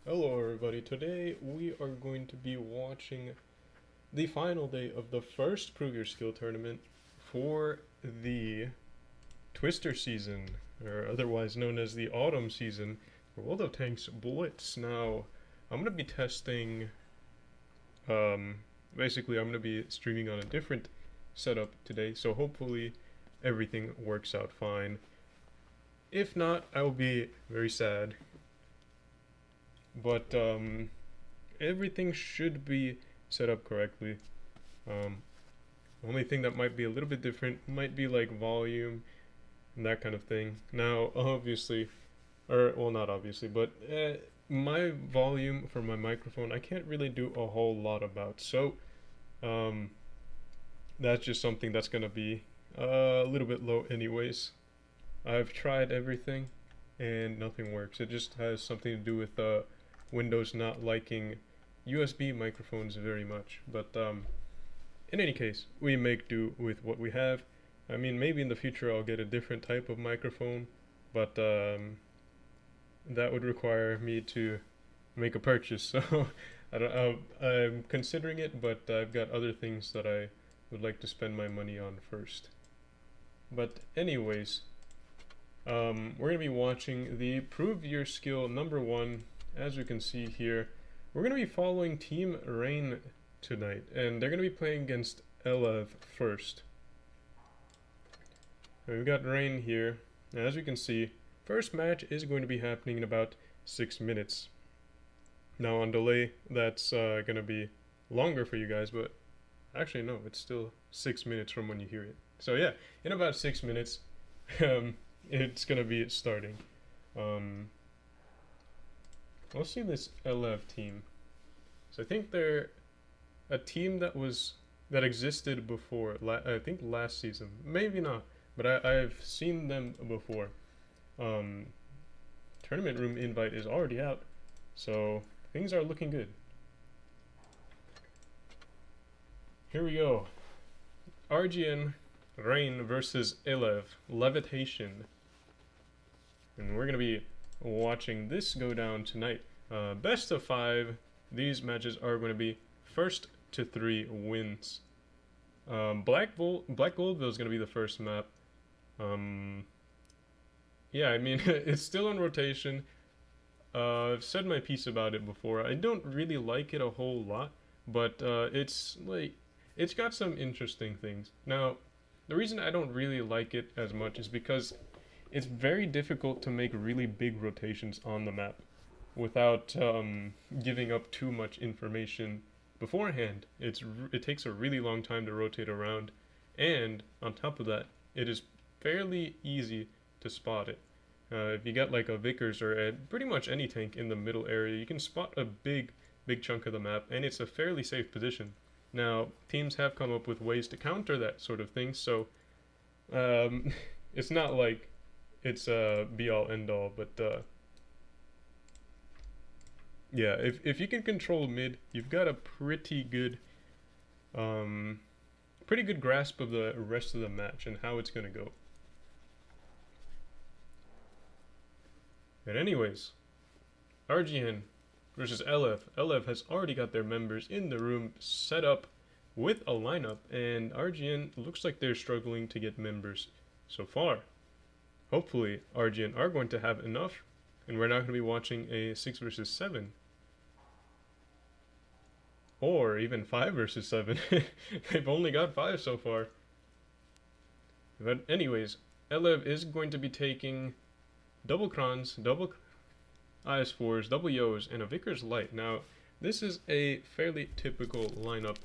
Hello everybody, today we are going to be watching the final day of the first Prove Your Skill tournament for the Twister season, or otherwise known as the Autumn season, for World of Tanks Blitz. Now, I'm going to be testing, um, basically I'm going to be streaming on a different setup today, so hopefully everything works out fine. If not, I will be very sad, but everything should be set up correctly. Um, Only thing that might be a little bit different might be like volume and that kind of thing. Now, obviously, or well, not obviously, but my volume for my microphone, I can't really do a whole lot about. So, um, that's just something that's gonna be a little bit low, anyways. I've tried everything, and nothing works. It just has something to do with Windows not liking USB microphones very much. But in any case, we make do with what we have. I mean, maybe in the future I'll get a different type of microphone, but that would require me to make a purchase. So I'm considering it, but I've got other things that I would like to spend my money on first. But anyways, we're going to be watching the Prove Your Skill #1. As you can see here, we're going to be following Team Rain tonight, and they're going to be playing against Elev first. And we've got Rain here. As you can see, first match is going to be happening in about 6 minutes. Now on delay, that's going to be longer for you guys, but actually no, it's still 6 minutes from when you hear it. So yeah, in about 6 minutes, it's going to be starting. Let's see this LF team. So I think they're a team that existed before. I think last season, maybe not, but I've seen them before. Tournament room invite is already out, so things are looking good. Here we go. RGN Rain versus Elev Levitation, and we're gonna be watching this go down tonight. Best of 5. These matches are going to be first to 3 wins. Black Goldville is going to be the first map. Yeah, I mean it's still on rotation. I've said my piece about it before. I don't really like it a whole lot, but it's got some interesting things. Now, the reason I don't really like it as much is because it's very difficult to make really big rotations on the map without giving up too much information beforehand. It takes a really long time to rotate around, and on top of that, it is fairly easy to spot it. If you got like a Vickers or pretty much any tank in the middle area, you can spot a big chunk of the map, and it's a fairly safe position. Now, teams have come up with ways to counter that sort of thing, so it's not like it's a be-all end-all, but yeah, if you can control mid, you've got a pretty good grasp of the rest of the match and how it's gonna go. And anyways, RGN versus LF. LF has already got their members in the room set up with a lineup, and RGN looks like they're struggling to get members so far. Hopefully, RGN are going to have enough, and we're not going to be watching a 6 versus 7. Or even 5 versus 7. They've only got 5 so far. But anyways, Elev is going to be taking double Krons, double IS4s, double Yos, and a Vickers Light. Now, this is a fairly typical lineup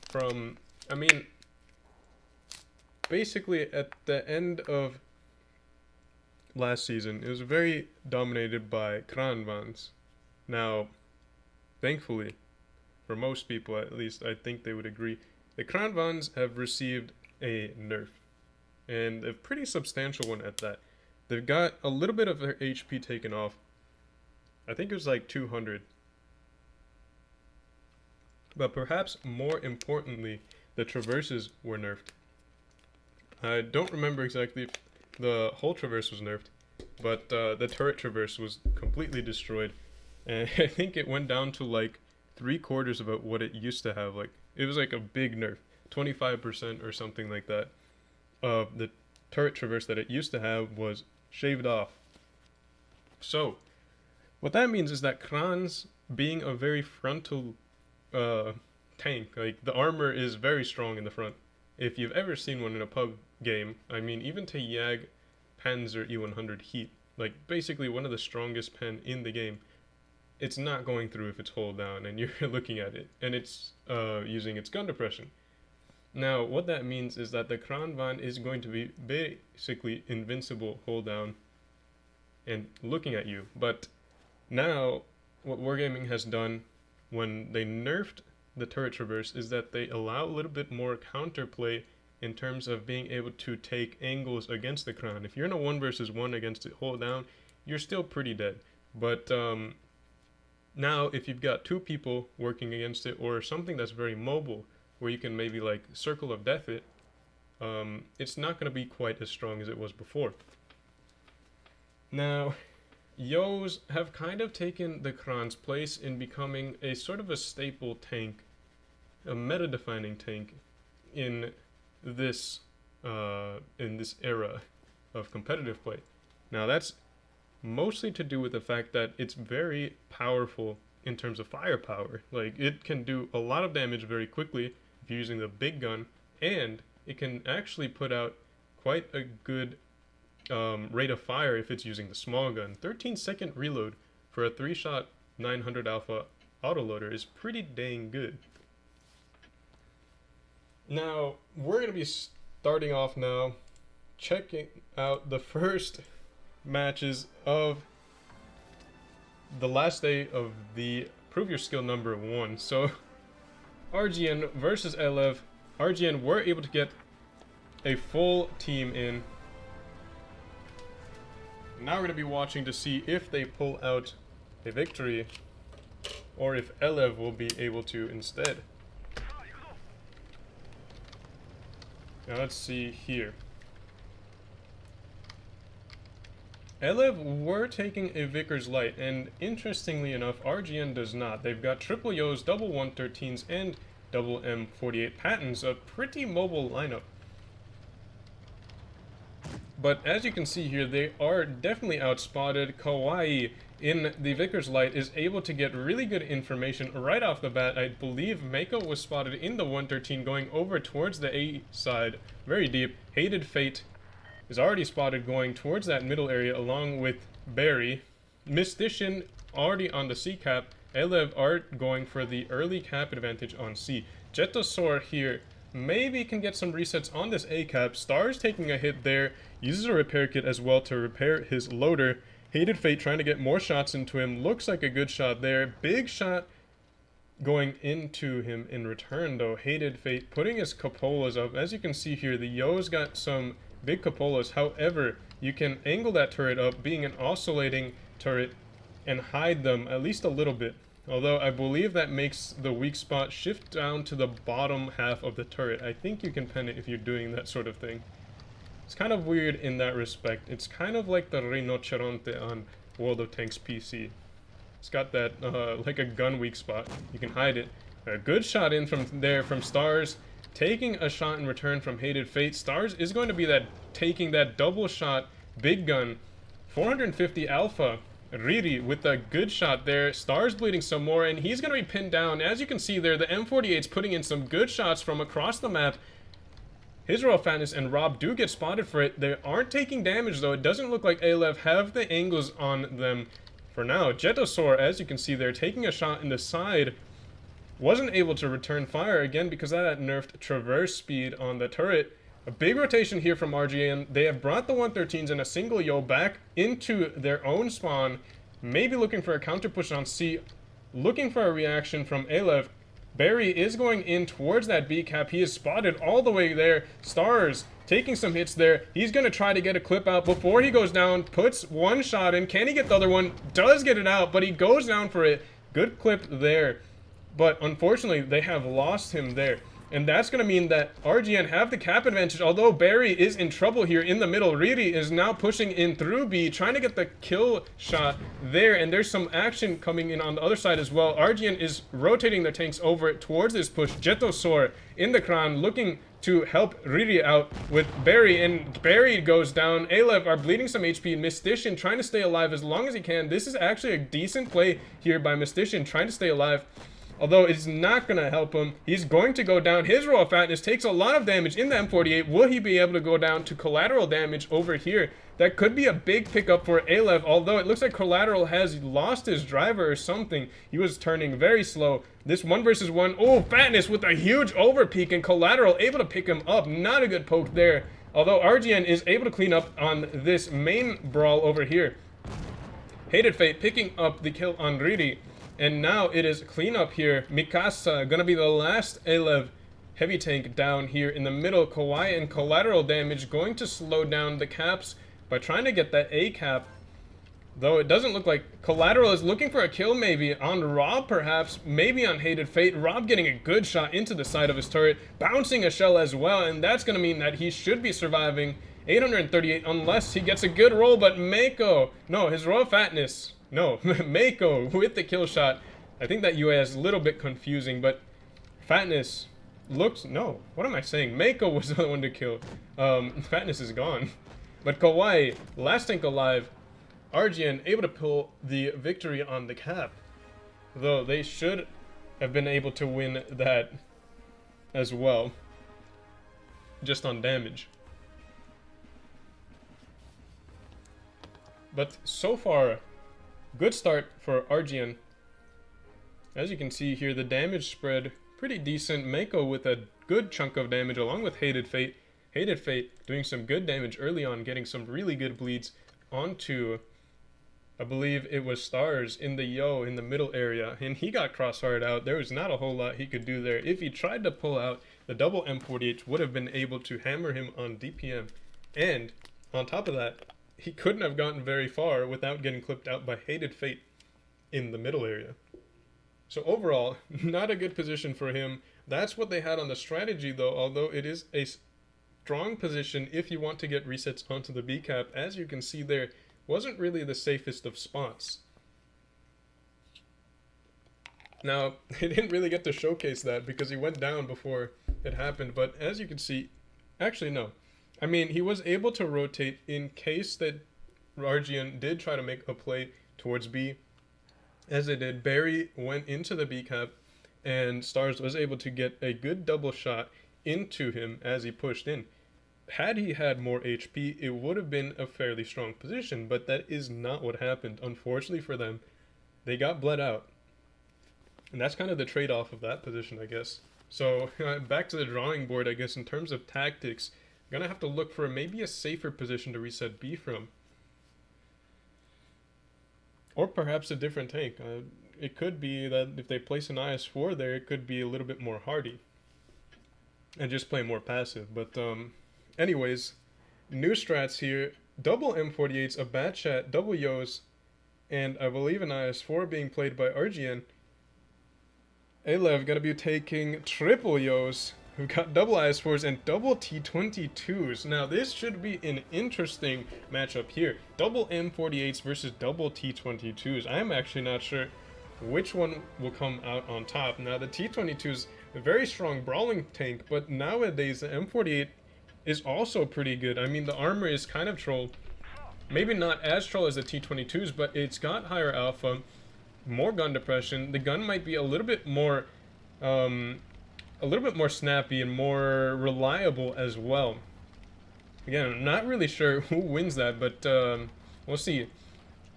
from, I mean, basically at the end of last season, it was very dominated by Kranvans. Now, thankfully, for most people at least, I think they would agree, the Kranvans have received a nerf, and a pretty substantial one at that. They've got a little bit of their HP taken off. I think it was like 200. But perhaps more importantly, the traverses were nerfed. I don't remember exactly if the whole traverse was nerfed, but the turret traverse was completely destroyed. And I think it went down to like 3/4 of what it used to have. Like it was like a big nerf, 25% or something like that of the turret traverse that it used to have was shaved off. So what that means is that Kranz, being a very frontal tank, like the armor is very strong in the front. If you've ever seen one in a pub game, I mean, even to Jag Panzer E100 Heat, like basically one of the strongest pen in the game, it's not going through if it's hold down and you're looking at it, and it's using its gun depression. Now, what that means is that the Kranvan is going to be basically invincible hold down and looking at you. But now, what Wargaming has done when they nerfed the turret traverse is that they allow a little bit more counterplay in terms of being able to take angles against the Kran. If you're in a 1 versus 1 against it hold down, you're still pretty dead. But now, if you've got 2 people working against it, or something that's very mobile, where you can maybe like circle of death it, it's not going to be quite as strong as it was before. Now, Yos have kind of taken the Kran's place in becoming a sort of a staple tank, a meta-defining tank in this era of competitive play. Now that's mostly to do with the fact that it's very powerful in terms of firepower. Like it can do a lot of damage very quickly if you're using the big gun, and it can actually put out quite a good rate of fire if it's using the small gun. 13-second reload for a 3-shot 900 alpha autoloader is pretty dang good. Now, we're going to be starting off now checking out the first matches of the last day of the Prove Your Skill #1. So, RGN versus Elev. RGN were able to get a full team in. Now we're going to be watching to see if they pull out a victory, or if Elev will be able to instead. Now let's see here. Elev were taking a Vickers Light, and interestingly enough, RGN does not. They've got triple Yos, double 113s, and double M48 Pattons, a pretty mobile lineup. But as you can see here, they are definitely outspotted. Kawaii in the Vickers Light is able to get really good information right off the bat. I believe Mako was spotted in the 113 going over towards the A side, very deep. Hated Fate is already spotted going towards that middle area along with Barry. Mystician already on the C cap. Elev are going for the early cap advantage on C. Jetosaur here maybe can get some resets on this A cap. Stars taking a hit there. Uses a repair kit as well to repair his loader. Hated Fate trying to get more shots into him. Looks like a good shot there. Big shot going into him in return though. Hated Fate putting his cupolas up. As you can see here, the Yo's got some big cupolas. However, you can angle that turret up, being an oscillating turret, and hide them at least a little bit. Although I believe that makes the weak spot shift down to the bottom half of the turret. I think you can pen it if you're doing that sort of thing. It's kind of weird in that respect. It's kind of like the Rinoceronte on World of Tanks PC. It's got that, like a gun weak spot. You can hide it. A good shot in from there from Stars. Taking a shot in return from Hated Fate. Stars is going to be that taking that double shot big gun. 450 alpha. Riri with a good shot there. Stars bleeding some more, and he's going to be pinned down. As you can see there, the M48's putting in some good shots from across the map. His Royal Fatness and Rob do get spotted for it. They aren't taking damage, though. It doesn't look like Elev have the angles on them for now. Jetosaur, as you can see there, taking a shot in the side. Wasn't able to return fire, again, because of that nerfed traverse speed on the turret. A big rotation here from RGN. They have brought the 113s and a single Yo back into their own spawn. Maybe looking for a counter push on C. Looking for a reaction from Elev. Barry is going in towards that B cap. He is spotted all the way there. Stars taking some hits there. He's going to try to get a clip out before he goes down. Puts one shot in. Can he get the other one? Does get it out, but he goes down for it. Good clip there. But unfortunately, they have lost him there. And that's going to mean that RGN have the cap advantage, although Barry is in trouble here in the middle. Riri is now pushing in through B, trying to get the kill shot there, and there's some action coming in on the other side as well. RGN is rotating their tanks over towards this push. Jetosaur in the crown, looking to help Riri out with Barry, and Barry goes down. Alev are bleeding some HP. Mystician trying to stay alive as long as he can. This is actually a decent play here by Mystician, trying to stay alive. Although it's not going to help him. He's going to go down. His Raw Fatness takes a lot of damage in the M48. Will he be able to go down to collateral damage over here? That could be a big pickup for Alev, although it looks like Collateral has lost his driver or something. He was turning very slow. This 1 versus 1. Oh, Fatness with a huge overpeak, and Collateral able to pick him up. Not a good poke there. Although RGN is able to clean up on this main brawl over here. Hated Fate picking up the kill on Riri. And now it is cleanup here. Mikasa gonna be the last Alev heavy tank down here in the middle. Kawaii and collateral damage going to slow down the caps by trying to get that A cap. Though it doesn't look like collateral is looking for a kill, maybe on Rob, perhaps, maybe on Hated Fate. Rob getting a good shot into the side of his turret, bouncing a shell as well, and that's gonna mean that he should be surviving 838 unless he gets a good roll. But Mako, no, his Raw Fatness. No, Mako with the kill shot. I think that UA is a little bit confusing, but Fatness looks... No, what am I saying? Mako was the one to kill. Fatness is gone. But Kawaii, last tank alive. RGN able to pull the victory on the cap. Though they should have been able to win that as well. Just on damage. But so far... good start for RGN. As you can see here, the damage spread pretty decent. Mako with a good chunk of damage along with Hated Fate. Hated Fate doing some good damage early on, getting some really good bleeds onto, I believe it was Stars in the Yo in the middle area. And he got crossfired out. There was not a whole lot he could do there. If he tried to pull out, the double M48 would have been able to hammer him on DPM. And on top of that, he couldn't have gotten very far without getting clipped out by Hated Fate in the middle area. So overall, not a good position for him. That's what they had on the strategy though, although it is a strong position if you want to get resets onto the B cap. As you can see there, wasn't really the safest of spots. Now, they didn't really get to showcase that because he went down before it happened, but as you can see, actually no. I mean, he was able to rotate in case that RGN did try to make a play towards B. As they did, Barry went into the B cap, and Stars was able to get a good double shot into him as he pushed in. Had he had more HP, it would have been a fairly strong position, but that is not what happened. Unfortunately for them, they got bled out. And that's kind of the trade-off of that position, I guess. So, back to the drawing board, I guess, in terms of tactics. Gonna have to look for maybe a safer position to reset B from. Or perhaps a different tank. It could be that if they place an IS-4 there, it could be a little bit more hardy. And just play more passive. But anyways, new strats here. Double M48s, a bad chat, double Yos, and I believe an IS-4 being played by RGN. Alev gonna be taking triple Yos. We've got double IS-4s and double T-22s. Now this should be an interesting matchup here. Double M48s versus double T-22s. I'm actually not sure which one will come out on top. Now the T-22's a very strong brawling tank, but nowadays the M48 is also pretty good. I mean, the armor is kind of troll. Maybe not as troll as the T-22s, but it's got higher alpha, more gun depression. The gun might be a little bit more snappy and more reliable as well. Again, I'm not really sure who wins that, but we'll see.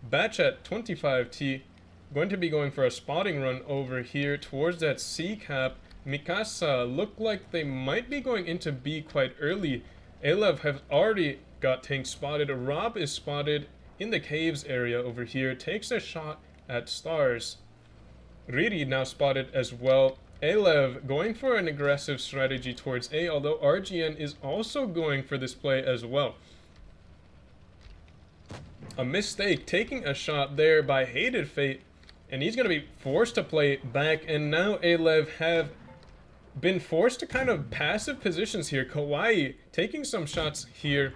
Batch at 25T, going to be going for a spotting run over here towards that C cap. Mikasa look like they might be going into B quite early. Alev have already got tank spotted. Rob is spotted in the caves area over here, takes a shot at Stars. Riri now spotted as well. Alev going for an aggressive strategy towards A, although RGN is also going for this play as well. A mistake, taking a shot there by Hated Fate, and he's going to be forced to play back, and now Alev have been forced to kind of passive positions here. Kawaii taking some shots here.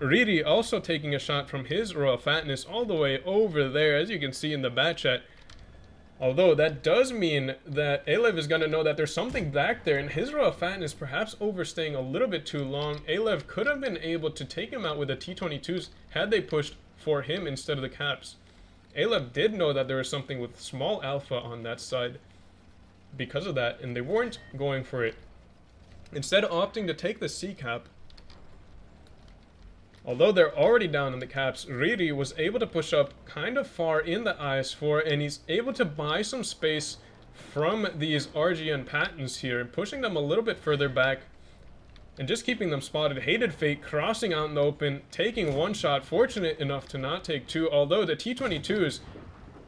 Riri also taking a shot from his Raw Fatness all the way over there, as you can see in the bat chat. Although that does mean that Alev is going to know that there's something back there, and his Raw Fatness perhaps overstaying a little bit too long. Alev could have been able to take him out with the T-22s had they pushed for him instead of the caps. Alev did know that there was something with small alpha on that side because of that, and they weren't going for it. Instead of opting to take the C cap, although they're already down in the caps, Riri was able to push up kind of far in the IS-4, and he's able to buy some space from these RGN patents here, and pushing them a little bit further back, and just keeping them spotted. Hated Fate crossing out in the open, taking one shot, fortunate enough to not take two, although the T-22s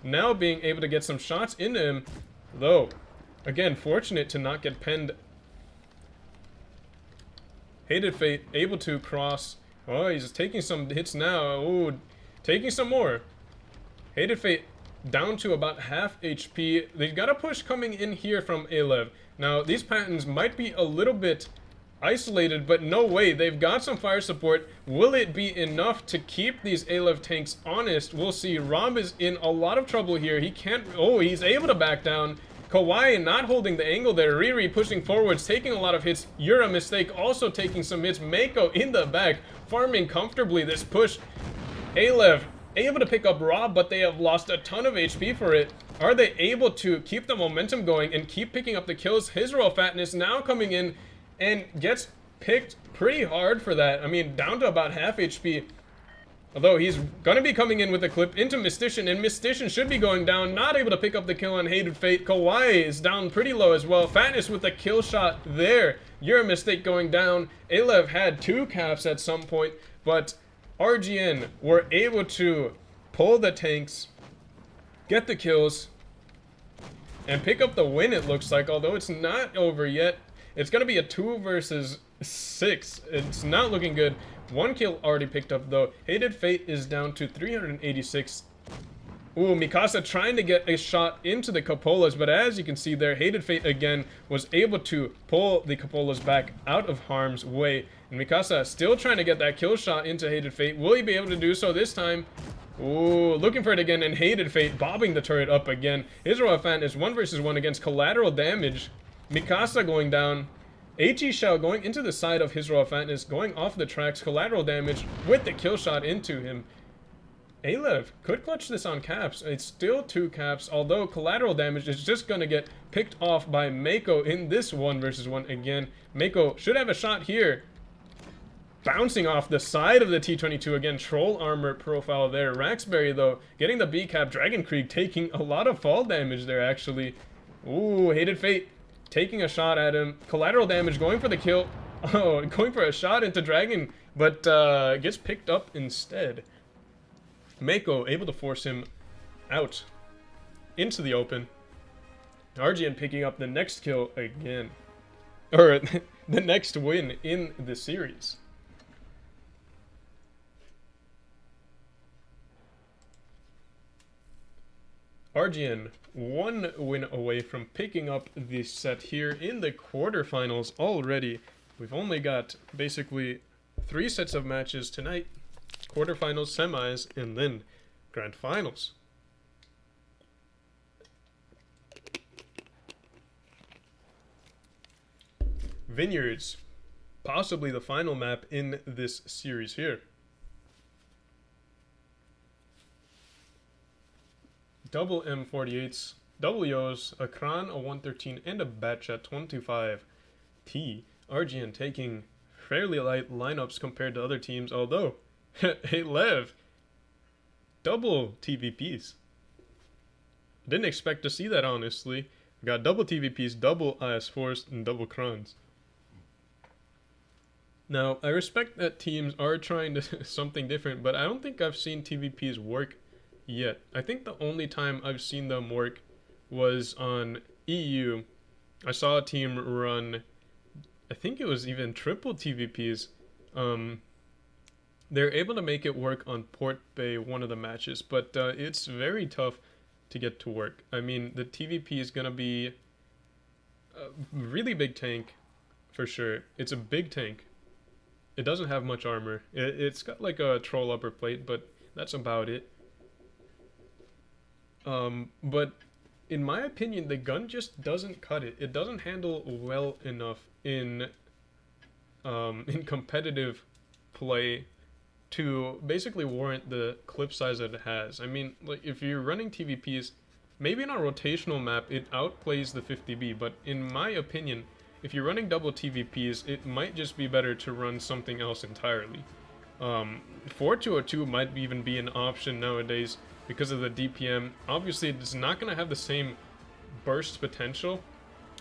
now being able to get some shots into him, though, again, fortunate to not get penned. Hated Fate able to cross. Oh, he's taking some hits now. Ooh, taking some more. Hated Fate down to about half HP. They've got a push coming in here from Alev. Now, these patents might be a little bit isolated, but no way. They've got some fire support. Will it be enough to keep these Alev tanks honest? We'll see. Rob is in a lot of trouble here. He can't... Oh, he's able to back down. Kawaii not holding the angle there. Riri pushing forwards, taking a lot of hits. You're a mistake, also taking some hits. Mako in the back, farming comfortably this push. Alev able to pick up Rob, but they have lost a ton of HP for it. Are they able to keep the momentum going and keep picking up the kills? His Raw Fatness now coming in and gets picked pretty hard for that. I mean, down to about half HP. Although he's gonna be coming in with a clip into Mystician, and Mystician should be going down, not able to pick up the kill on Hated Fate. Kawaii is down pretty low as well. Fatness with the kill shot there. You're a mistake going down. Alev had two caps at some point, but RGN were able to pull the tanks, get the kills, and pick up the win, it looks like, although it's not over yet. It's gonna be a 2 versus 6. It's not looking good. One kill already picked up though. Hated Fate is down to 386. Ooh, Mikasa trying to get a shot into the Cupolas, but as you can see there, Hated Fate again was able to pull the Cupolas back out of harm's way. And Mikasa still trying to get that kill shot into Hated Fate. Will he be able to do so this time? Ooh, looking for it again, and Hated Fate bobbing the turret up again. Israel Fan is 1 versus 1 against collateral damage. Mikasa going down. HE Shell going into the side of his Raw Fatness, going off the tracks, collateral damage with the kill shot into him. Alev could clutch this on caps. It's still 2 caps, although collateral damage is just going to get picked off by Mako in this 1 versus 1 again. Mako should have a shot here. Bouncing off the side of the T-22 again, troll armor profile there. Raxberry though, getting the B cap. Dragon Krieg taking a lot of fall damage there actually. Ooh, Hated Fate taking a shot at him. Collateral damage going for the kill. Oh, going for a shot into Dragon, but gets picked up instead. Mako able to force him out into the open. RGN picking up the next kill again. Or the next win in the series. RGN 1 win away from picking up the set here in the quarterfinals already. We've only got basically 3 sets of matches tonight. Quarterfinals, semis, and then grand finals. Vineyards, possibly the final map in this series here. Double M48s, double Yos, a Kran, a 113, and a Batchat 125T. RGN taking fairly light lineups compared to other teams, although, hey Lev, double TVPs. Didn't expect to see that, honestly. We got double TVPs, double IS4s, and double Krans. Now, I respect that teams are trying to something different, but I don't think I've seen TVPs work yet. I think the only time I've seen them work was on EU. I saw a team run, I think it was even triple TVPs. They're able to make it work on Port Bay, one of the matches, but it's very tough to get to work. I mean, the TVP is going to be a really big tank, for sure. It's a big tank. It doesn't have much armor. It's got like a troll upper plate, but that's about it. But in my opinion, the gun just doesn't cut it. It doesn't handle well enough in competitive play to basically warrant the clip size that it has. I mean, like if you're running TVPs, maybe on a rotational map it outplays the 50B, but in my opinion, if you're running double TVPs, it might just be better to run something else entirely. 4202 might even be an option nowadays because of the DPM. Obviously, it's not going to have the same burst potential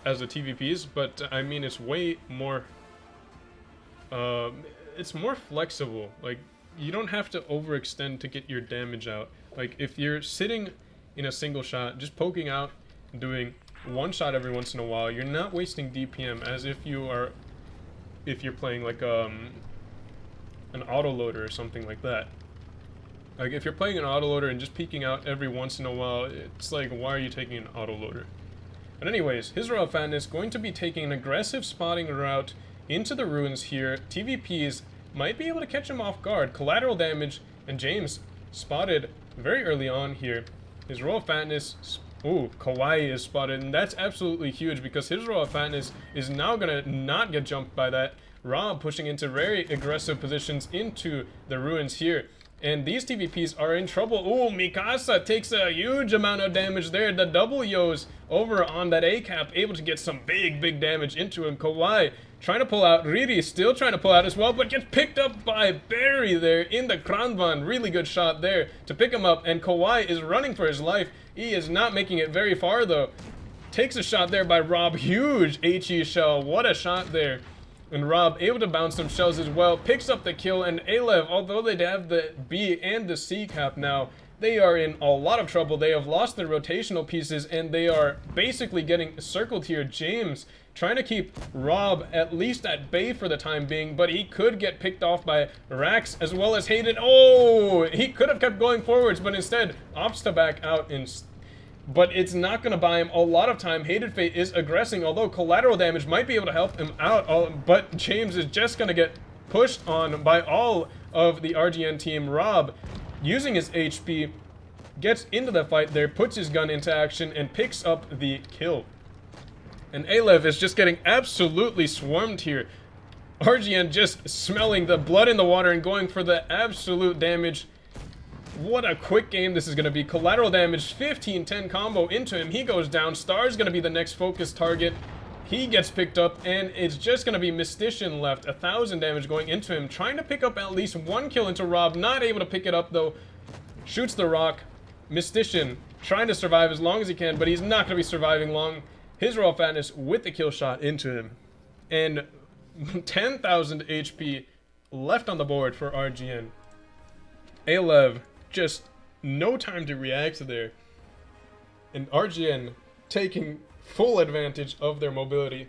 as the TVPs, but I mean, it's way more... it's more flexible. Like, you don't have to overextend to get your damage out. Like, if you're sitting in a single shot, just poking out, doing one shot every once in a while, you're not wasting DPM as if you're playing like an autoloader or something like that. Like if you're playing an autoloader and just peeking out every once in a while, it's like, why are you taking an autoloader? But anyways, his Royal Fatness going to be taking an aggressive spotting route into the ruins here. TVPs might be able to catch him off guard. Collateral damage, and James spotted very early on here. His Royal Fatness... Ooh, Kawaii is spotted, and that's absolutely huge because his Royal Fatness is now going to not get jumped by that. Rob pushing into very aggressive positions into the ruins here. And these TVPs are in trouble. Ooh, Mikasa takes a huge amount of damage there. The double Yos over on that A-cap, able to get some big damage into him. Kawaii trying to pull out. Riri still trying to pull out as well, but gets picked up by Barry there in the Kranvan. Really good shot there to pick him up, and Kawaii is running for his life. He is not making it very far, though. Takes a shot there by Rob. Huge HE shell. What a shot there. And Rob able to bounce some shells as well. Picks up the kill, and Alev, although they have the B and the C cap now, they are in a lot of trouble. They have lost their rotational pieces, and they are basically getting circled here. James trying to keep Rob at least at bay for the time being, but he could get picked off by Rax as well as Hayden. Oh, he could have kept going forwards, but instead opts to back out but it's not going to buy him a lot of time. Hated Fate is aggressing, although collateral damage might be able to help him out, but James is just going to get pushed on by all of the RGN team. Rob, using his HP, gets into the fight there, puts his gun into action, and picks up the kill. And Alev is just getting absolutely swarmed here. RGN just smelling the blood in the water and going for the absolute damage. What a quick game this is going to be. Collateral damage, 15-10 combo into him. He goes down. Star's going to be the next focus target. He gets picked up, and it's just going to be Mystician left. 1,000 damage going into him. Trying to pick up at least one kill into Rob. Not able to pick it up, though. Shoots the rock. Mystician trying to survive as long as he can, but he's not going to be surviving long. His Royal Fatness with the kill shot into him. And 10,000 HP left on the board for RGN. Alev, just no time to react there. And RGN taking full advantage of their mobility,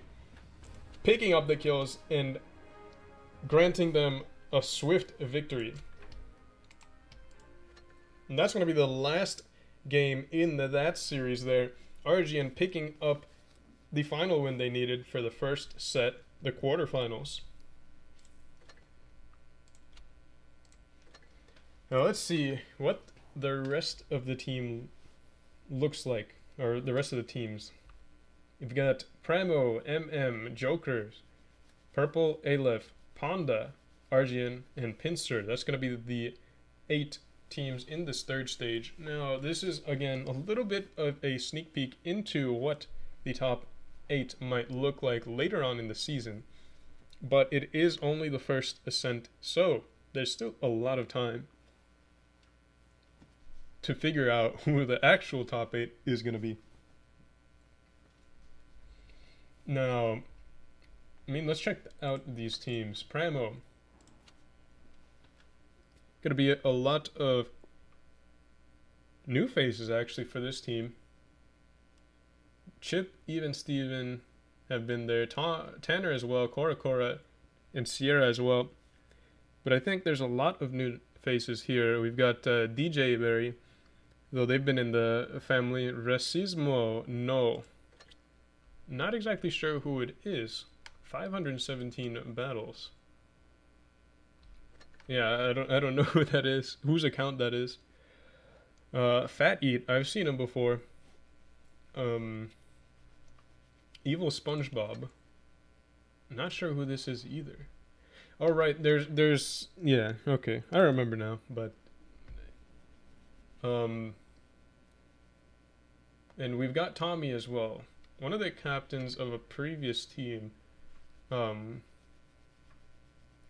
picking up the kills and granting them a swift victory. And that's going to be the last game in that series there. RGN picking up the final win they needed for the first set, the quarterfinals. Now let's see what the rest of the team looks like, or the rest of the teams. You've got Pramo, MM, Jokers, Purple, Aleph, Ponda, RGN, and Pincer. That's going to be the 8 teams in this third stage. Now this is again a little bit of a sneak peek into what the top 8 might look like later on in the season, but it is only the first ascent, so there's still a lot of time to figure out who the actual top 8 is going to be. Now, I mean, let's check out these teams. Pramo. Going to be a lot of new faces, actually, for this team. Chip, even Steven have been there. Tanner as well, Cora, and Sierra as well. But I think there's a lot of new faces here. We've got DJ Berry, though they've been in the family. Racismo, no. Not exactly sure who it is. 517 battles. Yeah, I don't know who that is. Whose account that is. Fat Eat, I've seen him before. Um, Evil SpongeBob. Not sure who this is either. Oh right, there's yeah, okay. I remember now, but um and we've got Tommy as well. One of the captains of a previous team. Um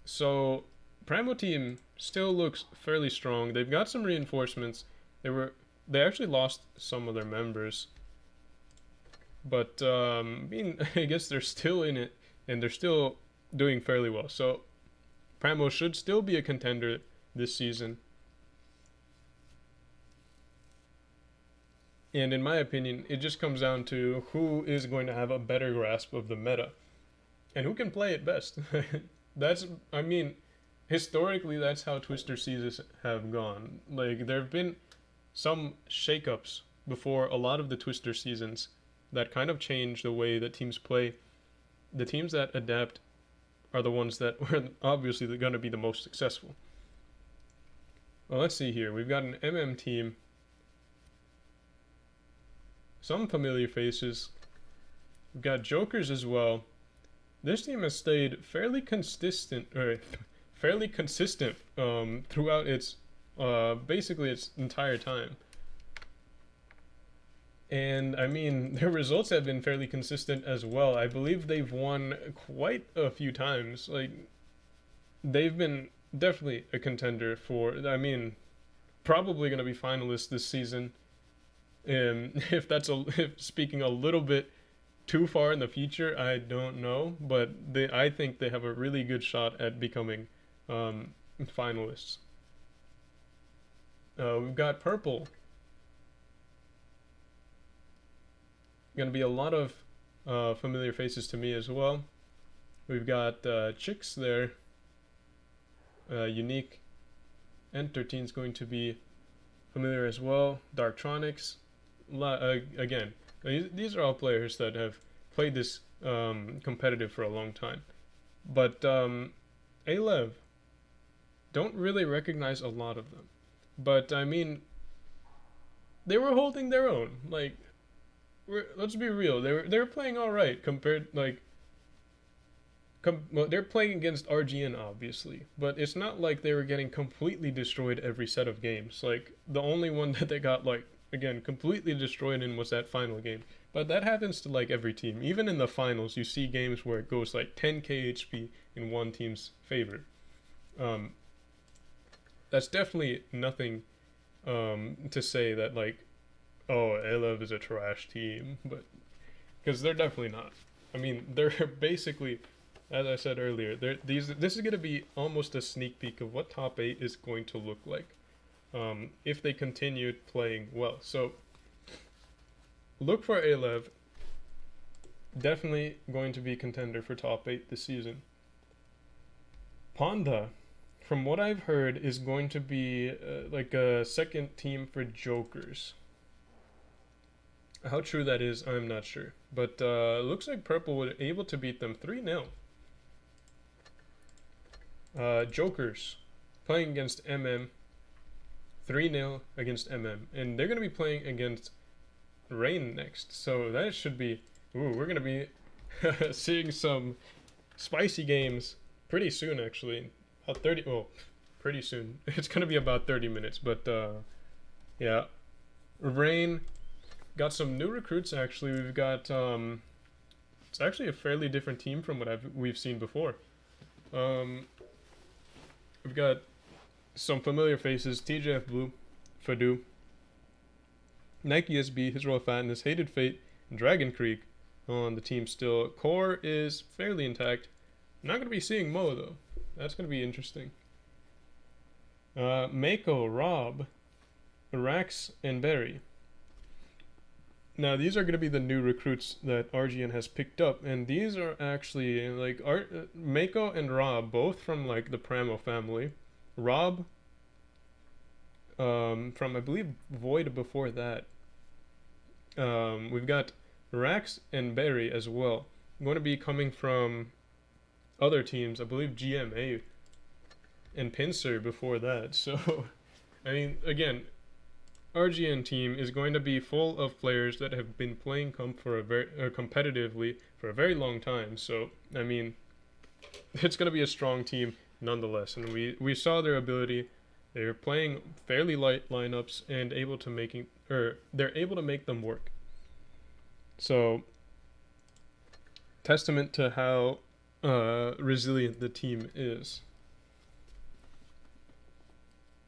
so Primo team still looks fairly strong. They've got some reinforcements. They actually lost some of their members. But I guess they're still in it and they're still doing fairly well. So Primo should still be a contender this season. And in my opinion, it just comes down to who is going to have a better grasp of the meta and who can play it best. That's, I mean, historically, that's how Twister seasons have gone. Like, there have been some shakeups before a lot of the Twister seasons that kind of change the way that teams play. The teams that adapt are the ones that were obviously going to be the most successful. Well, let's see here. We've got an MM team. Some familiar faces. We've got Jokers as well. This team has stayed fairly consistent throughout its basically its entire time. And I mean, their results have been fairly consistent as well. I believe they've won quite a few times. Like, they've been definitely a contender for, I mean, probably going to be finalists this season. If speaking a little bit too far in the future, I don't know, but I think they have a really good shot at becoming finalists. We've got Purple. Going to be a lot of familiar faces to me as well. We've got Chicks there. Unique Entertain's going to be familiar as well. Darktronics. Again, these are all players that have played this competitive for a long time. But Alev, don't really recognize a lot of them. But I mean, they were holding their own. Like, let's be real. They were playing all right compared well, they're playing against RGN obviously, but it's not like they were getting completely destroyed every set of games. Like, the only one that they got, like, again, completely destroyed in was that final game. But that happens to, like, every team. Even in the finals, you see games where it goes like 10k HP in one team's favor. That's definitely nothing to say that, like, oh, Alev is a trash team, but because they're definitely not. I mean, they're basically, as I said earlier, this is going to be almost a sneak peek of what top 8 is going to look like if they continued playing well. So look for Alev. Definitely going to be contender for top 8 this season. Ponda, from what I've heard, is going to be like a second team for Jokers. How true that is, I'm not sure. But looks like Purple were able to beat them 3-0. Jokers playing against MM. 3-0 against MM. And they're going to be playing against Rain next. So that should be... Ooh, we're going to be seeing some spicy games pretty soon, actually. About 30... Well, pretty soon. It's going to be about 30 minutes. But, yeah. Rain... Got some new recruits, actually. We've got, it's actually a fairly different team from what we've seen before. We've got some familiar faces: TJF Blue, Fadu, Nike SB, His Royal Fatness, Hated Fate, and Dragon Creek on the team still. Core is fairly intact. Not going to be seeing Mo, though. That's going to be interesting. Mako, Rob, Rax, and Barry. Now, these are going to be the new recruits that RGN has picked up, and these are actually, like, Mako and Rob, both from, like, the Pramo family. Rob, from, I believe, Void before that. We've got Rax and Barry as well. Going to be coming from other teams. I believe GMA and Pincer before that. So, I mean, again, RGN team is going to be full of players that have been playing comp for competitively for a very long time. So, I mean, it's going to be a strong team nonetheless. And we saw their ability. They're playing fairly light lineups and they're able to make them work. So, testament to how resilient the team is.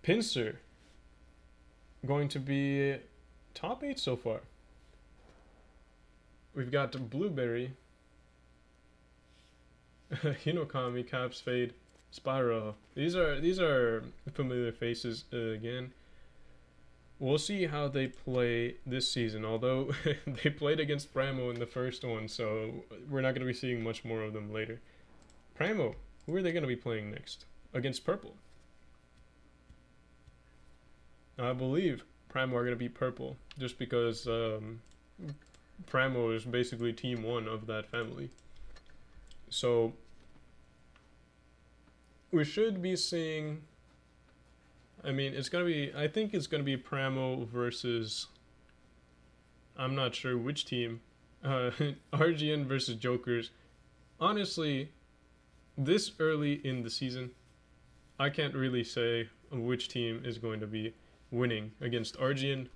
Pincer going to be top 8 so far. We've got Blueberry, Hinokami, Caps Fade, Spyro. These are familiar faces again. We'll see how they play this season, although they played against Primo in the first one, so we're not going to be seeing much more of them later. Primo, who are they going to be playing next? Against Purple. I believe Primo are going to be Purple, just because Primo is basically Team 1 of that family. So, we should be seeing... I mean, it's going to be... I think it's going to be Primo versus... I'm not sure which team. RGN versus Jokers. Honestly, this early in the season, I can't really say which team is going to be winning against RGN,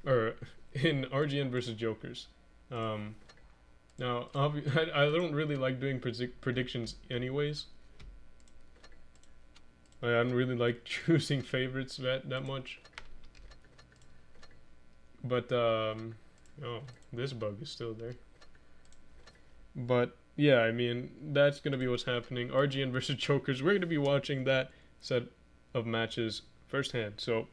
or in RGN versus Jokers. Now, I don't really like doing predictions anyways. I don't really like choosing favorites that much. But, oh, this bug is still there. But, yeah, I mean, that's going to be what's happening. RGN versus Jokers. We're going to be watching that set of matches firsthand. So,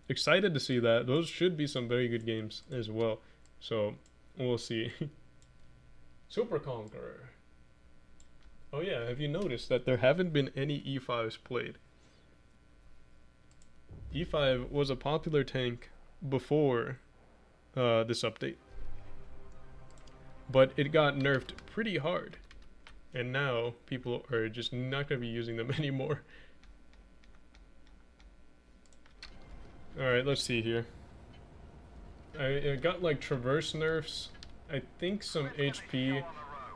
excited to see that. Those should be some very good games as well. So, we'll see. Super Conqueror. Oh yeah, have you noticed that there haven't been any E5s played? E5 was a popular tank before this update, but it got nerfed pretty hard, and now people are just not going to be using them anymore. Alright, let's see here. I got like traverse nerfs, I think some HP.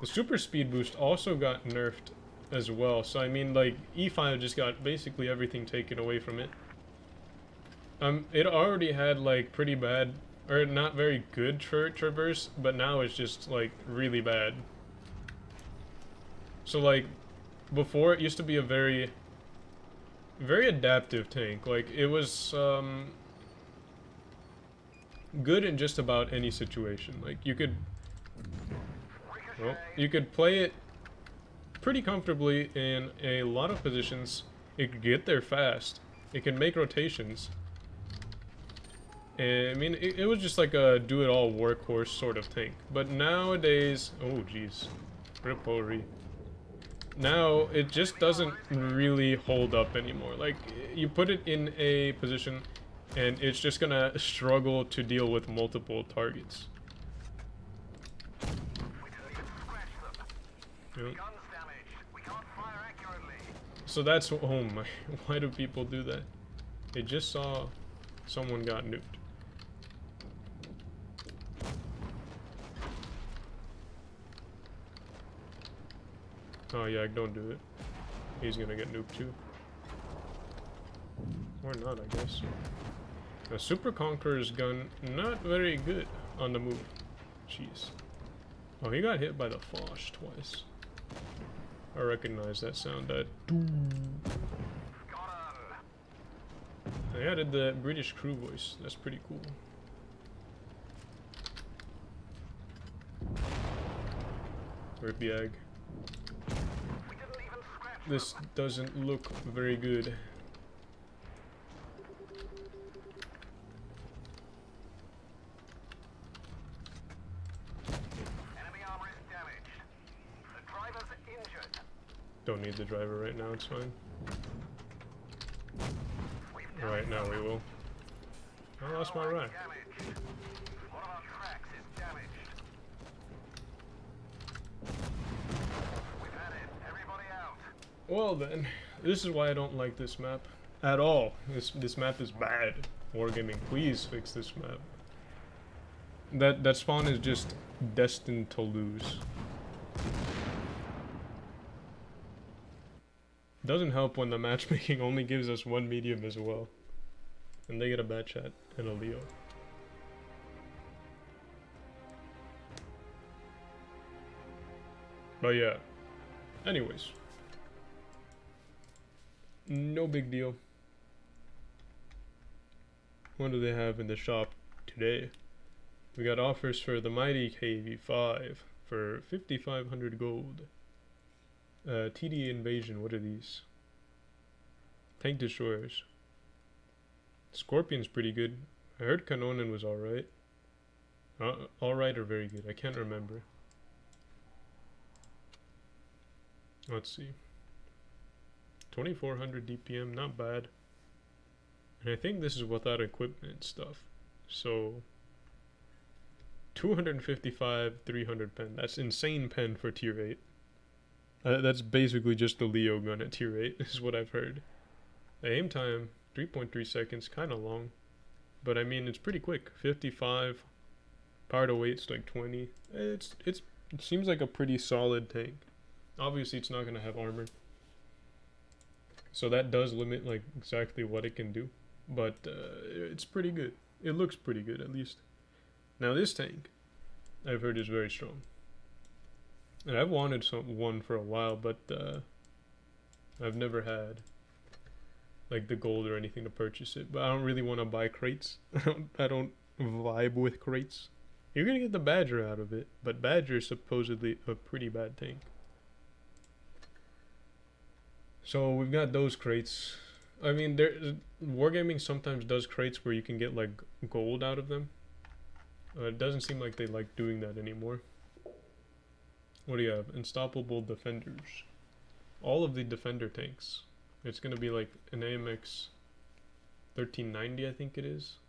The super speed boost also got nerfed as well, so I mean, like, E5 just got basically everything taken away from it. It already had like pretty bad, or not very good traverse, but now it's just like really bad. So like, before it used to be a very adaptive tank. Like, it was good in just about any situation. Like, you could play it pretty comfortably in a lot of positions. It could get there fast. It can make rotations. And, I mean, it was just like a do-it-all workhorse sort of tank. But nowadays, oh jeez, Ripori. Now it just doesn't really hold up anymore. Like, you put it in a position, and it's just gonna struggle to deal with multiple targets. Yep. So that's, oh my, why do people do that? They just saw someone got nuked. Oh yeah, don't do it. He's gonna get nuked too. Or not, I guess. The Super Conqueror's gun, not very good on the move. Jeez. Oh, he got hit by the Fosh twice. I recognize that sound. That they added the British crew voice. That's pretty cool. Rippy egg. This doesn't look very good. Enemy armor is damaged. The driver's injured. Don't need the driver right now, it's fine. Alright, now we will. I lost my rack. One of our tracks is damaged. Well then, this is why I don't like this map at all. This map is bad. Wargaming, please fix this map. That spawn is just destined to lose. Doesn't help when the matchmaking only gives us one medium as well. And they get a bad chat and a Leo. But yeah. Anyways. No big deal. What do they have in the shop today? We got offers for the mighty KV5 for 5,500 gold. TD Invasion, what are these? Tank destroyers. Scorpion's pretty good. I heard Kanonen was alright. Alright or very good, I can't remember. Let's see. 2400 DPM, not bad. And I think this is without equipment stuff. So 255, 300 pen. That's insane pen for tier 8. That's basically just the Leo gun at tier 8, is what I've heard. The aim time, 3.3 seconds, kind of long. But I mean, it's pretty quick. 55, power to weight's like 20. It seems like a pretty solid tank. Obviously, it's not going to have armor. So that does limit like exactly what it can do. But it's pretty good. It looks pretty good, at least. Now this tank, I've heard is very strong. And I've wanted one for a while, but I've never had like the gold or anything to purchase it. But I don't really want to buy crates. I don't vibe with crates. You're gonna get the Badger out of it, but Badger is supposedly a pretty bad tank. So we've got those crates. I mean, Wargaming sometimes does crates where you can get like gold out of them. It doesn't seem like they like doing that anymore. What do you have? Unstoppable Defenders. All of the Defender tanks. It's gonna be like an AMX 1390, I think it is.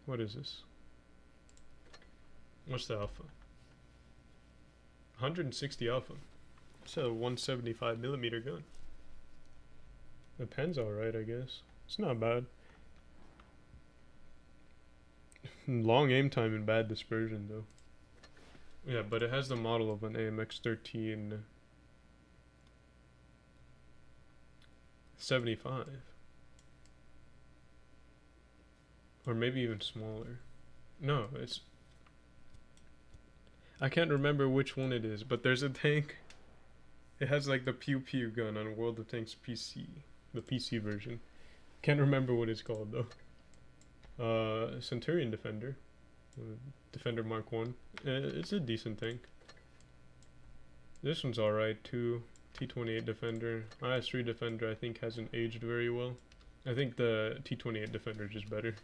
What is this? What's the alpha? 160 alpha. It's a 175mm gun. The pen's alright, I guess. It's not bad. Long aim time and bad dispersion, though. Yeah, but it has the model of an AMX 1375. Or maybe even smaller. No, it's... I can't remember which one it is, but there's a tank. It has like the Pew Pew gun on World of Tanks PC. The PC version. Can't remember what it's called though. Centurion Defender. Defender Mark 1. It's a decent tank. This one's alright too. T28 Defender. IS-3 Defender I think hasn't aged very well. I think the T28 Defender is just better.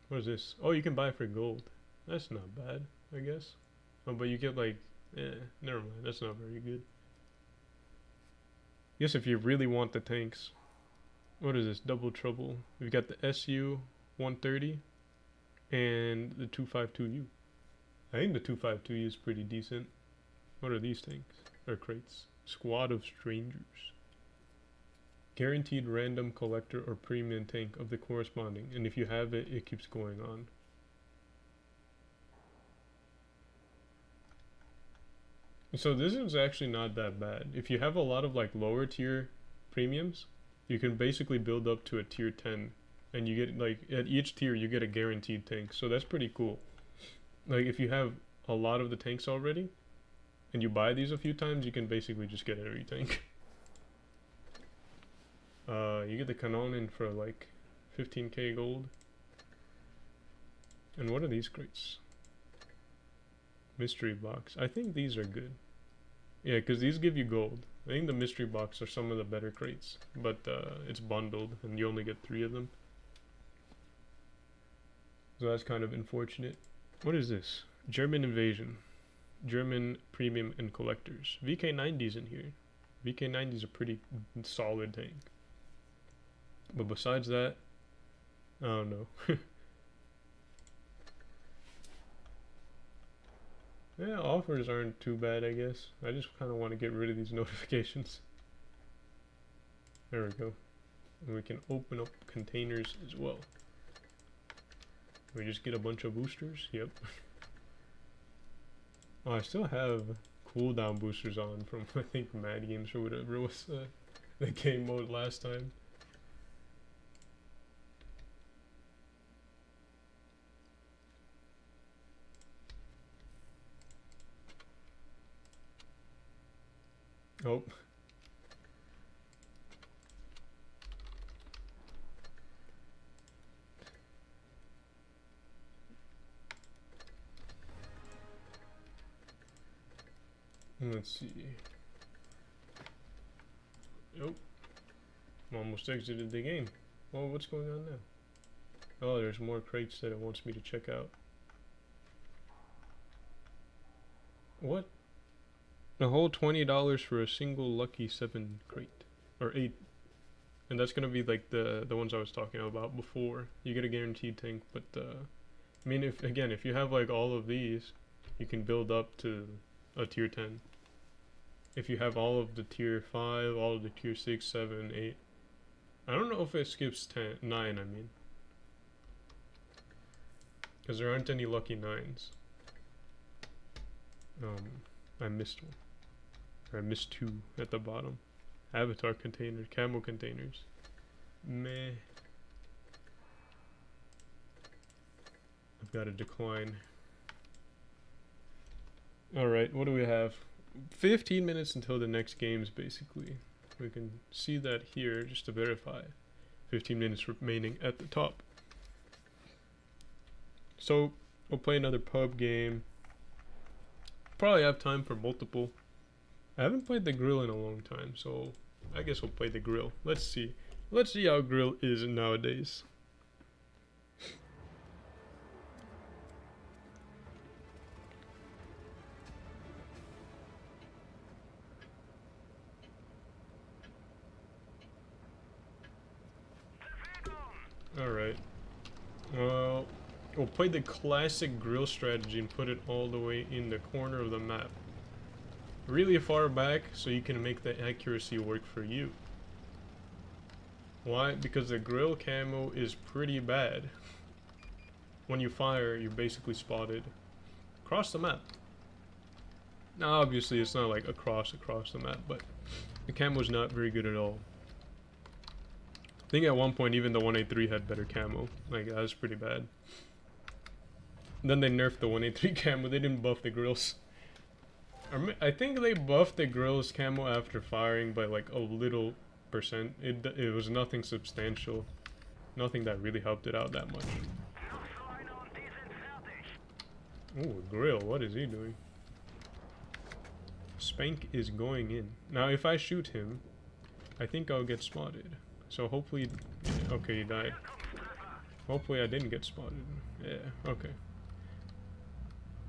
What is this? Oh, you can buy for gold. That's not bad, I guess. Oh, but you get like, never mind. That's not very good. Guess if you really want the tanks. What is this? Double Trouble. We've got the SU-130 and the 252U. I think the 252U is pretty decent. What are these tanks? Or crates? Squad of Strangers. Guaranteed random collector or premium tank of the corresponding, and if you have it, it keeps going on. So this is actually not that bad. If you have a lot of like lower tier premiums, you can basically build up to a tier 10, and you get like at each tier you get a guaranteed tank. So that's pretty cool. Like if you have a lot of the tanks already, and you buy these a few times, you can basically just get every tank. You get the Kanonen for like 15k gold. And what are these crates? Mystery box. I think these are good. Yeah, because these give you gold. I think the mystery box are some of the better crates. But it's bundled and you only get 3 of them. So that's kind of unfortunate. What is this? German Invasion. German Premium and Collectors. VK90's in here. VK90's a pretty solid tank. But besides that, I don't know. Yeah, offers aren't too bad, I guess. I just kind of want to get rid of these notifications. There we go. And we can open up containers as well. We just get a bunch of boosters. Yep. Oh, I still have cooldown boosters on from I think Mad Games or whatever was the game mode last time. Oh. Let's see. Nope. I'm almost exited the game. Oh, what's going on now? Oh, there's more crates that it wants me to check out. What? A whole $20 for a single lucky 7 crate. Or 8. And that's gonna be like the ones I was talking about before. You get a guaranteed tank, but I mean, if you have like all of these, you can build up to a tier 10. If you have all of the tier 5, all of the tier 6, 7, 8. I don't know if it skips 9, I mean. Because there aren't any lucky 9s. I missed one. Or I missed 2 at the bottom. Avatar containers, camo containers. Meh. I've got to decline. Alright, what do we have? 15 minutes until the next games, basically. We can see that here just to verify. 15 minutes remaining at the top. So, we'll play another pub game. Probably have time for multiple. I haven't played the grill in a long time, so I guess we'll play the grill. Let's see. Let's see how grill is nowadays. Alright. Well, we'll play the classic grill strategy and put it all the way in the corner of the map. Really far back so you can make the accuracy work for you. Why? Because the grill camo is pretty bad. When you fire, you're basically spotted across the map. Now obviously it's not like across the map, but the camo is not very good at all. I think at one point even the 183 had better camo. Like, that was pretty bad. Then they nerfed the 183 camo. They didn't buff the grills. I think they buffed the grills camo after firing by like a little percent. It was nothing substantial. Nothing that really helped it out that much. Ooh, a grill. What is he doing? Spank is going in. Now if I shoot him, I think I'll get spotted. So hopefully... Yeah, okay, he died. Hopefully I didn't get spotted. Yeah, okay.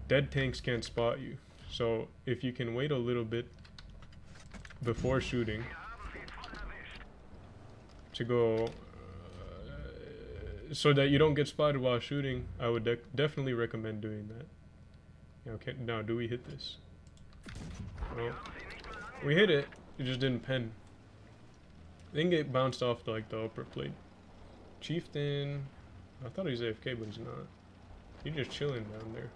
Dead tanks can't spot you. So if you can wait a little bit before shooting to go... so that you don't get spotted while shooting, I would definitely recommend doing that. Okay, now do we hit this? No. We hit it, it just didn't pen. I think it bounced off like the upper plate. Chieftain, I thought he was AFK, but he's not. He's just chilling down there.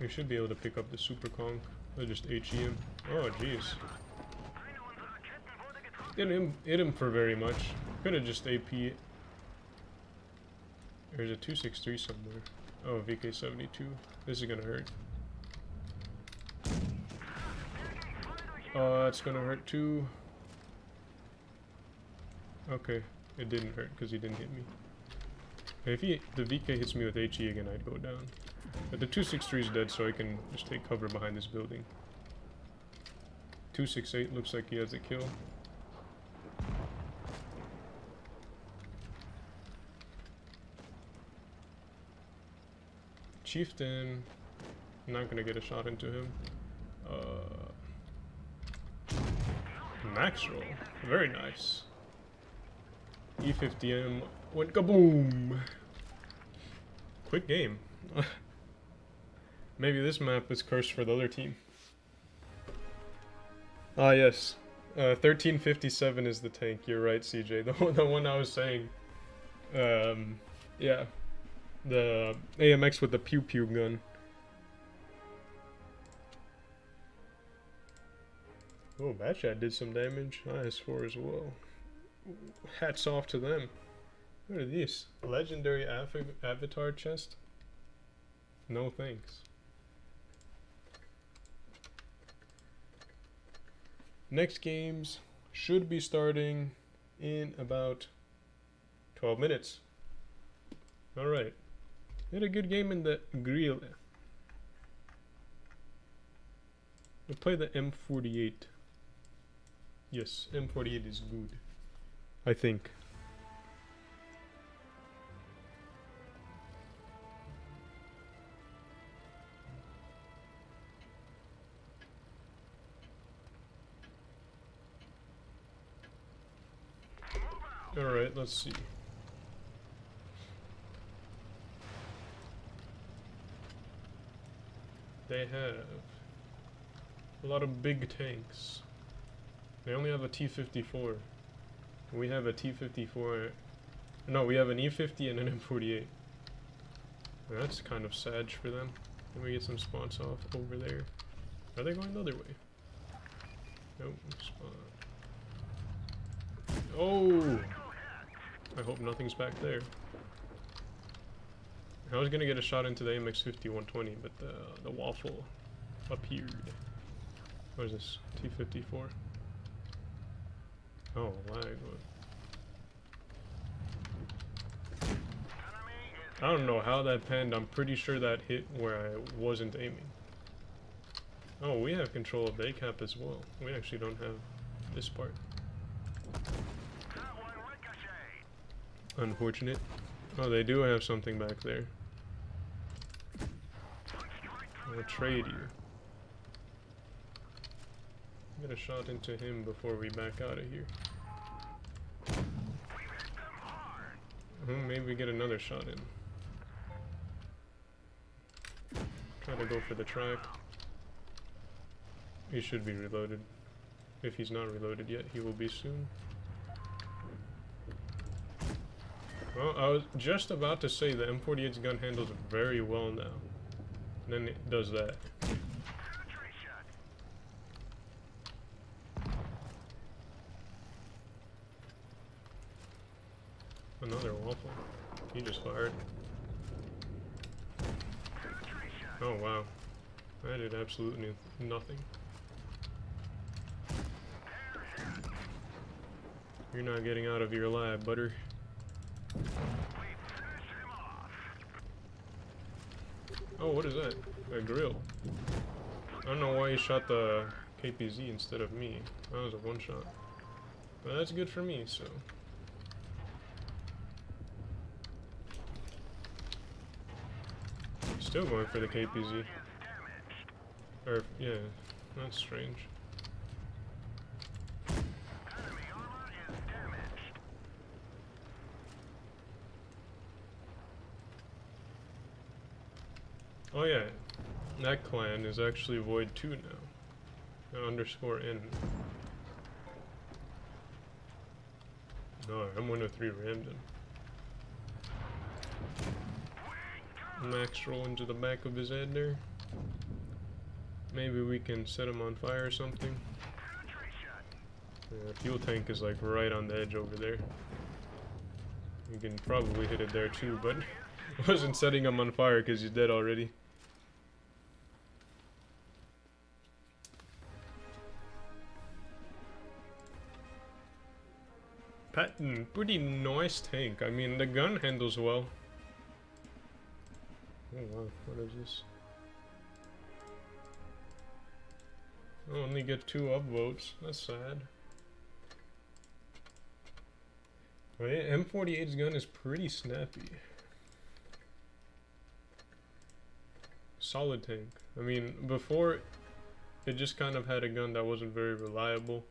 We should be able to pick up the super conch. Or just HE him. Oh jeez. Didn't hit him for very much. Could have just AP it. There's a 263 somewhere. Oh, VK72. This is gonna hurt. Oh, that's gonna hurt too. Okay, it didn't hurt because he didn't hit me. If the VK hits me with HE again, I'd go down. But the 263 is dead, so I can just take cover behind this building. 268 looks like he has a kill. Chieftain, I'm not gonna get a shot into him. Max roll, very nice. E50M went kaboom! Quick game. Maybe this map is cursed for the other team. Ah, yes. 1357 is the tank. You're right, CJ. The one I was saying. Yeah. The AMX with the pew pew gun. Oh, Batchat did some damage. IS4 as well. Hats off to them. What are these? Legendary avatar chest? No thanks. Next games should be starting in about 12 minutes. Alright. Had a good game in the grill. We'll play the M48. Yes, M48 is good. I think. Alright, let's see. They have a lot of big tanks. They only have a T-54. We have a T-54. No, we have an E-50 and an M48. That's kind of sad for them. Let me get some spots off over there. Are they going the other way? Nope, spot. Oh! I hope nothing's back there. I was gonna get a shot into the MX-50-120, but the waffle appeared. What is this? T-54. Oh, lag. I don't know how that panned. I'm pretty sure that hit where I wasn't aiming. Oh, we have control of the A-cap as well. We actually don't have this part. Unfortunate. Oh, they do have something back there. I'll trade you. Get a shot into him before we back out of here. Maybe get another shot in. Try to go for the track. He should be reloaded. If he's not reloaded yet, he will be soon. Well, I was just about to say the M48's gun handles very well now. And then it does that. Another waffle. He just fired. Oh wow. I did absolutely nothing. You're not getting out of your lab, butter. Oh, what is that? A grill. I don't know why he shot the KPZ instead of me. That was a one shot. But that's good for me, so. Still going for the KPZ. Or, yeah, that's strange. Oh yeah, that clan is actually Void 2 now. _N. No, M103 rammed him. Max roll into the back of his head there. Maybe we can set him on fire or something. Yeah, fuel tank is like right on the edge over there. You can probably hit it there too, but I wasn't setting him on fire because he's dead already. Patton, pretty nice tank. I mean, the gun handles well. Oh wow, what is this? I only get 2 upvotes. That's sad. Oh yeah, M48's gun is pretty snappy. Solid tank. I mean, before it just kind of had a gun that wasn't very reliable.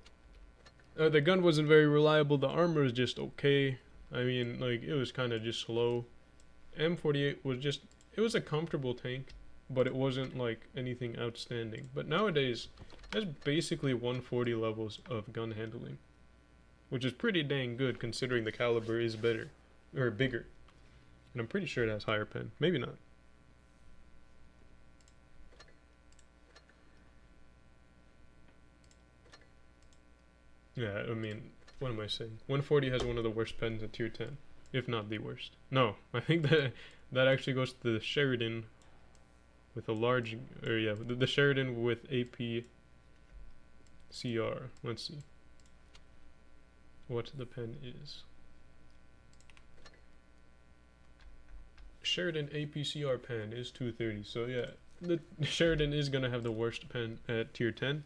The gun wasn't very reliable, the armor is just okay. I mean, like, it was kind of just slow. M48 was just, it was a comfortable tank, but it wasn't like anything outstanding. But nowadays, that's basically 140 levels of gun handling, which is pretty dang good considering the caliber is better, or bigger. And I'm pretty sure it has higher pen. Maybe not. Yeah, I mean, what am I saying? 140 has one of the worst pens at tier 10, if not the worst. No, I think that actually goes to the Sheridan with a large, or yeah, the Sheridan with AP CR. Let's see what the pen is. Sheridan APCR pen is 230, so yeah, the Sheridan is gonna have the worst pen at tier 10.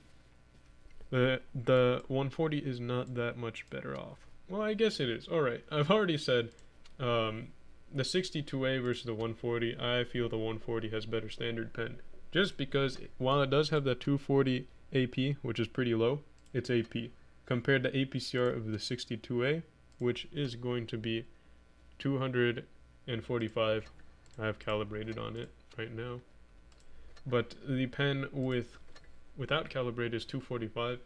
The 140 is not that much better off. Well, I guess it is. Alright, I've already said the 62A versus the 140, I feel the 140 has better standard pen. Just because while it does have the 240 AP, which is pretty low, it's AP. Compared to APCR of the 62A, which is going to be 245. I have calibrated on it right now. But the pen without calibrate is 245.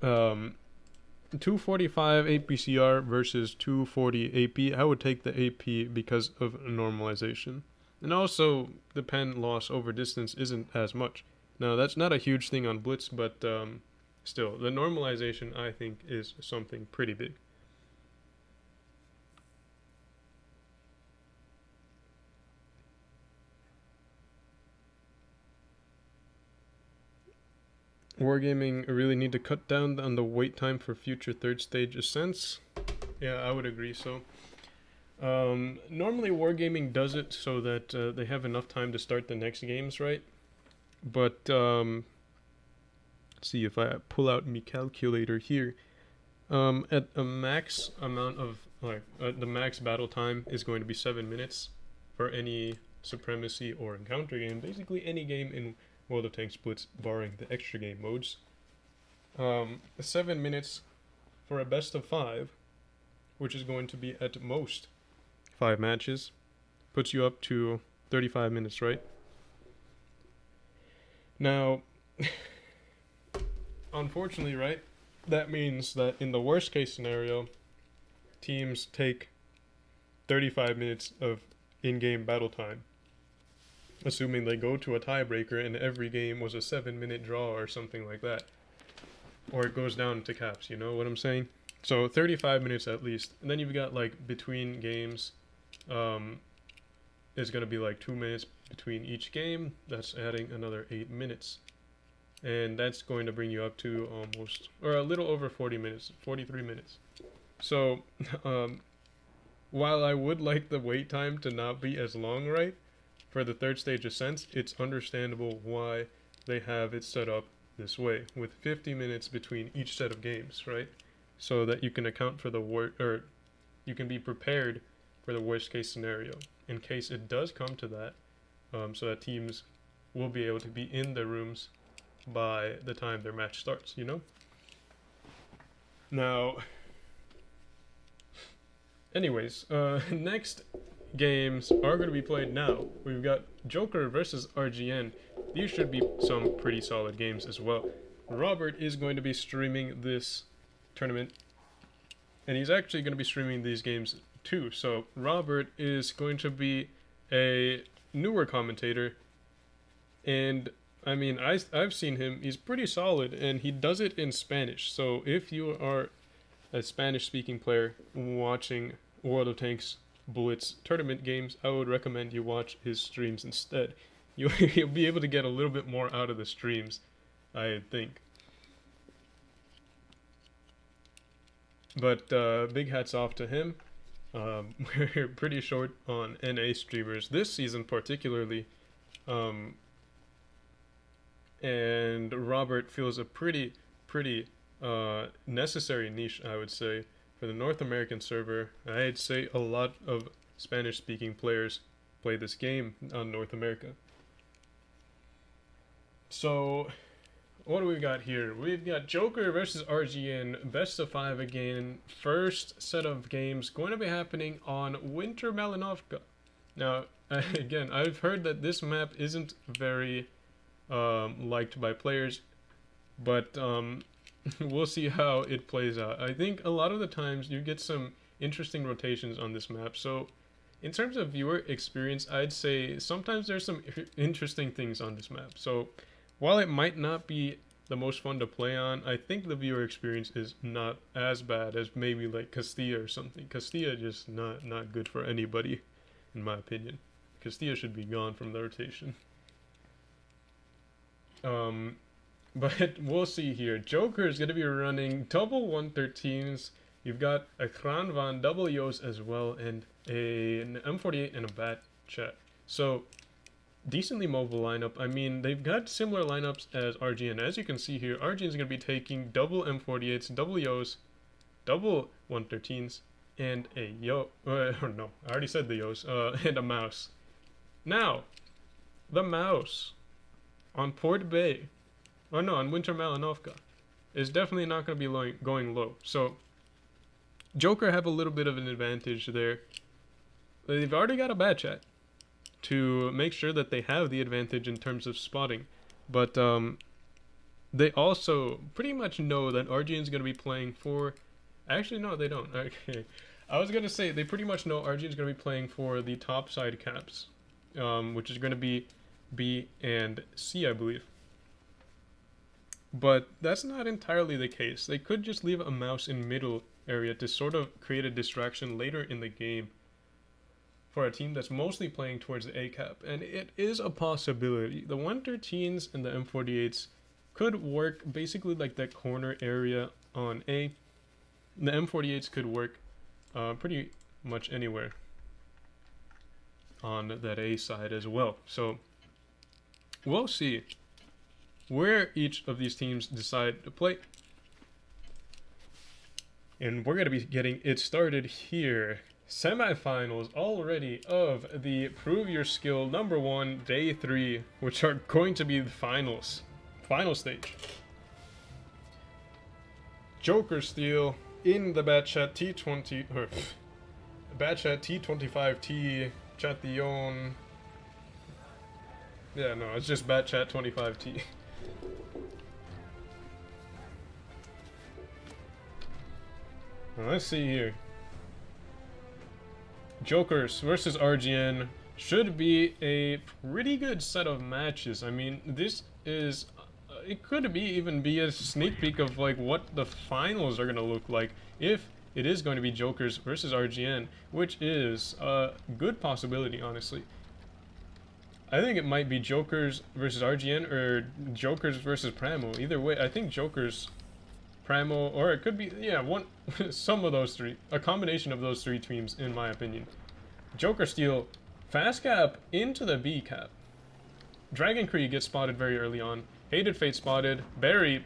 245 APCR versus 240 AP. I would take the AP because of normalization. And also, the pen loss over distance isn't as much. Now, that's not a huge thing on Blitz, but still, the normalization, I think, is something pretty big. Wargaming really need to cut down on the wait time for future third stage ascents. Yeah, I would agree so. Normally Wargaming does it so that they have enough time to start the next games, right? But let's see if I pull out my calculator here. At a max amount of the max battle time is going to be 7 minutes for any supremacy or encounter game. Basically any game in World of Tanks Blitz, barring the extra game modes. 7 minutes for a best of 5, which is going to be at most 5 matches, puts you up to 35 minutes, right? Now, unfortunately, right, that means that in the worst case scenario, teams take 35 minutes of in-game battle time, assuming they go to a tiebreaker and every game was a 7-minute draw or something like that. Or it goes down to caps, you know what I'm saying? So 35 minutes at least. And then you've got like between games, is going to be like 2 minutes between each game. That's adding another 8 minutes. And that's going to bring you up to almost, or a little over 40 minutes, 43 minutes. So, while I would like the wait time to not be as long, right? For the third stage ascents, it's understandable why they have it set up this way, with 50 minutes between each set of games, right? So that you can account for the you can be prepared for the worst case scenario in case it does come to that, so that teams will be able to be in their rooms by the time their match starts, you know? Now, anyways, next games are going to be played now. We've got Joker versus RGN. These should be some pretty solid games as well. Robert is going to be streaming this tournament, and he's actually going to be streaming these games too. So Robert is going to be a newer commentator, and I mean, I've seen him. He's pretty solid, and he does it in Spanish. So if you are a Spanish-speaking player watching World of Tanks Blitz tournament games, I would recommend you watch his streams instead. You'll be able to get a little bit more out of the streams, I think. But big hats off to him. We're pretty short on NA streamers this season particularly. And Robert fills a pretty necessary niche, I would say, for the North American server. I'd say a lot of Spanish-speaking players play this game on North America. So, what do we got here? We've got Joker versus RGN, best of 5 again. First set of games going to be happening on Winter Malinovka. Now, again, I've heard that this map isn't very liked by players, but we'll see how it plays out. I think a lot of the times you get some interesting rotations on this map. So, in terms of viewer experience, I'd say sometimes there's some interesting things on this map. So, while it might not be the most fun to play on, I think the viewer experience is not as bad as maybe like Castilla or something. Castilla just not good for anybody, in my opinion. Castilla should be gone from the rotation. But we'll see here. Joker is going to be running double 113s. You've got a Kranvan, double Yos as well, and an M48 and a Bat Chat. So, decently mobile lineup. I mean, they've got similar lineups as RGN. As you can see here, RGN is going to be taking double M48s, double Yos, double 113s, and a Yo. No, I already said the Yos. And a Mouse. Now, the Mouse on Port Bay, or no, on Winter Malinovka, is definitely not going to be going low. So, Joker have a little bit of an advantage there. They've already got a Bat Chat to make sure that they have the advantage in terms of spotting. But they also pretty much know that RGN is going to be playing for... Actually, no, they don't. Okay. I was going to say they pretty much know RGN is going to be playing for the top side caps, which is going to be B and C, I believe. But that's not entirely the case. They could just leave a Mouse in middle area to sort of create a distraction later in the game for a team that's mostly playing towards the A cap, and it is a possibility. The 113s and the M48s could work basically like that corner area on A. The M48s could work pretty much anywhere on that A side as well. So we'll see where each of these teams decide to play. And we're going to be getting it started here. Semifinals already of the Prove Your Skill #1 Day 3, which are going to be the finals. Final stage. Joker Steel in the Batchat T20 or Batchat T25T Chatillon. Yeah, no, it's just Batchat 25T. Well, let's see here. Jokers versus RGN should be a pretty good set of matches. I mean, this is... it could even be a sneak peek of like what the finals are going to look like if it is going to be Jokers versus RGN, which is a good possibility, honestly. I think it might be Jokers versus RGN or Jokers versus Pramo. Either way, I think Jokers, Pramo, or it could be, yeah, one, some of those three. A combination of those three teams, in my opinion. Joker Steel, fast cap into the B cap. Dragon Krieg gets spotted very early on. Hated Fate spotted. Barry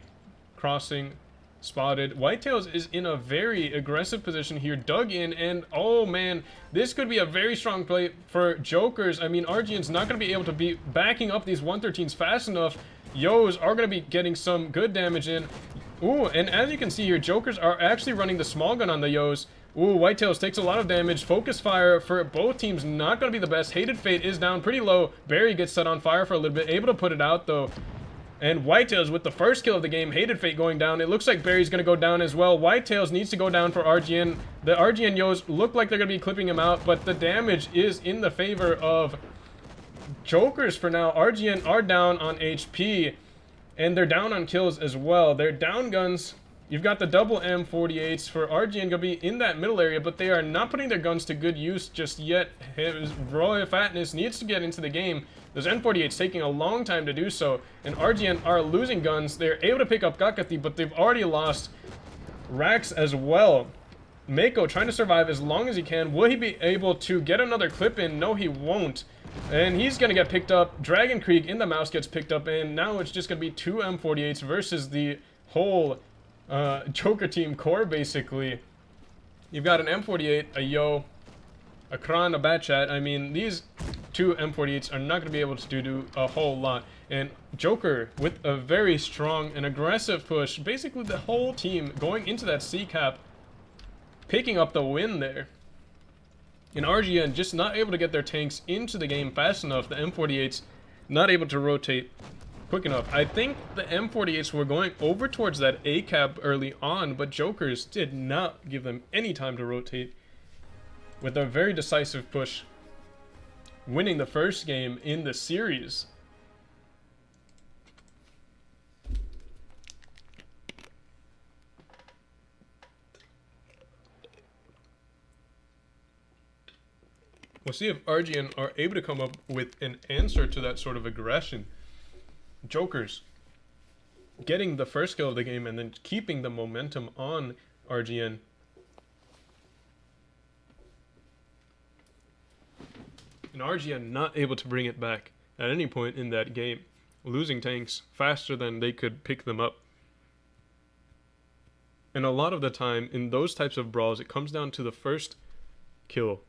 crossing spotted. Whitetails is in a very aggressive position here, dug in, and oh man, this could be a very strong play for Jokers. I mean, RGN's not going to be able to be backing up these 113s fast enough. Yos are going to be getting some good damage in. Ooh, and as you can see here, Jokers are actually running the small gun on the Yos. Ooh, Whitetails takes a lot of damage. Focus fire for both teams, not going to be the best. Hated Fate is down pretty low. Barry gets set on fire for a little bit, able to put it out though. And Whitetails with the first kill of the game, Hated Fate going down. It looks like Barry's going to go down as well. Whitetails needs to go down for RGN. The RGN Yos look like they're going to be clipping him out, but the damage is in the favor of Jokers for now. RGN are down on HP, and they're down on kills as well. They're down guns. You've got the double M48s for RGN going to be in that middle area, but they are not putting their guns to good use just yet. His Royal Fatness needs to get into the game. Those M48s taking a long time to do so, and RGN are losing guns. They're able to pick up Gakati, but they've already lost Rax as well. Mako trying to survive as long as he can. Will he be able to get another clip in? No, he won't. And he's going to get picked up. Dragon Krieg in the Mouse gets picked up, and now it's just going to be two M48s versus the whole Joker team core, basically. You've got an M48, a Yo, a Kran, a Batchat. I mean, these two M48s are not going to be able to do a whole lot. And Joker with a very strong and aggressive push, basically the whole team going into that C cap, picking up the win there. And RGN just not able to get their tanks into the game fast enough. The M48s not able to rotate quick enough. I think the M48s were going over towards that A cap early on, but Jokers did not give them any time to rotate. With a very decisive push, winning the first game in the series. We'll see if RGN are able to come up with an answer to that sort of aggression. Jokers getting the first kill of the game and then keeping the momentum on RGN. And RGN not able to bring it back at any point in that game, losing tanks faster than they could pick them up. And a lot of the time in those types of brawls, it comes down to the first kill.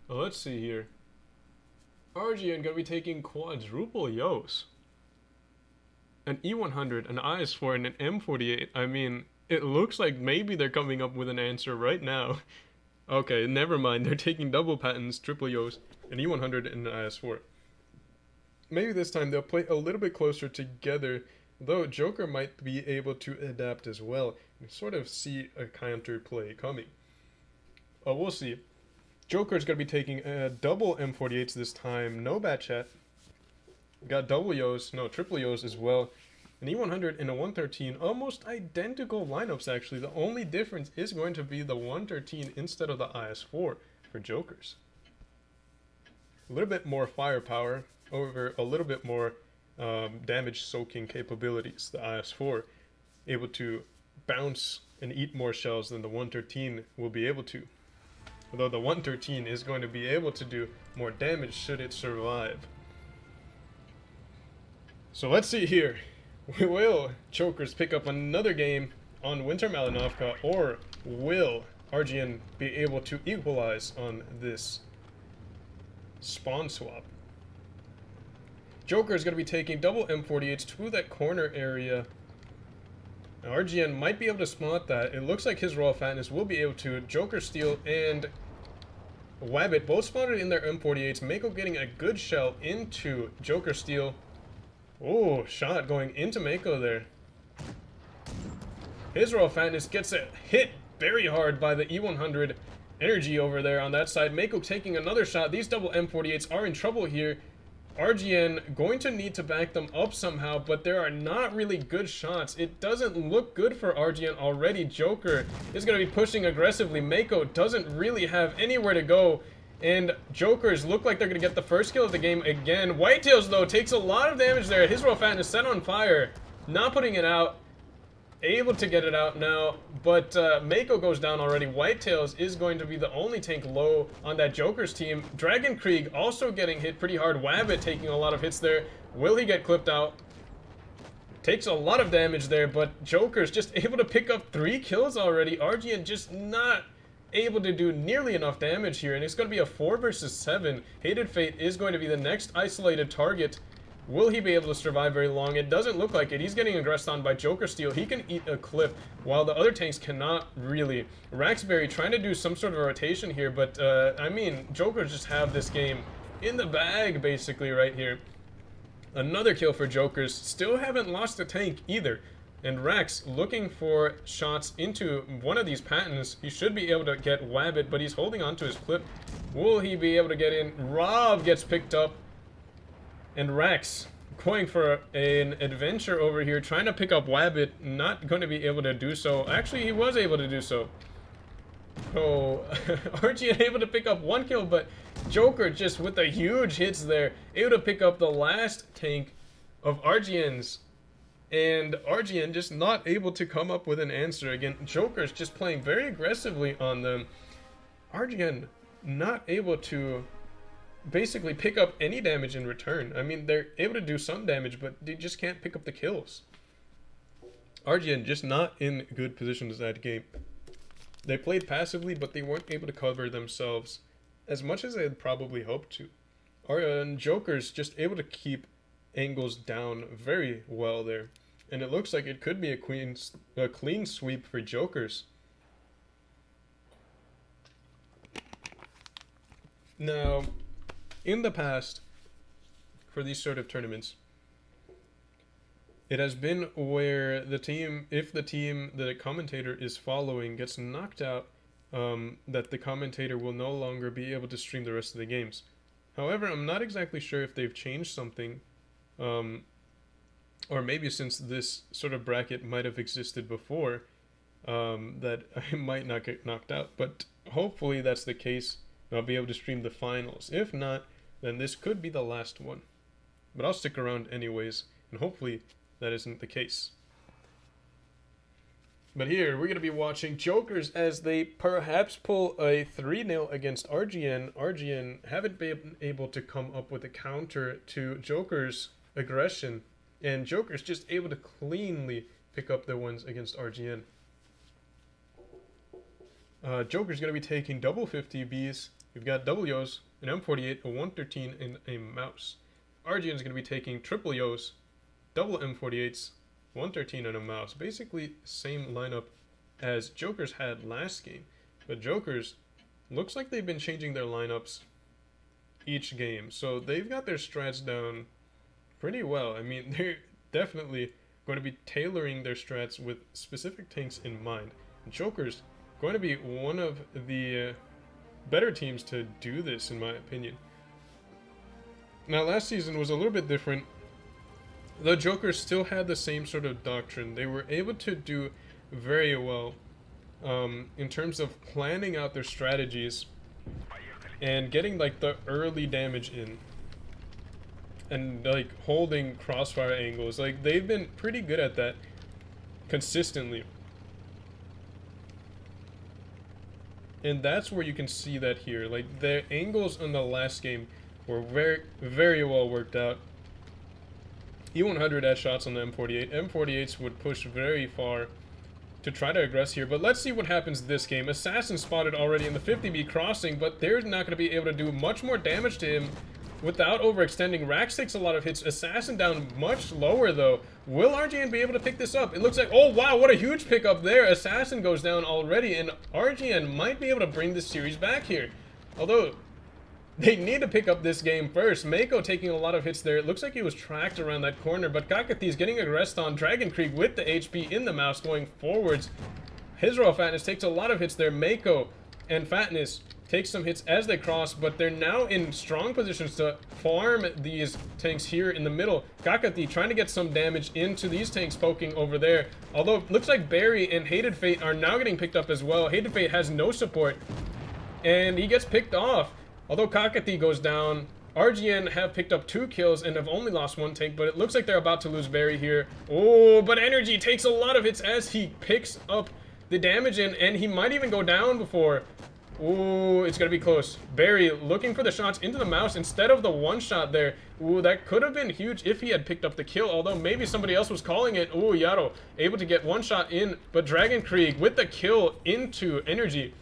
Let's see here. RGN gonna be taking quadruple Yos. An E100, an IS4, and an M48. I mean, it looks like maybe they're coming up with an answer right now. Okay, never mind. They're taking double patents, triple Yos, an E100, and an IS4. Maybe this time they'll play a little bit closer together, though Joker might be able to adapt as well and sort of see a counter play coming. We'll see. Joker's going to be taking double M48s this time. No bad chat. Got double Yos, no, triple Yos as well. An E100 and a 113. Almost identical lineups, actually. The only difference is going to be the 113 instead of the IS4 for Jokers. A little bit more firepower over a little bit more damage soaking capabilities. The IS4 able to bounce and eat more shells than the 113 will be able to. Although the 113 is going to be able to do more damage should it survive. So let's see here. Will Jokers pick up another game on Winter Malinovka, or will RGN be able to equalize on this spawn swap? Joker is going to be taking double M48s to that corner area. Now, RGN might be able to spot that. It looks like his raw fatness will be able to. Joker Steel and Wabbit both spotted in their M48s. Mako getting a good shell into Joker Steel. Oh, shot going into Mako there. His raw fatness gets a hit very hard by the E100 energy over there on that side. Mako taking another shot. These double M48s are in trouble here. RGN going to need to back them up somehow, but there are not really good shots. It doesn't look good for RGN already. Joker is going to be pushing aggressively. Mako doesn't really have anywhere to go, and Jokers look like they're going to get the first kill of the game again. Whitetails, though, takes a lot of damage there. His raw fatness set on fire, not putting it out. Able to get it out now, but Mako goes down already. Whitetails is going to be the only tank low on that Joker's team. Dragon Krieg also getting hit pretty hard. Wabbit taking a lot of hits there. Will he get clipped out? Takes a lot of damage there, but Joker's just able to pick up 3 kills already. RGN just not able to do nearly enough damage here, and it's going to be a 4 versus 7. Hated Fate is going to be the next isolated target. Will he be able to survive very long? It doesn't look like it. He's getting aggressed on by Joker Steel. He can eat a clip, while the other tanks cannot really. Raxberry trying to do some sort of a rotation here, but, I mean, Jokers just have this game in the bag, basically, right here. Another kill for Jokers. Still haven't lost a tank either. And Rax looking for shots into one of these patents. He should be able to get Wabbit, but he's holding on to his clip. Will he be able to get in? Rob gets picked up. And Rax going for an adventure over here, trying to pick up Wabbit, not going to be able to do so. Actually, he was able to do so. Oh, RGN able to pick up 1 kill, but Joker just with the huge hits there, able to pick up the last tank of RGN's. And RGN just not able to come up with an answer. Again, Joker's just playing very aggressively on them. RGN not able to basically pick up any damage in return. I mean, they're able to do some damage, but they just can't pick up the kills. RGN just not in good positions that game. They played passively, but they weren't able to cover themselves as much as they had probably hoped to. And Joker's just able to keep angles down very well there. And it looks like it could be a clean sweep for Joker's. Now, in the past, for these sort of tournaments, it has been where the team, if the team that a commentator is following gets knocked out, that the commentator will no longer be able to stream the rest of the games. However, I'm not exactly sure if they've changed something, or maybe since this sort of bracket might have existed before, that I might not get knocked out. But hopefully that's the case. I'll be able to stream the finals. If not, then this could be the last one. But I'll stick around anyways, and hopefully that isn't the case. But here, we're going to be watching Jokers as they perhaps pull a 3-0 against RGN. RGN haven't been able to come up with a counter to Joker's aggression. And Joker's just able to cleanly pick up the wins against RGN. Joker's going to be taking double 50Bs. We've got double Yos, an M48, a 113, and a mouse. RGN's going to be taking triple Yos, double M48s, 113 and a mouse. Basically same lineup as Joker's had last game. But Joker's looks like they've been changing their lineups each game. So they've got their strats down pretty well. I mean, they're definitely going to be tailoring their strats with specific tanks in mind. And Joker's going to be one of the better teams to do this, in my opinion. Now, last season was a little bit different. The Joker still had the same sort of doctrine. They were able to do very well in terms of planning out their strategies and getting like the early damage in and like holding crossfire angles. Like they've been pretty good at that consistently. And that's where you can see that here. Like the angles on the last game were very well worked out. E100 had shots on the M48. M48s would push very far to try to aggress here. But let's see what happens this game. Assassin spotted already in the 50B crossing, but they're not going to be able to do much more damage to him without overextending. Rax takes a lot of hits. Assassin down much lower, though. Will RGN be able to pick this up? It looks like, oh wow, what a huge pickup there. Assassin goes down already, and RGN might be able to bring this series back here. Although, they need to pick up this game first. Mako taking a lot of hits there. It looks like he was tracked around that corner, but Kakati's getting aggressed on. Dragon Krieg with the HP in the mouse going forwards. His Royal Fatness takes a lot of hits there. Mako and Fatness takes some hits as they cross, but they're now in strong positions to farm these tanks here in the middle. Kakati trying to get some damage into these tanks poking over there. Although it looks like Barry and Hated Fate are now getting picked up as well. Hated Fate has no support, and he gets picked off. Although Kakati goes down, RGN have picked up 2 kills and have only lost 1 tank, but it looks like they're about to lose Barry here. Oh, but Energy takes a lot of hits as he picks up the damage in, and he might even go down before. Ooh, it's gonna be close. Barry looking for the shots into the mouse instead of the one shot there. Ooh, that could have been huge if he had picked up the kill, although maybe somebody else was calling it. Ooh, Yaro able to get 1 shot in, but Dragon Krieg with the kill into Energy.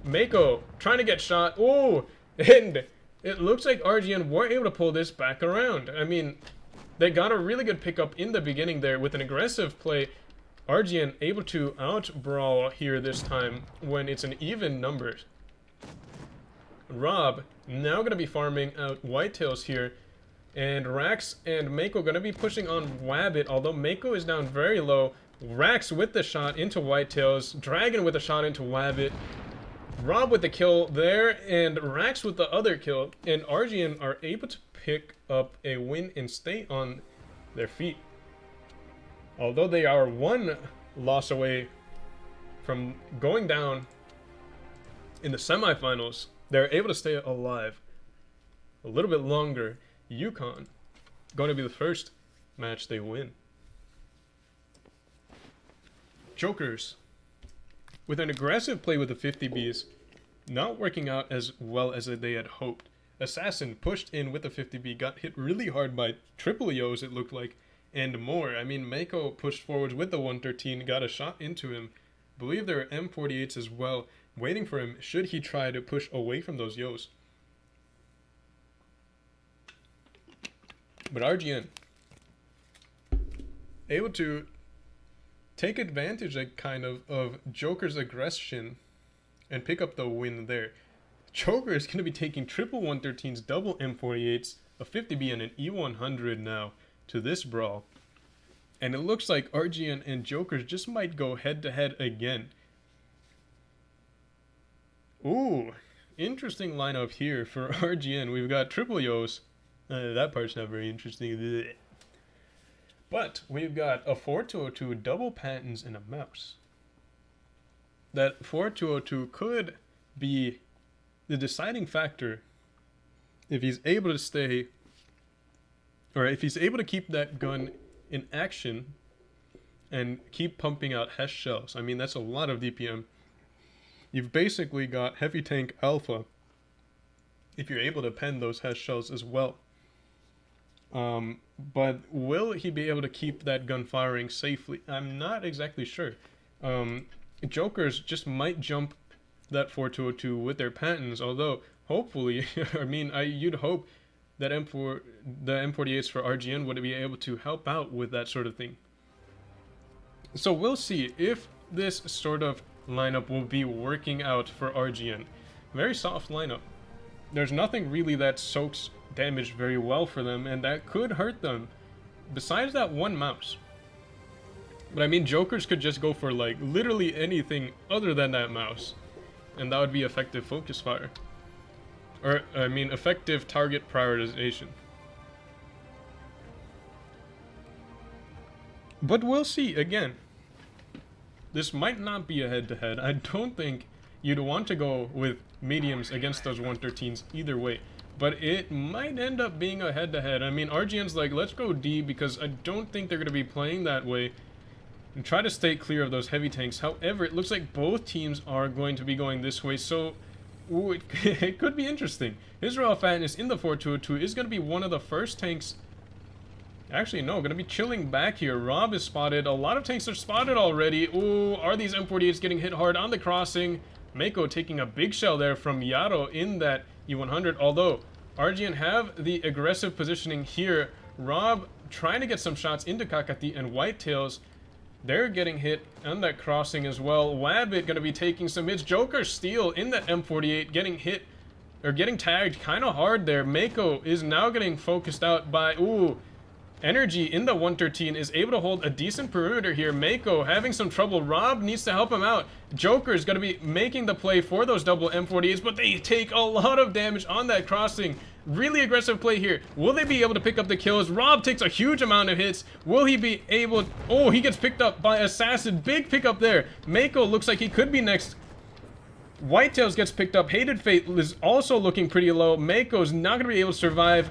Mako trying to get shot. Ooh, and it looks like RGN were able to pull this back around. I mean, they got a really good pickup in the beginning there with an aggressive play. RGN able to out-brawl here this time when it's an even numbers. Rob now going to be farming out Whitetails here. And Rax and Mako going to be pushing on Wabbit, although Mako is down very low. Rax with the shot into Whitetails. Dragon with a shot into Wabbit. Rob with the kill there, and Rax with the other kill. And RGN are able to pick up a win and stay on their feet. Although they are 1 loss away from going down in the semifinals, they're able to stay alive a little bit longer. Yukon going to be the first match they win. Jokers with an aggressive play with the 50Bs, not working out as well as they had hoped. Assassin pushed in with the 50B, got hit really hard by triple EOs, it looked like, and more. I mean, Mako pushed forwards with the 113, got a shot into him. Believe there are M48s as well, waiting for him should he try to push away from those Yos. But RGN able to take advantage of Joker's aggression and pick up the win there. Joker is going to be taking triple 113s, double M48s, a 50B and an E100 now to this brawl. And it looks like RGN and Joker just might go head to head again. Ooh, interesting lineup here for RGN. We've got triple Yos. That part's not very interesting. Blech. But we've got a 4202, double Pantons, and a mouse. That 4202 could be the deciding factor if he's able to stay, or if he's able to keep that gun in action and keep pumping out HESH shells. I mean, that's a lot of DPM. You've basically got heavy tank alpha if you're able to pen those HESH shells as well. But will he be able to keep that gun firing safely? I'm not exactly sure. Jokers just might jump that 4202 with their Pantons, although hopefully, I mean, you'd hope that the M48s for RGN would be able to help out with that sort of thing. So we'll see if this sort of lineup will be working out for RGN. Very soft lineup. There's nothing really that soaks damage very well for them, and that could hurt them, besides that one mouse. But I mean, Jokers could just go for like literally anything other than that mouse, and that would be effective focus fire. Or, I mean, effective target prioritization. But we'll see, again. This might not be a head-to-head. I don't think you'd want to go with mediums against those 113s either way. But it might end up being a head-to-head. I mean, RGN's like, let's go D, because I don't think they're going to be playing that way. And try to stay clear of those heavy tanks. However, it looks like both teams are going to be going this way, so ooh, it could be interesting. Israel Fatness in the 4202 is going to be one of the first tanks. Actually, no, going to be chilling back here. Rob is spotted. A lot of tanks are spotted already. Ooh, are these M48s getting hit hard on the crossing? Mako taking a big shell there from Yaro in that E100. Although, RGN have the aggressive positioning here. Rob trying to get some shots into Kakati and Whitetails. They're getting hit on that crossing as well. Wabbit going to be taking some hits. Joker Steel in that M48 getting hit, or getting tagged kind of hard there. Mako is now getting focused out by, ooh, Energy in the 113 is able to hold a decent perimeter here. Mako having some trouble. Rob needs to help him out. Joker is going to be making the play for those double M48s, but they take a lot of damage on that crossing. Really aggressive play here. Will they be able to pick up the kills? Rob takes a huge amount of hits. Will he be able... Oh, he gets picked up by Assassin. Big pickup there. Mako looks like he could be next. Whitetails gets picked up. Hated Fate is also looking pretty low. Mako's not going to be able to survive.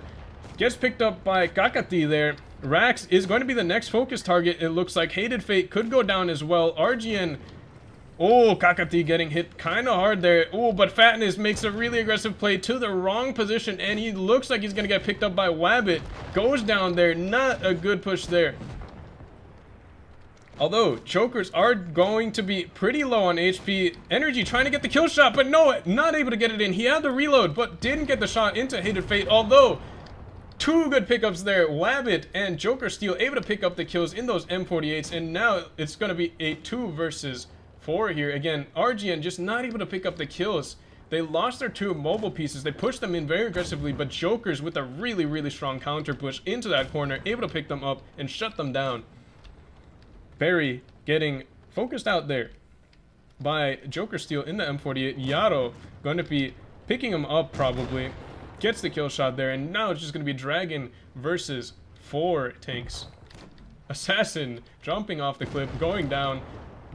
Gets picked up by Kakati there. Rax is going to be the next focus target. It looks like Hated Fate could go down as well. RGN... Oh, Kakati getting hit kind of hard there. Oh, but Fatness makes a really aggressive play to the wrong position, and he looks like he's going to get picked up by Wabbit. Goes down there. Not a good push there. Although, Chokers are going to be pretty low on HP. Energy trying to get the kill shot, but no, not able to get it in. He had the reload, but didn't get the shot into Hated Fate, although... Two good pickups there. Wabbit and Joker Steel able to pick up the kills in those M48s, and now it's going to be a 2 versus 4 here. Again, RGN just not able to pick up the kills. They lost their 2 mobile pieces. They pushed them in very aggressively, but Jokers with a really, really strong counter push into that corner, able to pick them up and shut them down. Barry getting focused out there by Joker Steel in the M48. Yaro going to be picking him up probably. Gets the kill shot there, and now it's just going to be Dragon versus 4 tanks. Assassin jumping off the cliff, going down.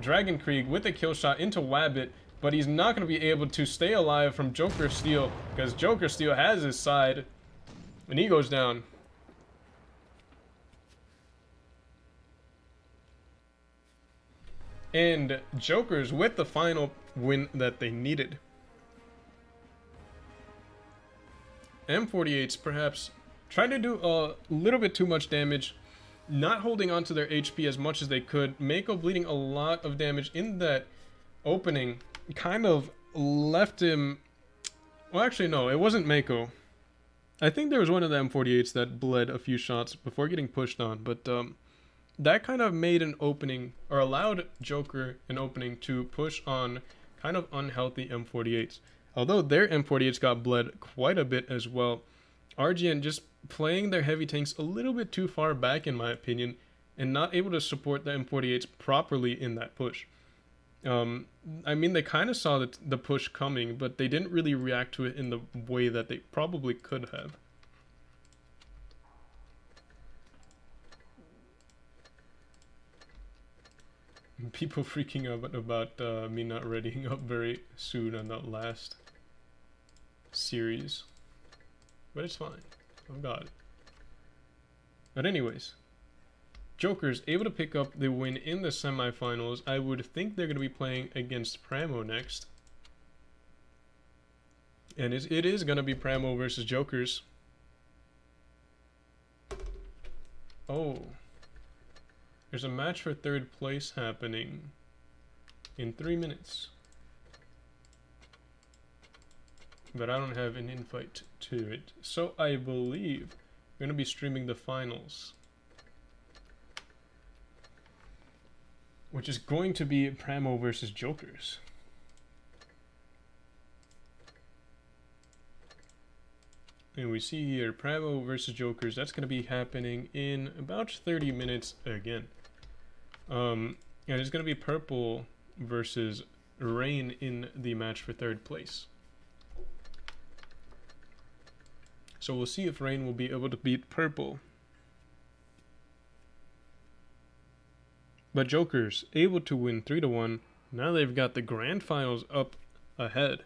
Dragon Krieg with a kill shot into Wabbit, but he's not going to be able to stay alive from Joker Steel, because Joker Steel has his side, and he goes down. And Jokers with the final win that they needed. M48s perhaps trying to do a little bit too much damage, not holding on to their HP as much as they could. Mako bleeding a lot of damage in that opening, kind of left him... Well, actually, no, it wasn't Mako. I think there was one of the M48s that bled a few shots before getting pushed on, but that kind of made an opening, or allowed Joker an opening to push on kind of unhealthy M48s. Although their M48s got bled quite a bit as well, RGN just playing their heavy tanks a little bit too far back in my opinion, and not able to support the M48s properly in that push. I mean, they kind of saw the push coming, but they didn't really react to it in the way that they probably could have. People freaking out about me not readying up very soon on that last series. But it's fine. I've got it. But anyways, Joker's able to pick up the win in the semifinals. I would think they're going to be playing against Pramo next. And it is going to be Pramo versus Joker's. Oh. There's a match for third place happening in 3 minutes. But I don't have an invite to it. So I believe we're going to be streaming the finals, which is going to be Pramo versus Jokers. And we see here Pramo versus Jokers. That's going to be happening in about 30 minutes again. And it's going to be Purple versus Rain in the match for third place. So we'll see if Rain will be able to beat Purple. But Joker's able to win 3-1. Now they've got the grand finals up ahead.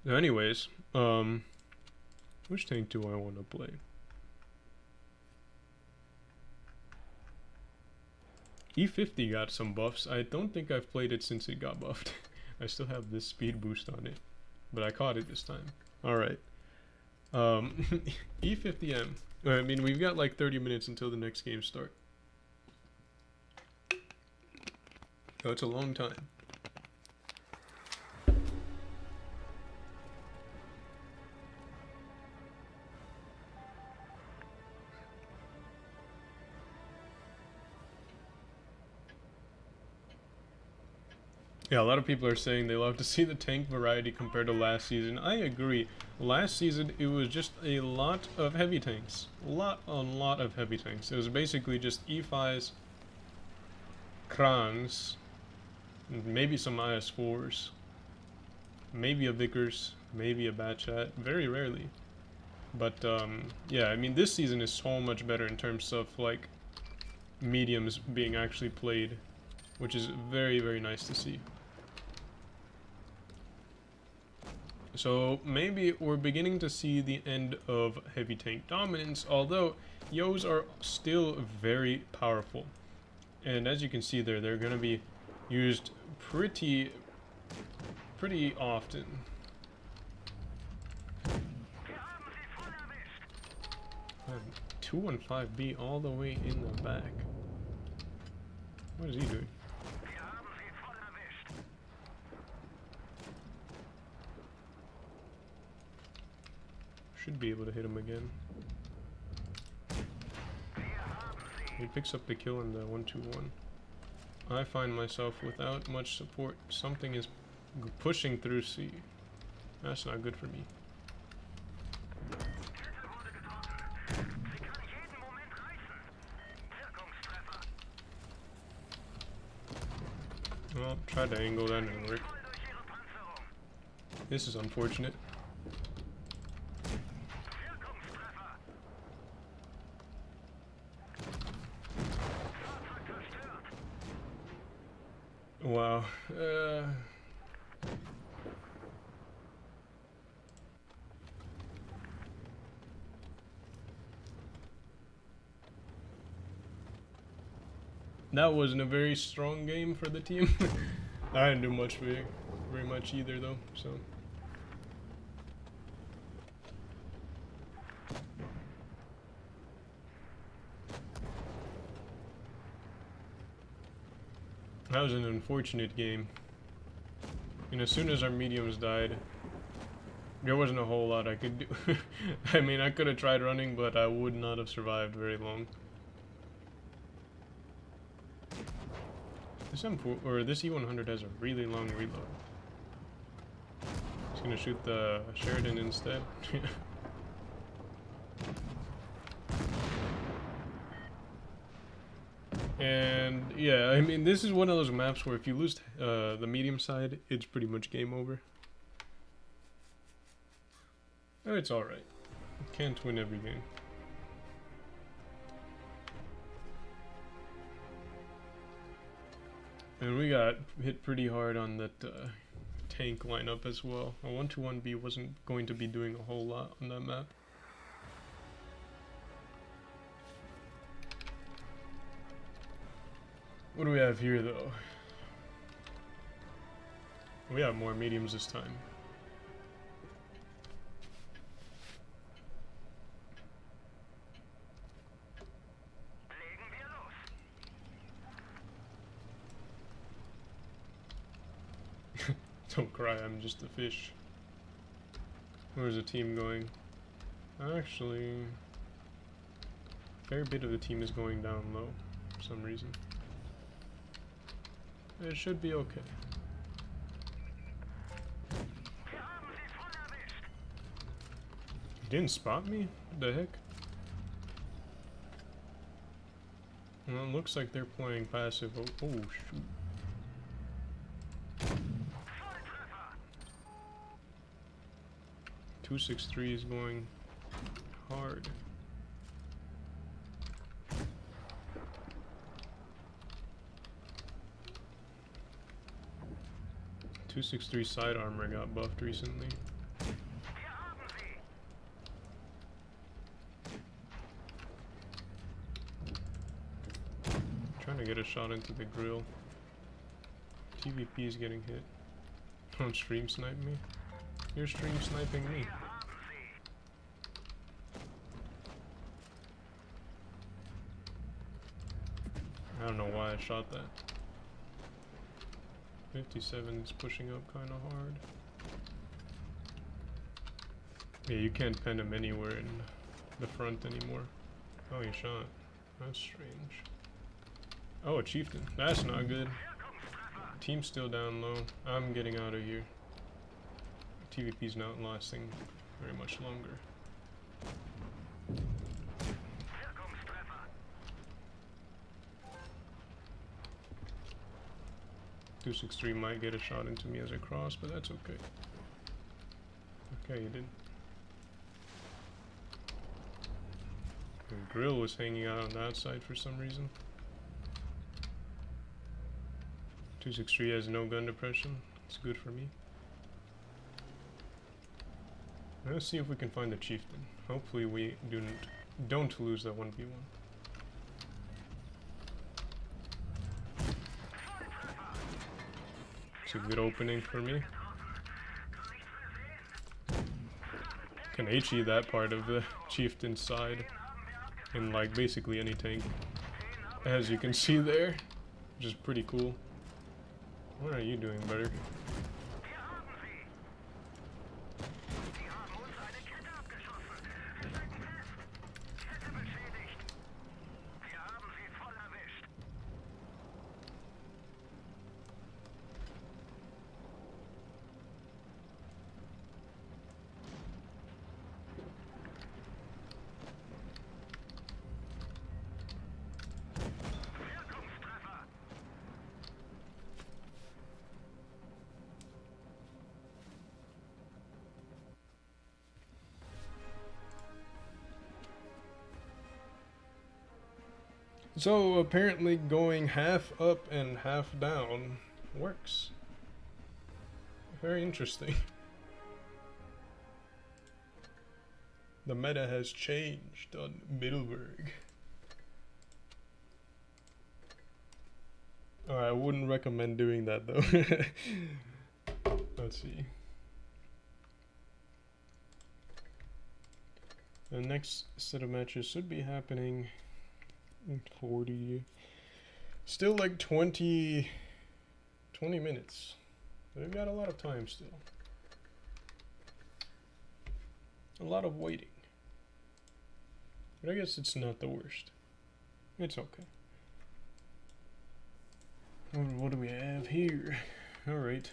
So anyways, which tank do I want to play? E50 got some buffs. I don't think I've played it since it got buffed. I still have this speed boost on it, but I caught it this time. Alright. E50M. I mean, we've got like 30 minutes until the next game start. Oh, it's a long time. Yeah, a lot of people are saying they love to see the tank variety compared to last season. I agree. Last season, it was just a lot of heavy tanks. A lot of heavy tanks. It was basically just E5s, Krangs, maybe some IS4s, maybe a Vickers, maybe a Batchat, very rarely. But, yeah, I mean, this season is so much better in terms of, like, mediums being actually played, which is very, very nice to see. So maybe we're beginning to see the end of heavy tank dominance, although Yos are still very powerful. And as you can see there, they're going to be used pretty often. 215B all the way in the back. What is he doing? Should be able to hit him again. He picks up the kill in the 1-2-1. I find myself without much support. Something is pushing through C. That's not good for me. Well, tried to angle, that didn't work. This is unfortunate. Wow. That wasn't a very strong game for the team. I didn't do much very much either though, so. That was an unfortunate game. And as soon as our mediums died, there wasn't a whole lot I could do. I mean, I could have tried running, but I would not have survived very long. This M4 or this E100 has a really long reload. Just gonna shoot the Sheridan instead. And yeah, I mean, this is one of those maps where if you lose the medium side, it's pretty much game over. Oh, it's alright. Can't win every game. And we got hit pretty hard on that tank lineup as well. A 1-2-1B wasn't going to be doing a whole lot on that map. What do we have here though? We have more mediums this time. Don't cry, I'm just a fish. Where's the team going? Actually, a fair bit of the team is going down low for some reason. It should be okay. You didn't spot me? What the heck? Well, it looks like they're playing passive. Oh, shoot. .263 is going hard. .263 side armor got buffed recently. Trying to get a shot into the grill. TVP is getting hit. Don't stream snipe me. You're stream sniping me. I don't know why I shot that. 57 is pushing up kind of hard. Yeah, you can't pen him anywhere in the front anymore. Oh, he shot. That's strange. Oh, a chieftain. That's not good. Team's still down low. I'm getting out of here. TVP's not lasting very much longer. .263 might get a shot into me as I cross, but that's okay. Okay, you did. The grill was hanging out on that side for some reason. .263 has no gun depression. It's good for me. Let's see if we can find the chieftain. Hopefully we don't lose that 1v1. It's a good opening for me. Can HE that part of the chieftain side in like basically any tank, as you can see there, which is pretty cool. What are you doing, better? So apparently going half up and half down works. Very interesting. The meta has changed on Middleburg. Alright, I wouldn't recommend doing that though. Let's see. The next set of matches should be happening in 40. Still like 20 minutes. We've got a lot of time still. A lot of waiting. But I guess it's not the worst. It's okay. What do we have here? Alright.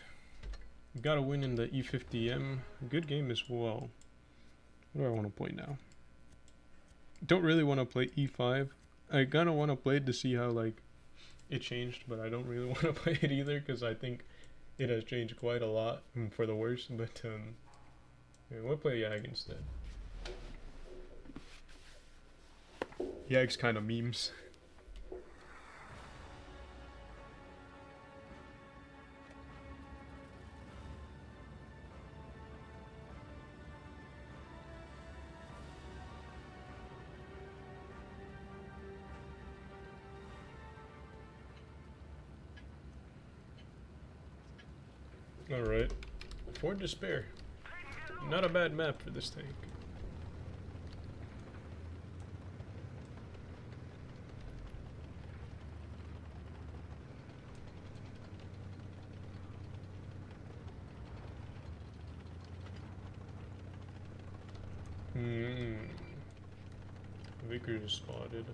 We got a win in the E50M. Good game as well. What do I want to play now? Don't really want to play E5. I kind of want to play it to see how like it changed, but I don't really want to play it either because I think it has changed quite a lot for the worse. But yeah, we'll play Yag instead. Yag's kind of memes. Alright. Fort Despair. Not a bad map for this tank. Vickers is spotted.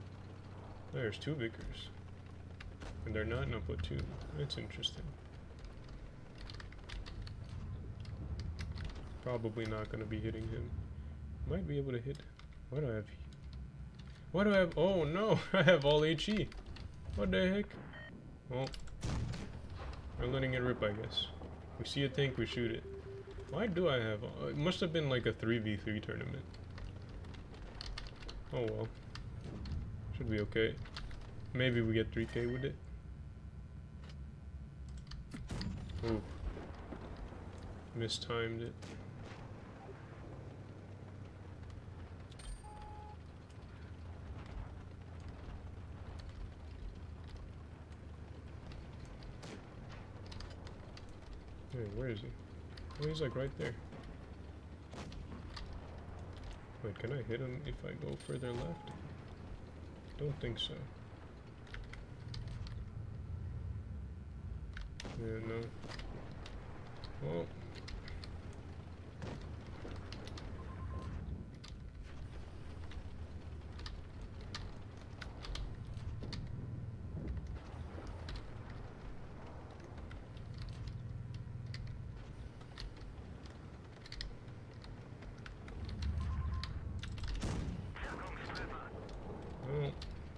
There's two Vickers. And they're not in a platoon. That's interesting. Probably not going to be hitting him. Might be able to hit. What do I have? What do I have? Oh no! I have all HE. What the heck? Well, we're letting it rip, I guess. We see a tank, we shoot it. Why do I have? It must have been like a 3v3 tournament. Oh well. Should be okay. Maybe we get 3k with it. Ooh. Mistimed it. Hey, where is he? Oh, he's like right there. Wait, can I hit him if I go further left? Don't think so. Yeah, no. Well.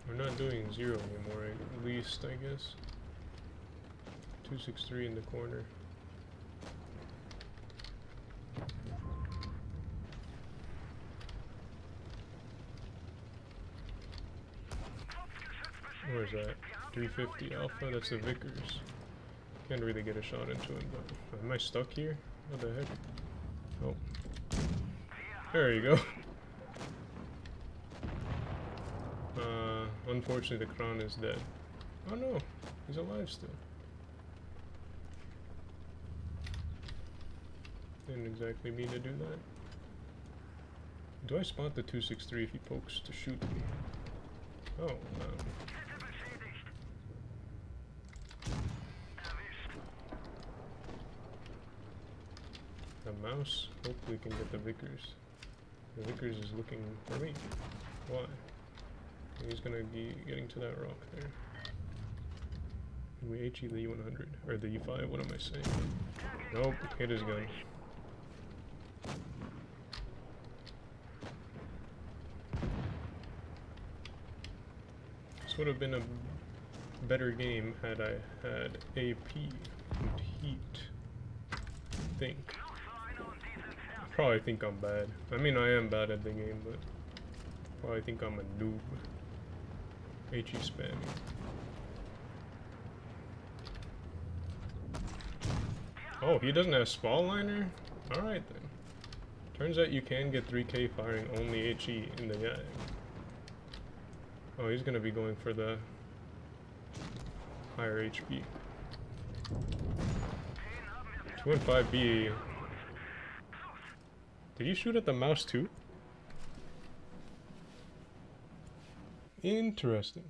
We're not doing 0 anymore, at least, I guess. 263 in the corner. Where's that? 350 Alpha, that's the Vickers. Can't really get a shot into him, but am I stuck here? What the heck? Oh. There you go. Unfortunately the Kran is dead. Oh no, he's alive still. Didn't exactly mean to do that. Do I spot the 263 if he pokes to shoot me? Oh, no. The mouse hopefully can get the Vickers. The Vickers is looking for me. Why? He's gonna be getting to that rock there. Can we HE the E100? Or the E5, what am I saying? Nope, hit his gun. This would have been a better game had I had AP and heat. I think. I probably think I'm bad. I mean, I am bad at the game, but probably think I'm a noob. HE spamming. Oh, he doesn't have spall liner? Alright then. Turns out you can get 3k firing only HE in the Yag. Oh, he's gonna be going for the higher HP. 215B. Did you shoot at the mouse too? Interesting.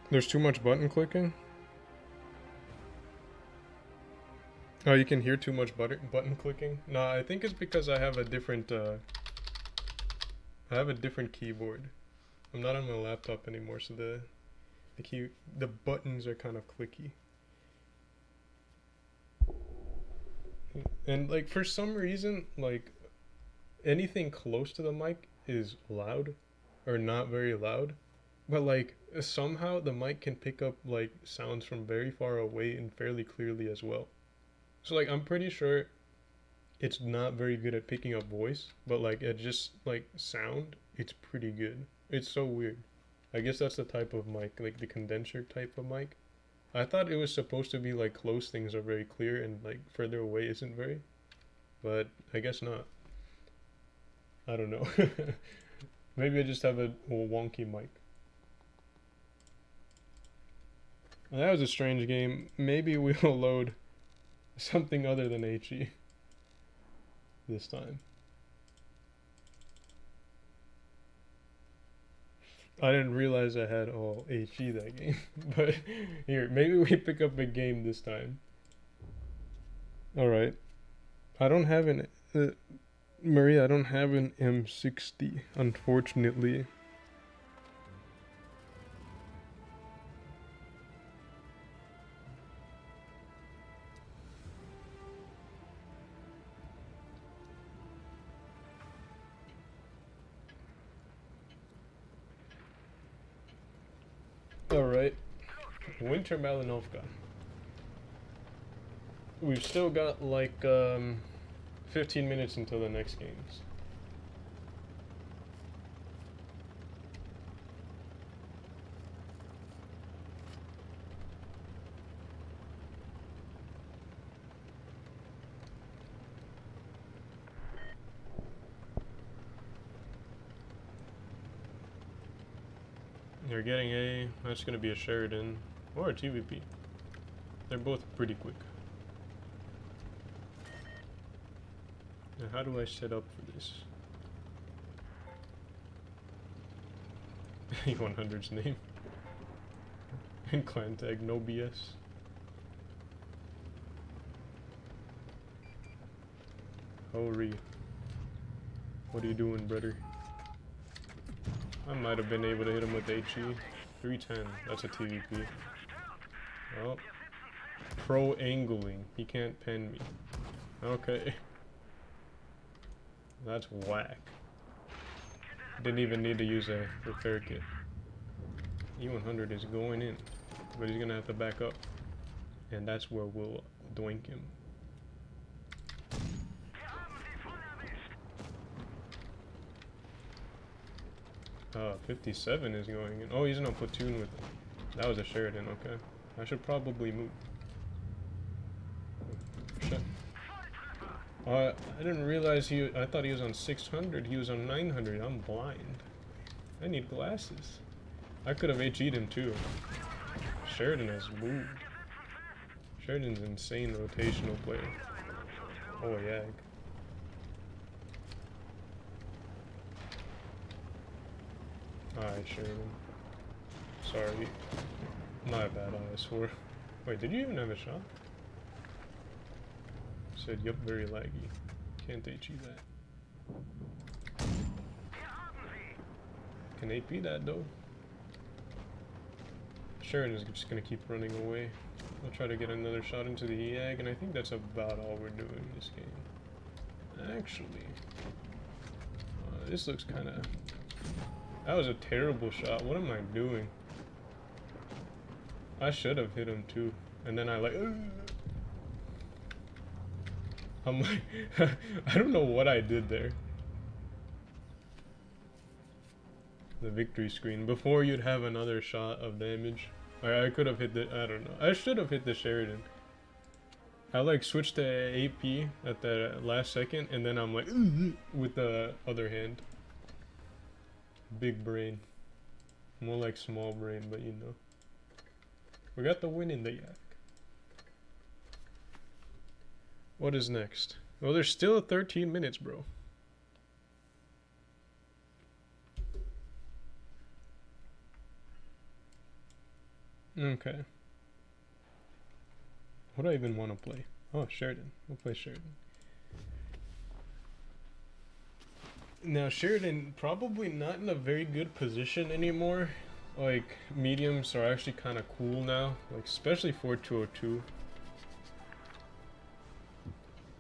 There's too much button clicking? Oh, you can hear too much button clicking? No, I think it's because I have a different keyboard. I'm not on my laptop anymore, so the buttons are kind of clicky. And like for some reason, like anything close to the mic is loud or not very loud. But like somehow the mic can pick up like sounds from very far away and fairly clearly as well. So like I'm pretty sure it's not very good at picking up voice, but like it just like sound, it's pretty good. It's so weird. I guess that's the type of mic, like the condenser type of mic. I thought it was supposed to be like close things are very clear and like further away isn't very, but I guess not. I don't know. Maybe I just have a wonky mic. That was a strange game. Maybe we'll load something other than HE this time. I didn't realize I had all HE that game. But here, maybe we pick up a game this time. Alright. I don't have an... Maria, I don't have an M60, unfortunately. Alright, Winter Malinovka. We've still got like 15 minutes until the next games. You're getting a... That's going to be a Sheridan or a TVP. They're both pretty quick. Now how do I set up for this? E100's name. And clan tag, no BS. Hori. What are you doing, brother? I might have been able to hit him with HE. 310. That's a TVP. Oh. Pro angling. He can't pen me. Okay. That's whack. Didn't even need to use a repair kit. E100 is going in. But he's gonna have to back up. And that's where we'll doink him. 57 is going in. Oh, he's in a platoon with him. That was a Sheridan, okay. I should probably move. Shit. I didn't realize I thought he was on 600. He was on 900. I'm blind. I need glasses. I could have HE'd him too. Sheridan has moved. Sheridan's an insane rotational player. Oh, yeah. Alright, Sheridan. Sorry. My bad, I swore. Wait, did you even have a shot? Said, yup, very laggy. Can't HE that. Can AP that though? Sheridan's just gonna keep running away. I'll try to get another shot into the EAG, and I think that's about all we're doing this game. Actually, this looks kinda... That was a terrible shot. What am I doing? I should have hit him too. And then I like... I'm like... I don't know what I did there. The victory screen. Before you'd have another shot of damage. I could have hit the... I don't know. I should have hit the Sheridan. I like switched to AP at the last second. And then I'm like... with the other hand. big brain. More like small brain, but you know. We got the win in the yak. What is next? Well, there's still 13 minutes, bro. Okay. What do I even want to play? Oh, Sheridan. We'll play Sheridan. Now, Sheridan probably not in a very good position anymore. Like, mediums are actually kind of cool now. Like, especially for 202.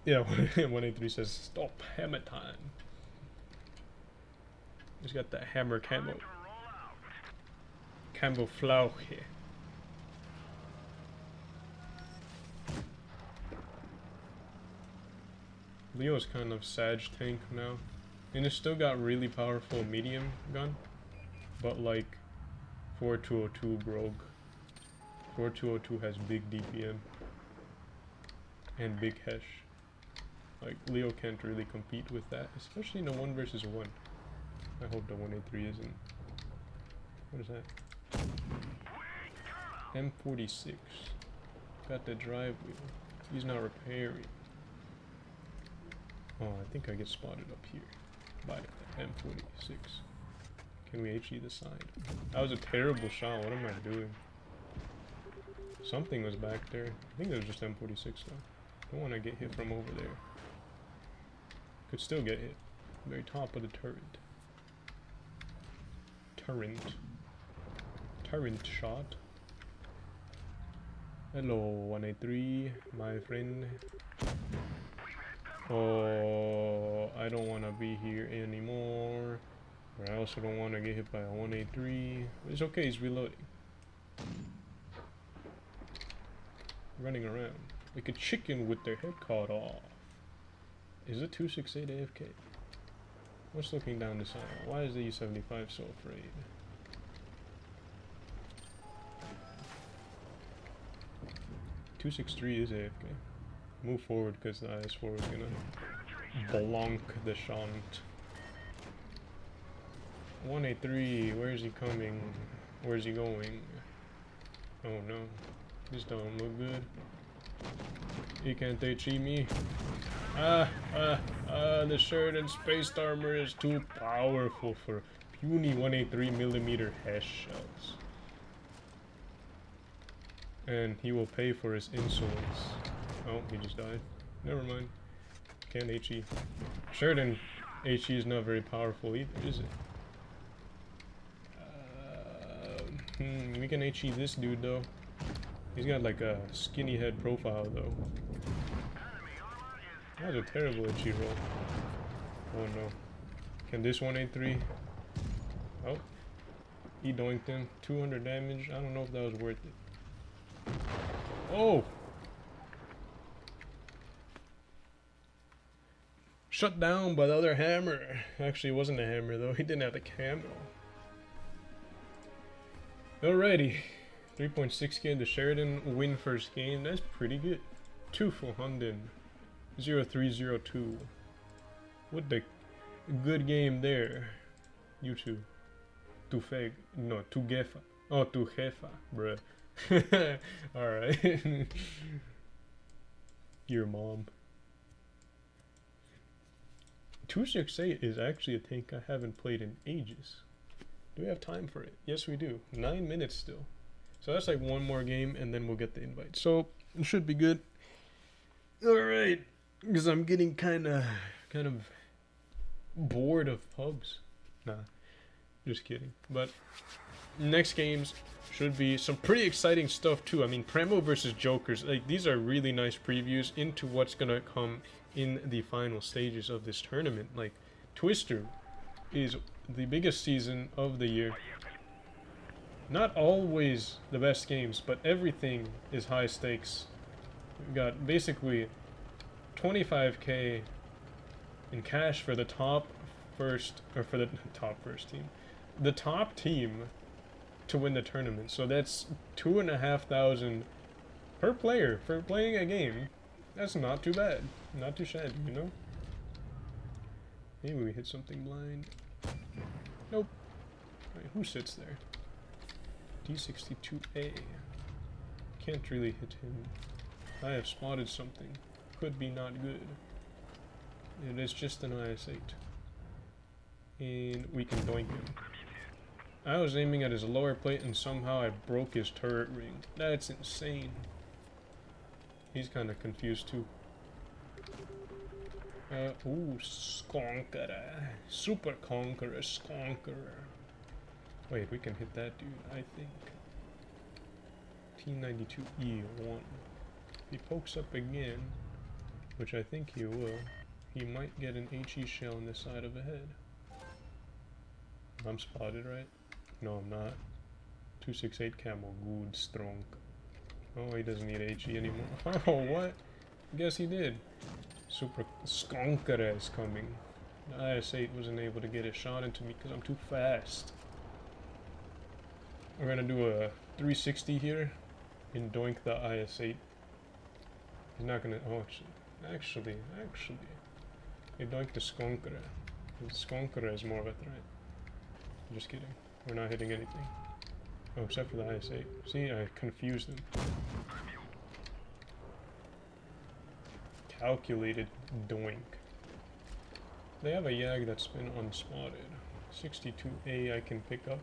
Yeah, 183 says, stop hammer time. He's got the hammer camo. Camouflage here. Leo's kind of Sag tank now. And it's still got really powerful medium gun. But like 4202 Grog. 4202 has big DPM. And big Hesh. Like Leo can't really compete with that. Especially in a 1 versus 1. I hope the 183 isn't. What is that? M46. Got the drive wheel. He's not repairing. Oh, I think I get spotted up here by the M46. Can we HE the side? That was a terrible shot. What am I doing? Something was back there. I think it was just M46 though. Don't want to get hit from over there. Could still get hit. Very top of the turret. Turret shot. Hello, 183, my friend. Oh, I don't want to be here anymore. But I also don't want to get hit by a 183. It's okay, he's reloading. Running around like a chicken with their head caught off. Is it 268 AFK? What's looking down this aisle? Why is the E75 so afraid? .263 is AFK. Move forward because the IS-4 is gonna blonk the shunt. 183, where is he coming? Where's he going? Oh no, this don't look good. He can't HE me. The Sheridan Space Armor is too powerful for puny 183mm Hesh shells. And he will pay for his insolence. Oh, he just died. Never mind. Can't HE. Sheridan HE is not very powerful either, is it? We can HE this dude though. He's got like a skinny head profile though. That was a terrible HE roll. Oh no. Can this 183? Oh. He doinked him. 200 damage. I don't know if that was worth it. Oh! Shut down by the other hammer. Actually, it wasn't a hammer though. He didn't have the camo. Alrighty. 3.6k in the Sheridan win first game. That's pretty good. 2 for Hunden. 0302. What the good game there. You two. Tufeg. No, Tugefa. Oh, Tujefa, bruh. Alright. Your mom. 268 is actually a tank I haven't played in ages. Do we have time for it? Yes, we do. 9 minutes still. So that's like one more game and then we'll get the invite. So it should be good. Alright. Because I'm getting kind of bored of pubs. Nah. Just kidding. But next games should be some pretty exciting stuff too. I mean, Premo versus Jokers. Like, these are really nice previews into what's going to come in the final stages of this tournament. Like, Twister is the biggest season of the year. Not always the best games, but everything is high stakes. We got basically 25k in cash for the top first, or for the top first team. The top team to win the tournament. So that's 2,500 per player for playing a game. That's not too bad. Not too shabby, you know? Maybe we hit something blind. Nope. Wait, who sits there? D62A. Can't really hit him. I have spotted something. Could be not good. It is just an IS-8. And we can doink him. I was aiming at his lower plate and somehow I broke his turret ring. That's insane. He's kind of confused too. Ooh, Skonkerer. Super Conqueror, Skonkerer. Wait, we can hit that dude, I think. T92E1. If he pokes up again, which I think he will, he might get an HE shell in the side of the head. I'm spotted, right? No, I'm not. 268 camo, good, strong. Oh, he doesn't need HE anymore. Oh, what? Guess he did. Super Skonkerer is coming. The IS-8 wasn't able to get a shot into me because I'm too fast. We're gonna do a 360 here and doink the IS-8. He's not gonna. Oh, actually, he doinked the Skonkerer. The Skonkerer is more of a threat. I'm just kidding. We're not hitting anything. Oh, except for the IS-8. See, I confused him. Calculated doink. They have a Yag that's been unspotted. 62A I can pick up.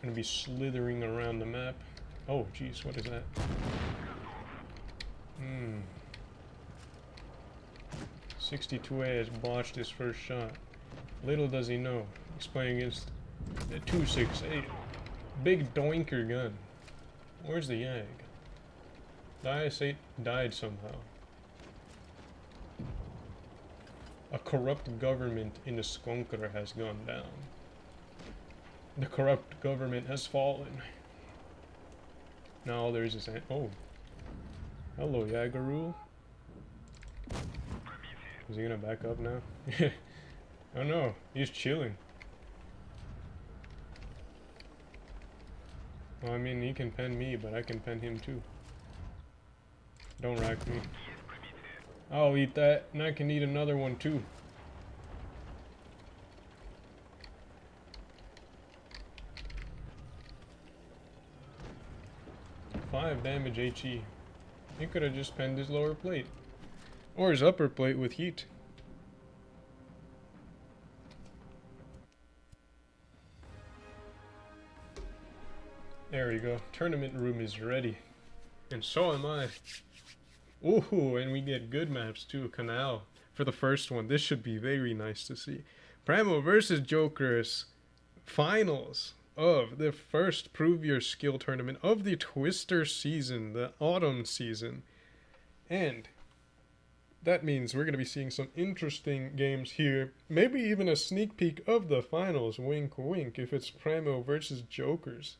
Gonna be slithering around the map. Oh, jeez, what is that? 62A has botched his first shot. Little does he know, he's playing against the 268. Big doinker gun. Where's the Yag? The IS-8 died somehow. A corrupt government in the Skonkerer has gone down. The corrupt government has fallen. Now all there is oh. Hello, Yagarul. Is he gonna back up now? Oh no, he's chilling. Well, I mean, he can pen me, but I can pen him too. Don't rack me. I'll eat that, and I can eat another one too. Five damage HE. He could have just penned his lower plate. Or his upper plate with heat. There we go. Tournament room is ready. And so am I. Ooh, and we get good maps too. Canal for the first one. This should be very nice to see. Primo versus Jokers. Finals of the first Prove Your Skill tournament of the Twister season, the autumn season. And that means we're going to be seeing some interesting games here. Maybe even a sneak peek of the finals. Wink, wink, if it's Primo versus Jokers.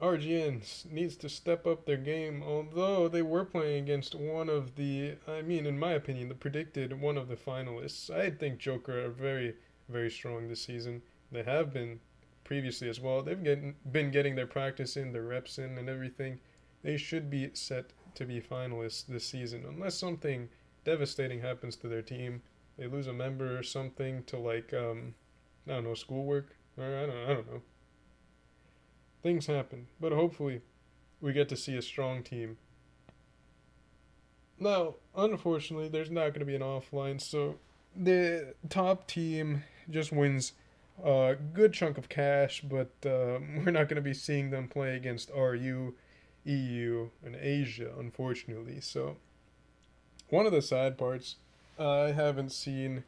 RGN needs to step up their game, although they were playing against one of the, I mean, in my opinion, the predicted one of the finalists. I think Joker are very, very strong this season. They have been previously as well. They've been getting their practice in, their reps in, and everything. They should be set to be finalists this season, unless something devastating happens to their team. They lose a member or something to, like, I don't know, schoolwork, or I don't know. Things happen, but hopefully we get to see a strong team. Now, unfortunately, there's not going to be an offline, so the top team just wins a good chunk of cash, but we're not going to be seeing them play against RU, EU, and Asia, unfortunately. So, one of the sad parts, I haven't seen...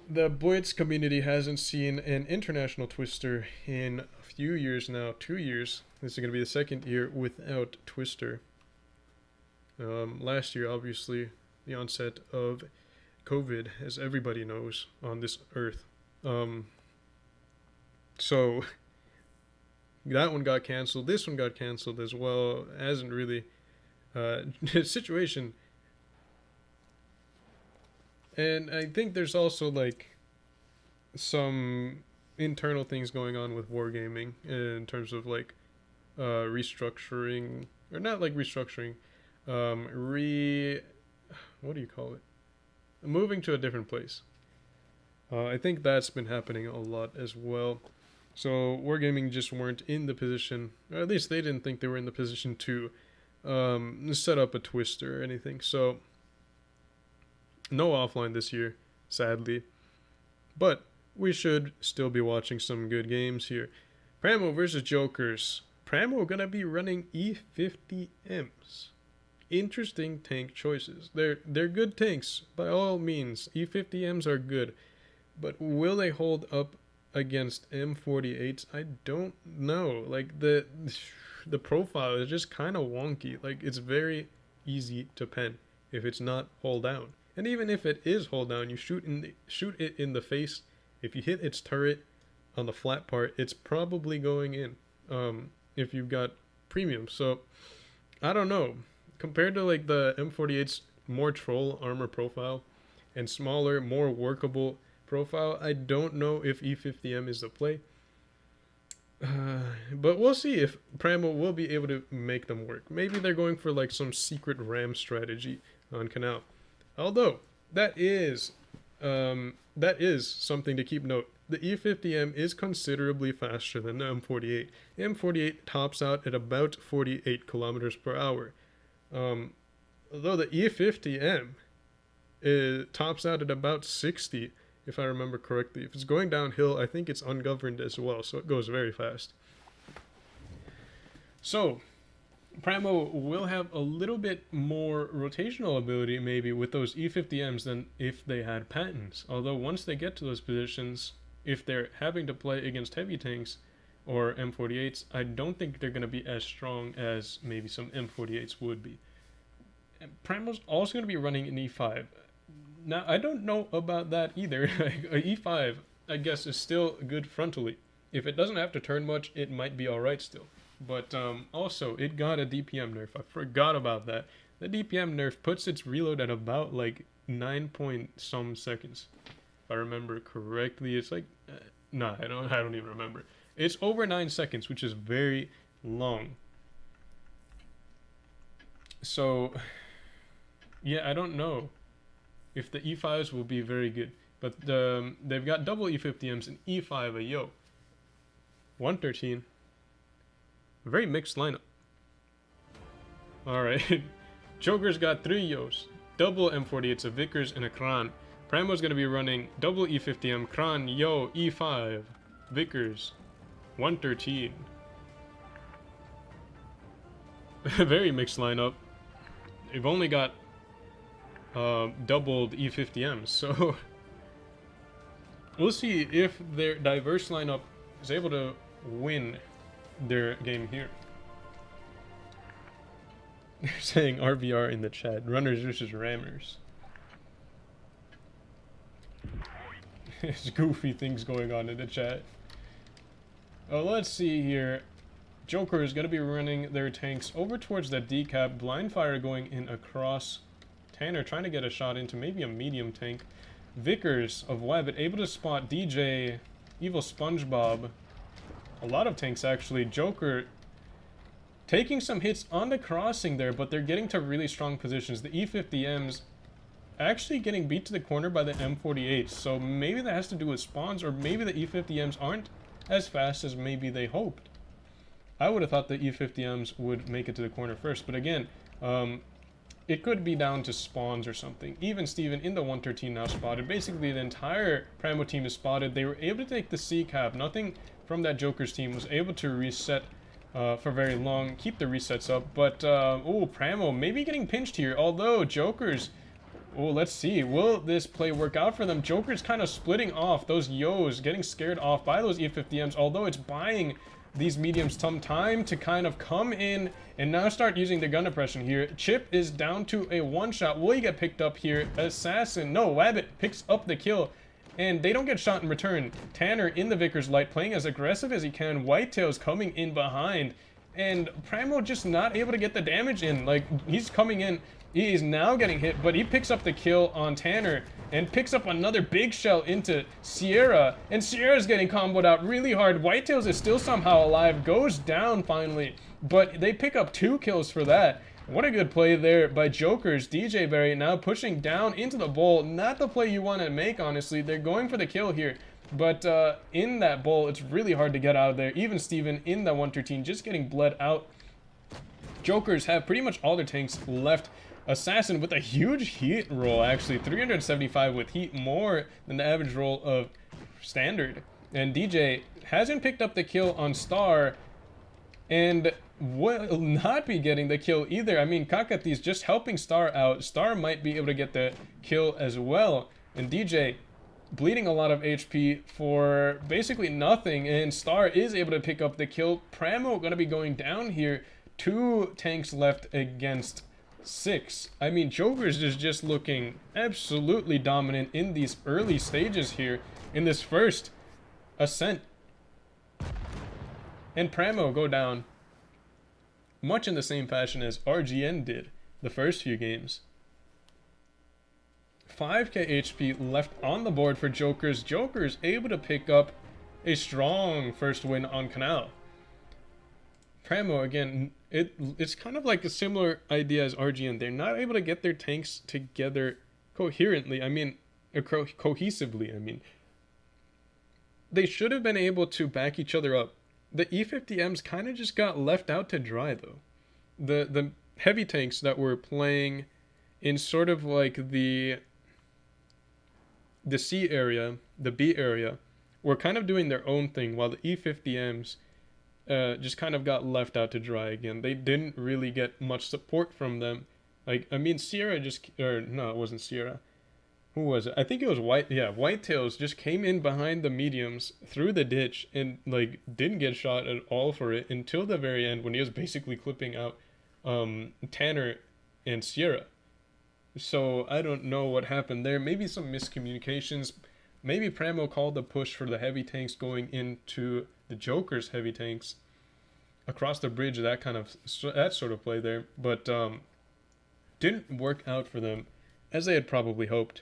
the Blitz community hasn't seen an international Twister in a few years now, 2 years. This is going to be the second year without Twister. Last year, obviously, the onset of COVID, as everybody knows, on this earth. So, that one got canceled. This one got canceled as well. Hasn't really... the situation... And I think there's also, like, some internal things going on with Wargaming in terms of, like, restructuring, or not like restructuring, what do you call it? Moving to a different place. I think that's been happening a lot as well. So Wargaming just weren't in the position, or at least they didn't think they were in the position to set up a twister or anything. So no offline this year, sadly. But we should still be watching some good games here. Pramo versus Jokers. Pramo gonna be running E50Ms. Interesting tank choices. They're good tanks by all means. E50Ms are good, but will they hold up against M48s? I don't know. Like the profile is just kind of wonky. Like it's very easy to pen if it's not hold down, and even if it is hold down, you shoot it in the face. If you hit its turret on the flat part, it's probably going in. If you've got premium, so I don't know. Compared to like the M48's more troll armor profile and smaller, more workable profile, I don't know if E50M is the play. But we'll see if Pramo will be able to make them work. Maybe they're going for like some secret RAM strategy on Canal. Although that is something to keep note. The E50M is considerably faster than the M48. The M48 tops out at about 48 kilometers per hour. Although the E50M tops out at about 60, if I remember correctly. If it's going downhill, I think it's ungoverned as well, so it goes very fast. So, Pramo will have a little bit more rotational ability maybe with those E50Ms than if they had patents. Although once they get to those positions, if they're having to play against heavy tanks or M48s, I don't think they're going to be as strong as maybe some M48s would be. And Pramo's also going to be running an E5. Now, I don't know about that either. A E5, I guess, is still good frontally. If it doesn't have to turn much, it might be alright still. But also, it got a DPM nerf. I forgot about that. The DPM nerf puts its reload at about like 9 point some seconds. If I remember correctly, it's like... nah, I don't even remember. It's over 9 seconds, which is very long. So, yeah, I don't know if the E5s will be very good. But they've got double E50Ms and E5 a yo. 113. A very mixed lineup. Alright. Joker's got 3 yos. Double M48s, a Vickers, and a Kran. Pramo's going to be running double E50M, Kran, yo, E5, Vickers, 113. Very mixed lineup. They've only got doubled E50Ms, so we'll see if their diverse lineup is able to win their game here. They're saying RVR in the chat. Runners versus rammers. There's goofy things going on in the chat. Oh, let's see here. Joker is going to be running their tanks over towards that decap. Blind fire going in across. Tanner trying to get a shot into maybe a medium tank. Vickers of Wabbit able to spot DJ, Evil SpongeBob. A lot of tanks actually. Joker taking some hits on the crossing there, but they're getting to really strong positions. The E50Ms actually getting beat to the corner by the M48s, so maybe that has to do with spawns, or maybe the E50Ms aren't as fast as maybe they hoped. I would have thought the E50Ms would make it to the corner first, but again, it could be down to spawns or something. Even Steven in the 113 now spotted. Basically the entire Pramo team is spotted. They were able to take the C cap. Nothing from that Joker's team was able to reset for very long, keep the resets up, but oh, Pramo maybe getting pinched here, although Joker's... Oh, let's see. Will this play work out for them? Joker's kind of splitting off those yos, getting scared off by those E50Ms, although it's buying these mediums some time to kind of come in and now start using the gun oppression here. Chip is down to a one-shot. Will he get picked up here? Assassin. No, Wabbit picks up the kill, and they don't get shot in return. Tanner in the Vickers light, playing as aggressive as he can. Whitetail's coming in behind, and Pramo just not able to get the damage in. Like, he's coming in. He is now getting hit, but he picks up the kill on Tanner and picks up another big shell into Sierra, and Sierra's getting comboed out really hard. Whitetails is still somehow alive, goes down finally, but they pick up 2 kills for that. What a good play there by Jokers. DJ Berry now pushing down into the bowl. Not the play you want to make, honestly. They're going for the kill here. But in that bowl, it's really hard to get out of there. Even Steven in that 113 just getting bled out. Jokers have pretty much all their tanks left. Assassin with a huge heat roll, actually. 375 with heat, more than the average roll of standard. And DJ hasn't picked up the kill on Star. And will not be getting the kill either. I mean, Kakati's just helping Star out. Star might be able to get the kill as well. And DJ bleeding a lot of HP for basically nothing. And Star is able to pick up the kill. Pramo going to be going down here. 2 tanks left against 6. I mean, Jokers is just looking absolutely dominant in these early stages here in this first ascent. And Pramo go down much in the same fashion as RGN did the first few games. 5k HP left on the board for Jokers. Jokers able to pick up a strong first win on Canal. Pramo, again, it's kind of like a similar idea as RGN. They're not able to get their tanks together coherently. I mean, cohesively, I mean. They should have been able to back each other up. The E50Ms kind of just got left out to dry, though. The heavy tanks that were playing in sort of like the C area, the B area, were kind of doing their own thing, while the E50Ms just kind of got left out to dry again. They didn't really get much support from them. Like, I mean, Sierra just... Or, no, it wasn't Sierra. Who was it? I think it was Whitetails just came in behind the mediums through the ditch and like didn't get shot at all for it until the very end when he was basically clipping out Tanner and Sierra. So I don't know what happened there. Maybe some miscommunications. Maybe Pramo called the push for the heavy tanks going into the Joker's heavy tanks across the bridge. That sort of play there, but didn't work out for them as they had probably hoped.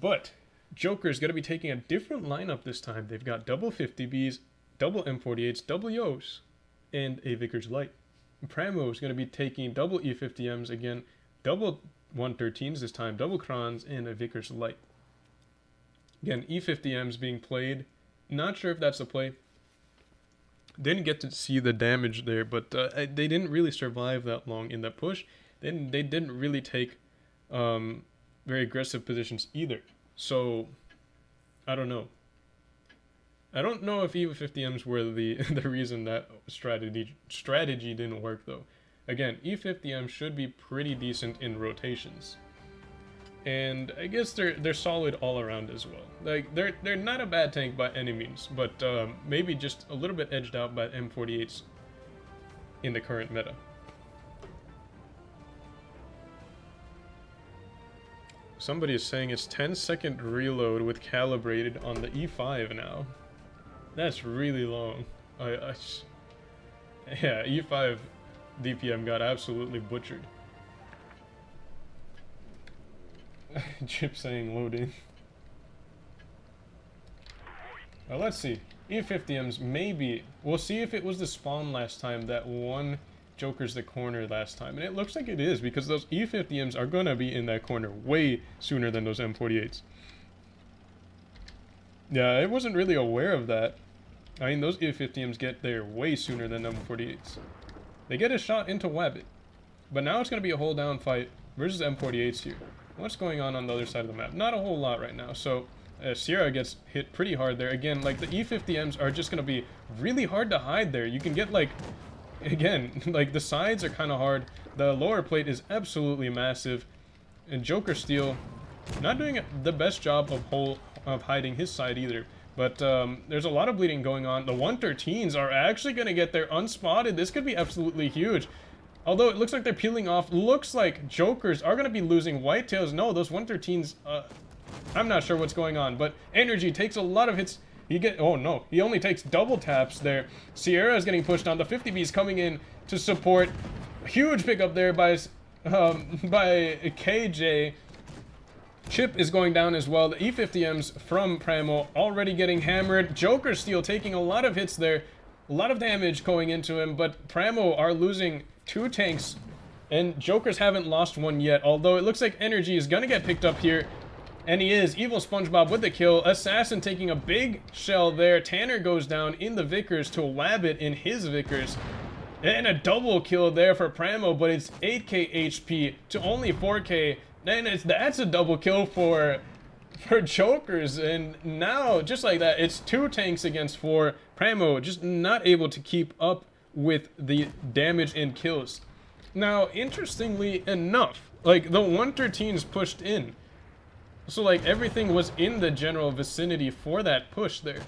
But Joker's going to be taking a different lineup this time. They've got double 50Bs, double M48s, double Yos, and a Vickers Light. Pramo is going to be taking double E50Ms again, double 113s this time, double Krons, and a Vickers Light. Again, E50Ms being played. Not sure if that's the play. Didn't get to see the damage there, but they didn't really survive that long in that push. They didn't really take very aggressive positions either. So, I don't know. I don't know if E50Ms were the reason that strategy didn't work though. Again, E50Ms should be pretty decent in rotations. And I guess they're solid all around as well. Like they're not a bad tank by any means, but maybe just a little bit edged out by M48s in the current meta. Somebody is saying it's 10-second reload with calibrated on the E5 now. That's really long. Yeah, E5 DPM got absolutely butchered. Chip saying load in. Well, let's see. E50Ms, maybe. We'll see if it was the spawn last time that won Joker's the corner last time. And it looks like it is, because those E50Ms are going to be in that corner way sooner than those M48s. Yeah, I wasn't really aware of that. I mean, those E50Ms get there way sooner than M48s. They get a shot into Wabbit. But now it's going to be a hold down fight versus M48s here. What's going on the other side of the map? Not a whole lot right now. So Sierra gets hit pretty hard there. Again, like the E50Ms are just going to be really hard to hide there. You can get like, again, like the sides are kind of hard. The lower plate is absolutely massive. And Joker Steel not doing the best job of hiding his side either. But there's a lot of bleeding going on. The 113s are actually going to get there unspotted. This could be absolutely huge. Although it looks like they're peeling off. Looks like Jokers are going to be losing. Whitetails, no, those 113s, I'm not sure what's going on. But Energy takes a lot of hits. Oh no, he only takes double taps there. Sierra is getting pushed down. The 50Bs coming in to support. Huge pickup there by KJ. Chip is going down as well. The E50Ms from Pramo already getting hammered. Joker Steel taking a lot of hits there. A lot of damage going into him, but Pramo are losing 2 tanks, and Jokers haven't lost one yet, although it looks like Energy is gonna get picked up here. And he is. Evil SpongeBob with the kill. Assassin taking a big shell there. Tanner goes down in the Vickers to Wabbit in his Vickers. And a double kill there for Pramo, but it's 8k HP to only 4k. And that's a double kill for Jokers. And now, just like that, it's 2 tanks against 4. Pramo just not able to keep up with the damage and kills. Now, interestingly enough, like, the 113s pushed in. So, like, everything was in the general vicinity for that push there.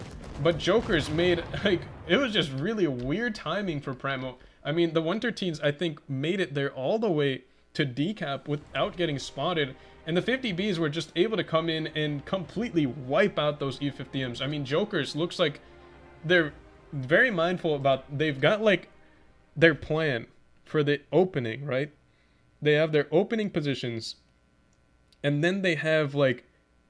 But Jokers made, like, it was just really weird timing for Pramo. I mean, the 113s, I think, made it there all the way to decap without getting spotted. And the 50Bs were just able to come in and completely wipe out those E50Ms. I mean, Jokers looks like they're very mindful about, they've got, like, their plan for the opening, right? They have their opening positions. And then they have, like,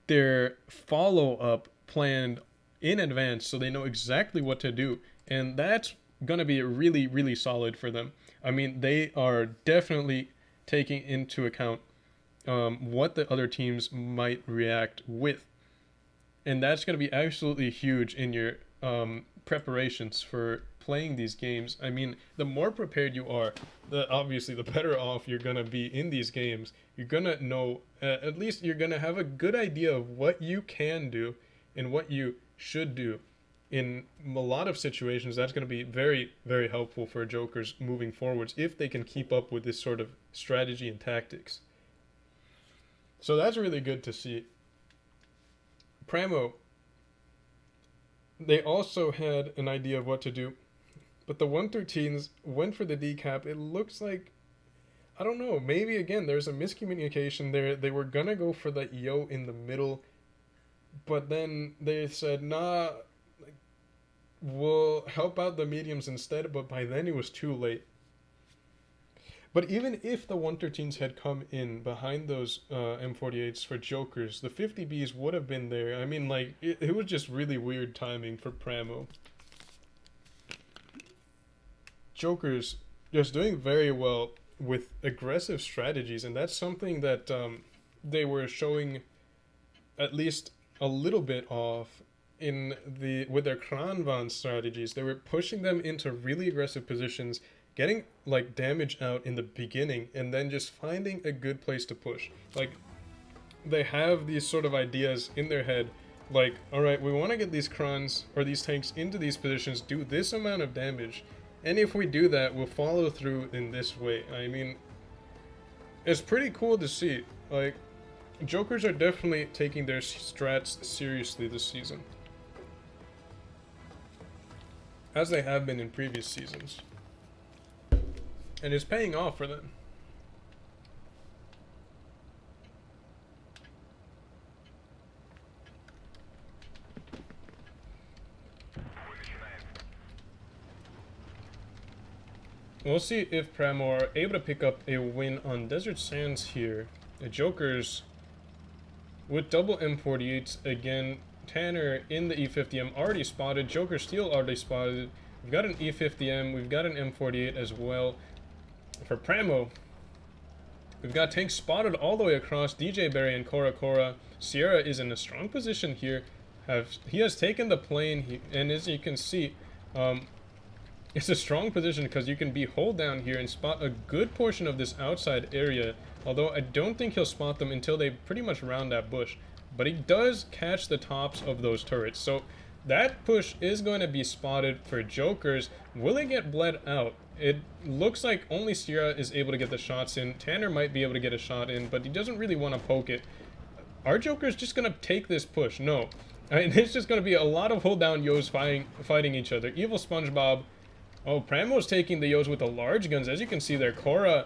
their follow-up planned in advance so they know exactly what to do. And that's going to be really, really solid for them. I mean, they are definitely taking into account what the other teams might react with. And that's going to be absolutely huge in your preparations for playing these games. I mean, the more prepared you are, obviously the better off you're going to be in these games. You're going to know, at least you're going to have a good idea of what you can do and what you should do. In a lot of situations, that's going to be very, very helpful for Jokers moving forwards if they can keep up with this sort of strategy and tactics. So that's really good to see. Pramo, they also had an idea of what to do, but the 113s went for the decap. It looks like, I don't know, maybe again there's a miscommunication there. They were gonna go for that yo in the middle, but then they said, nah, we'll help out the mediums instead, but by then it was too late. But even if the 113s had come in behind those M48s for Jokers, the 50Bs would have been there. I mean, like, it was just really weird timing for Pramo. Jokers just doing very well with aggressive strategies, and that's something that they were showing at least a little bit of with their Kranvan strategies. They were pushing them into really aggressive positions, getting, like, damage out in the beginning, and then just finding a good place to push. Like, they have these sort of ideas in their head, like, alright, we want to get these Krans, or these tanks, into these positions, do this amount of damage, and if we do that, we'll follow through in this way. I mean, it's pretty cool to see. Like, Jokers are definitely taking their strats seriously this season, as they have been in previous seasons. And it's paying off for them. We'll see if Pramo are able to pick up a win on Desert Sands here. The Jokers with double M48s again. Tanner in the E50M already spotted. Joker Steel already spotted. We've got an E50M. We've got an M48 as well. For Pramo, we've got tanks spotted all the way across. DJ Barry and Cora Cora. Sierra is in a strong position here. He has taken the plane, and as you can see, it's a strong position because you can be hold down here and spot a good portion of this outside area. Although I don't think he'll spot them until they pretty much round that bush. But he does catch the tops of those turrets. So that push is going to be spotted for Jokers. Will it get bled out? It looks like only Sierra is able to get the shots in. Tanner might be able to get a shot in, but he doesn't really want to poke it. Are Jokers just going to take this push? No. I mean, it's just going to be a lot of hold down Yos fighting each other. Evil SpongeBob. Oh, Pramo's taking the Yos with the large guns. As you can see there, Cora,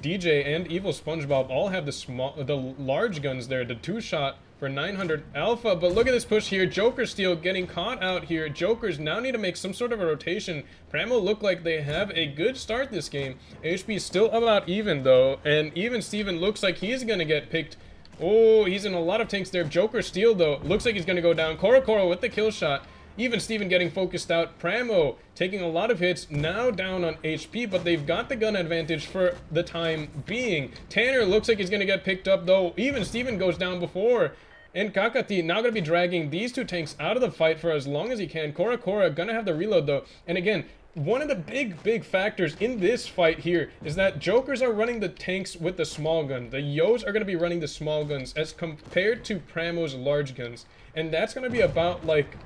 DJ, and Evil SpongeBob all have the large guns there. The 2-shot for 900 Alpha. But look at this push here. Joker Steel getting caught out here. Jokers now need to make some sort of a rotation. Pramo look like they have a good start this game. HP still about even though. And even Steven looks like he's going to get picked. Oh, he's in a lot of tanks there. Joker Steel though looks like he's going to go down. Cora with the kill shot. Even Steven getting focused out. Pramo taking a lot of hits, now down on HP, but they've got the gun advantage for the time being. Tanner looks like he's going to get picked up, though. Even Steven goes down before. And Kakati now going to be dragging these two tanks out of the fight for as long as he can. Cora going to have the reload, though. And again, one of the big factors in this fight here is that Jokers are running the tanks with the small gun. The Yos are going to be running the small guns as compared to Pramo's large guns. And that's going to be about, like,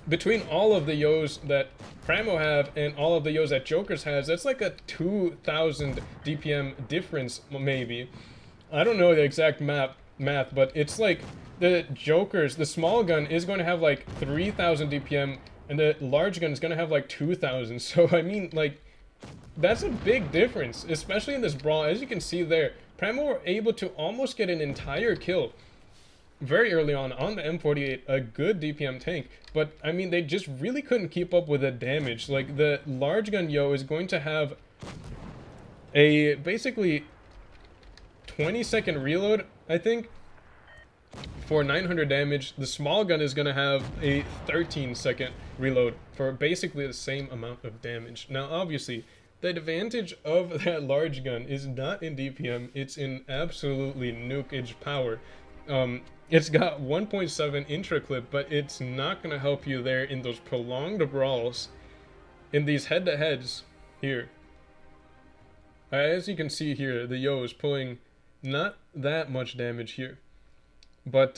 between all of the Yos that Pramo have and all of the Yos that Jokers has, that's like a 2,000 DPM difference, maybe. I don't know the exact math, but it's like the Jokers, the small gun is going to have like 3,000 DPM, and the large gun is going to have like 2,000. So, I mean, like, that's a big difference, especially in this brawl. As you can see there, Pramo were able to almost get an entire kill very early on the M48, a good DPM tank, but I mean, they just really couldn't keep up with the damage. Like, the large gun Yo is going to have a basically 20-second reload, I think, for 900 damage. The small gun is going to have a 13-second reload for basically the same amount of damage. Now, obviously, the advantage of that large gun is not in DPM, it's in absolutely nukage power. It's got 1.7 intra clip, but it's not going to help you there in those prolonged brawls, in these head-to-heads here. As you can see here, the Yo is pulling not that much damage here, but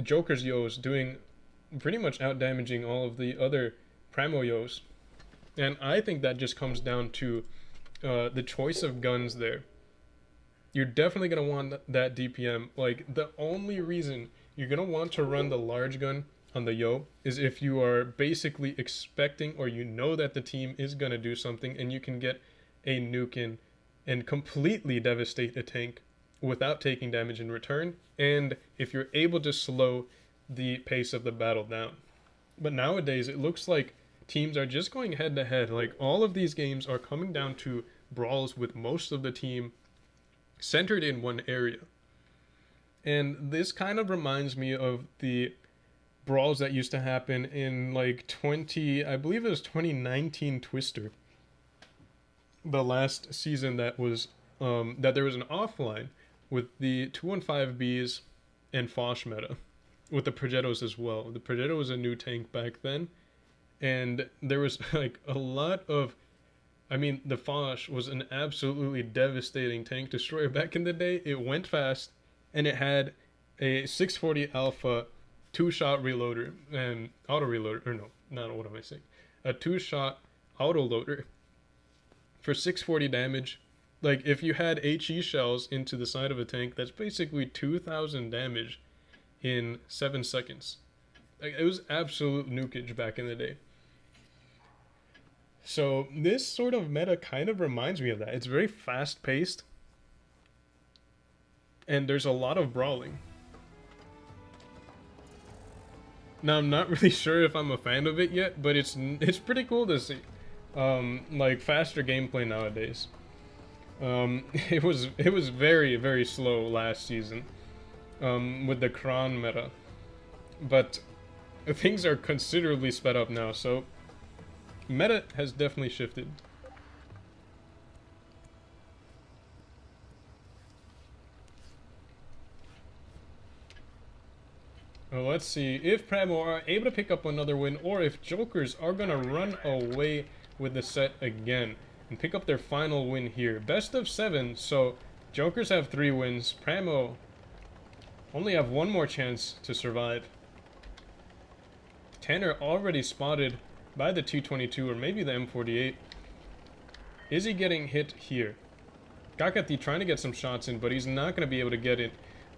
Joker's Yo is doing pretty much out-damaging all of the other Pramo Yos. And I think that just comes down to the choice of guns there. You're definitely going to want that DPM. Like, the only reason you're going to want to run the large gun on the Yo is if you are basically expecting, or you know that the team is going to do something and you can get a nuke in and completely devastate a tank without taking damage in return, and if you're able to slow the pace of the battle down. But nowadays, it looks like teams are just going head to head. Like, all of these games are coming down to brawls with most of the team centered in one area. And this kind of reminds me of the brawls that used to happen in like I believe it was 2019 Twister. The last season that was that there was an offline with the 215Bs and Foch meta, with the Progettos as well. The Progetto was a new tank back then, and there was like a lot of, I mean, the Foch was an absolutely devastating tank destroyer back in the day. It went fast, and it had a 640 alpha 2-shot reloader and auto reloader, or no, not what am I saying? A 2-shot auto loader for 640 damage. Like, if you had HE shells into the side of a tank, that's basically 2,000 damage in 7 seconds. Like, it was absolute nukage back in the day. So this sort of meta kind of reminds me of that. It's very fast-paced, and there's a lot of brawling. Now, I'm not really sure if I'm a fan of it yet, but it's pretty cool to see. Like, faster gameplay nowadays. It was very, very slow last season with the Kron meta, but things are considerably sped up now, so meta has definitely shifted. Well, let's see if Pramo are able to pick up another win, or if Jokers are gonna run away with the set again and pick up their final win here. Best of 7, so Jokers have 3 wins. Pramo only have 1 more chance to survive. Tanner already spotted by the 222 or maybe the M48. Is he getting hit here? Kakati trying to get some shots in, but he's not going to be able to get it.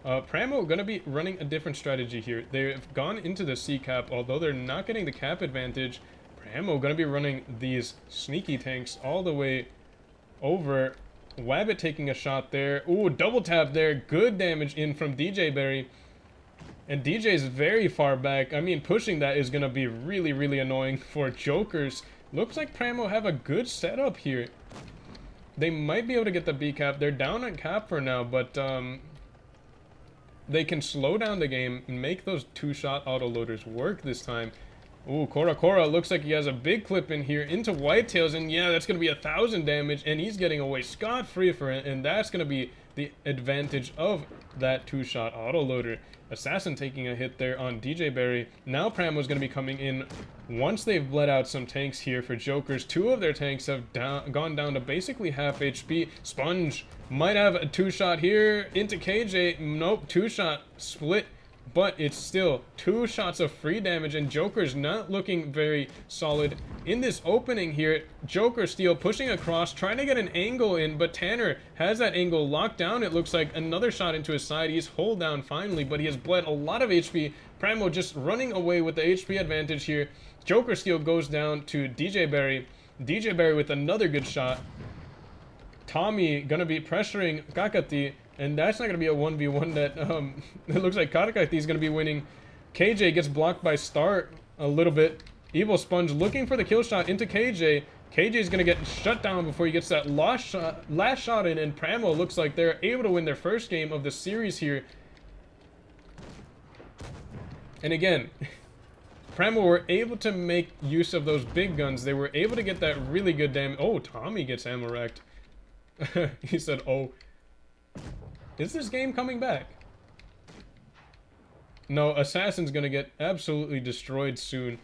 Pramo going to be running a different strategy here. They've gone into the C cap, although they're not getting the cap advantage. Pramo going to be running these sneaky tanks all the way over. Wabbit taking a shot there. Ooh, double tap there. Good damage in from DJ Berry. And DJ is very far back. I mean, pushing that is going to be really, really annoying for Jokers. Looks like Pramo have a good setup here. They might be able to get the B cap. They're down on cap for now, but they can slow down the game and make those 2-shot autoloaders work this time. Ooh, Cora looks like he has a big clip in here into Whitetails, and yeah, that's going to be 1,000 damage, and he's getting away scot-free for it, and that's going to be the advantage of that 2-shot autoloader. Assassin taking a hit there on DJ Berry. Now Pramo's going to be coming in once they've bled out some tanks here for Jokers. 2 of their tanks have gone down to basically half HP. Sponge might have a 2-shot here into KJ. Nope, 2-shot split. But it's still 2 shots of free damage, and Joker's not looking very solid in this opening here. Joker Steel pushing across, trying to get an angle in, but Tanner has that angle locked down. It looks like another shot into his side. He's hold down finally, but he has bled a lot of HP. Pramo just running away with the HP advantage here. Joker Steel goes down to DJ Berry. DJ Berry with another good shot. Tommy gonna be pressuring Kakati. And that's not going to be a 1v1 that, it looks like Katakati is going to be winning. KJ gets blocked by Star a little bit. Evil Sponge looking for the kill shot into KJ. KJ is going to get shut down before he gets that last shot in. And Pramo looks like they're able to win their first game of the series here. And again, Pramo were able to make use of those big guns. They were able to get that really good damage. Oh, Tommy gets ammo wrecked. He said, oh. Is this game coming back? No, Assassin's gonna get absolutely destroyed soon.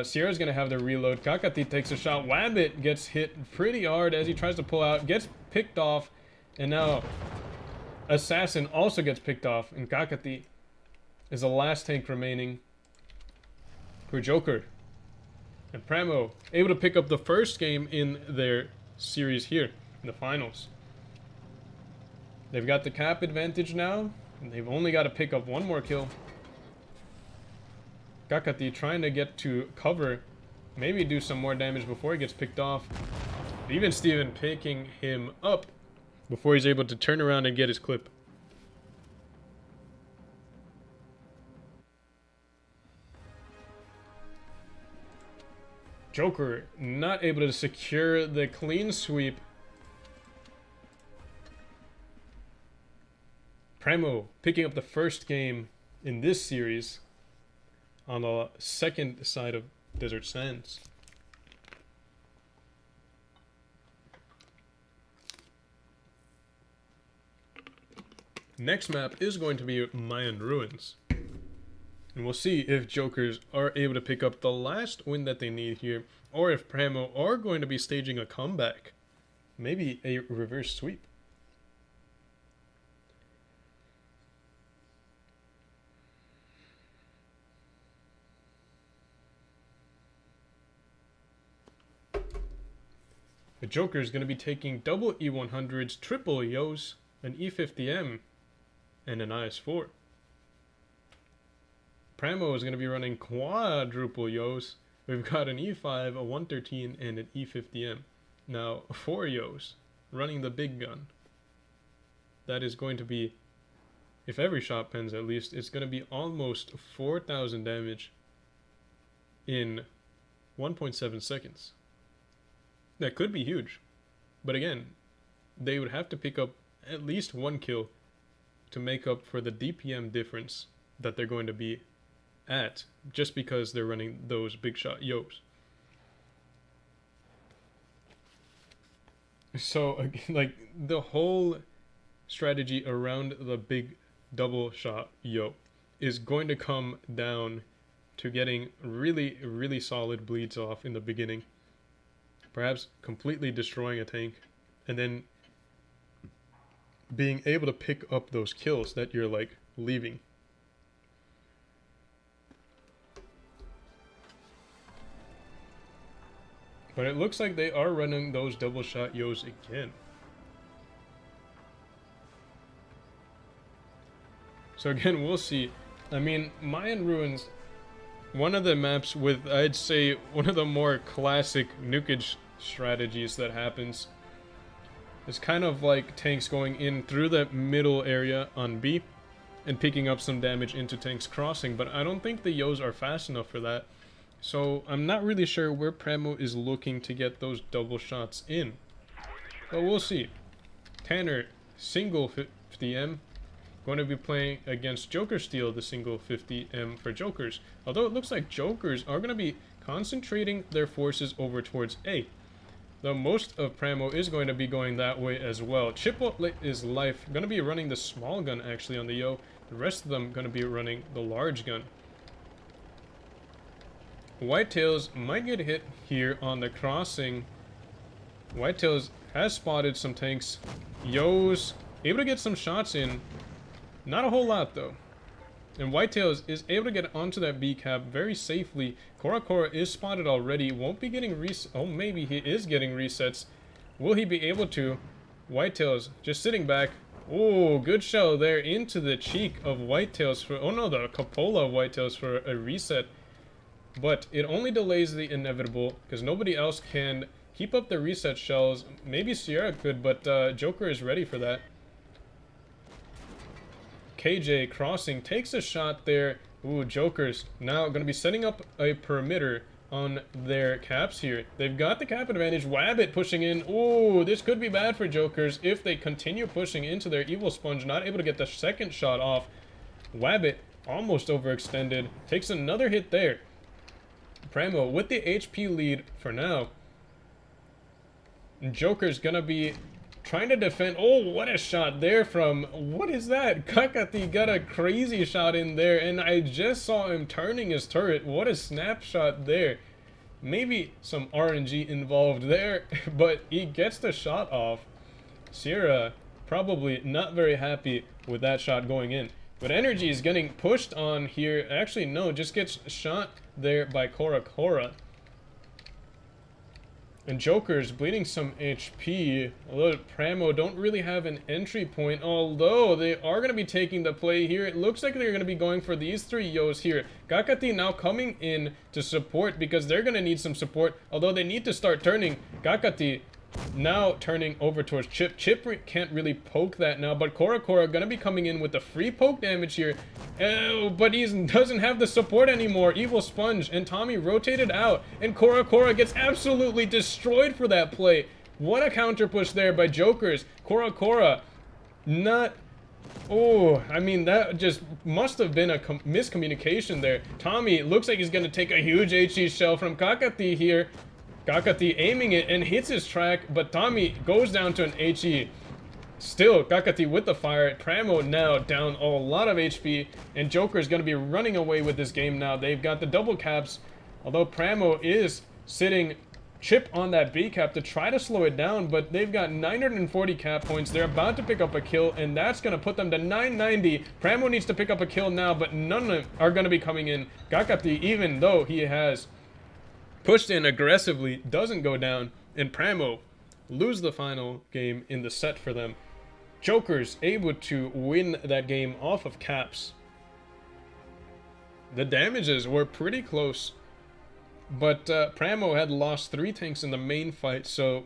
Sierra's gonna have the reload. Kakati takes a shot. Wabbit gets hit pretty hard as he tries to pull out. Gets picked off. And now Assassin also gets picked off. And Kakati is the last tank remaining for Joker. And Pramo able to pick up the first game in their series here in the finals. They've got the cap advantage now, and they've only got to pick up 1 more kill. Kakati trying to get to cover, maybe do some more damage before he gets picked off. Even Steven picking him up before he's able to turn around and get his clip. Joker not able to secure the clean sweep. Pramo picking up the first game in this series on the second side of Desert Sands. Next map is going to be Mayan Ruins. And we'll see if Jokers are able to pick up the last win that they need here, or if Pramo are going to be staging a comeback. Maybe a reverse sweep. The Joker is going to be taking double E100s, triple Yos, an E50M, and an IS-4. Pramo is going to be running quadruple Yos. We've got an E5, a 113, and an E50M. Now, 4 Yos, running the big gun. That is going to be, if every shot pens at least, it's going to be almost 4,000 damage in 1.7 seconds. That could be huge. But again, they would have to pick up at least 1 kill to make up for the DPM difference that they're going to be at, just because they're running those big shot Yos. So, like, the whole strategy around the big double shot Yo is going to come down to getting really, really solid bleeds off in the beginning. Perhaps completely destroying a tank, and then being able to pick up those kills that you're, like, leaving. But it looks like they are running those double shot Yos again. So again, we'll see. I mean, Mayan Ruins, one of the maps with, I'd say, one of the more classic nukage strategies that happens. It's kind of like tanks going in through the middle area on B and picking up some damage into tanks crossing, but I don't think the Yos are fast enough for that. So I'm not really sure where Pramo is looking to get those double shots in. But we'll see. Tanner, single 50M. going to be playing against Joker Steel, the single 50M for Jokers. Although it looks like Jokers are going to be concentrating their forces over towards A. Though most of Pramo is going to be going that way as well. Chipotle is Life going to be running the small gun actually on the Yo. The rest of them going to be running the large gun. Whitetails might get hit here on the crossing. Whitetails has spotted some tanks. Yo's able to get some shots in. Not a whole lot though. And Whitetails is able to get onto that B cap very safely. Cora is spotted already. Won't be getting oh, maybe he is getting resets. Will he be able to? Whitetails just sitting back. Oh, good shell there into the cheek of Whitetails for, oh no, the cupola of Whitetails for a reset. But it only delays the inevitable because nobody else can keep up the reset shells. Maybe Sierra could, but Joker is ready for that. KJ crossing takes a shot there. Ooh, Jokers now going to be setting up a perimeter on their caps here. They've got the cap advantage. Wabbit pushing in. Ooh, this could be bad for Jokers if they continue pushing into their Evil Sponge. Not able to get the second shot off. Wabbit almost overextended. Takes another hit there. Pramo with the HP lead for now. Joker's gonna be trying to defend. Oh, what a shot there from, what is that? Kakati got a crazy shot in there, and I just saw him turning his turret. What a snapshot there. Maybe some RNG involved there, but he gets the shot off. Sierra probably not very happy with that shot going in. But Energy is getting pushed on here. Actually, no, just gets shot there by Cora. And Joker's bleeding some HP. Although Pramo don't really have an entry point. Although they are going to be taking the play here. It looks like they're going to be going for these three Yos here. Gakati now coming in to support because they're going to need some support. Although they need to start turning. Gakati now turning over towards Chip. Chip can't really poke that now, but Cora gonna be coming in with the free poke damage here. Oh, but he doesn't have the support anymore. Evil Sponge and Tommy rotated out, and Cora gets absolutely destroyed for that play. What a counter push there by Jokers. Cora not... Oh, I mean, that just must have been a miscommunication there. Tommy looks like he's gonna take a huge HE shell from Kakati here. Kakati aiming it and hits his track, but Tommy goes down to an HE. Still, Kakati with the fire. Pramo now down a lot of HP, and Joker is going to be running away with this game now. They've got the double caps, although Pramo is sitting Chip on that B cap to try to slow it down, but they've got 940 cap points. They're about to pick up a kill, and that's going to put them to 990. Pramo needs to pick up a kill now, but none of them are going to be coming in. Kakati, even though he has pushed in aggressively, doesn't go down, and Pramo lose the final game in the set for them. Joker's able to win that game off of caps. The damages were pretty close, but Pramo had lost 3 tanks in the main fight, so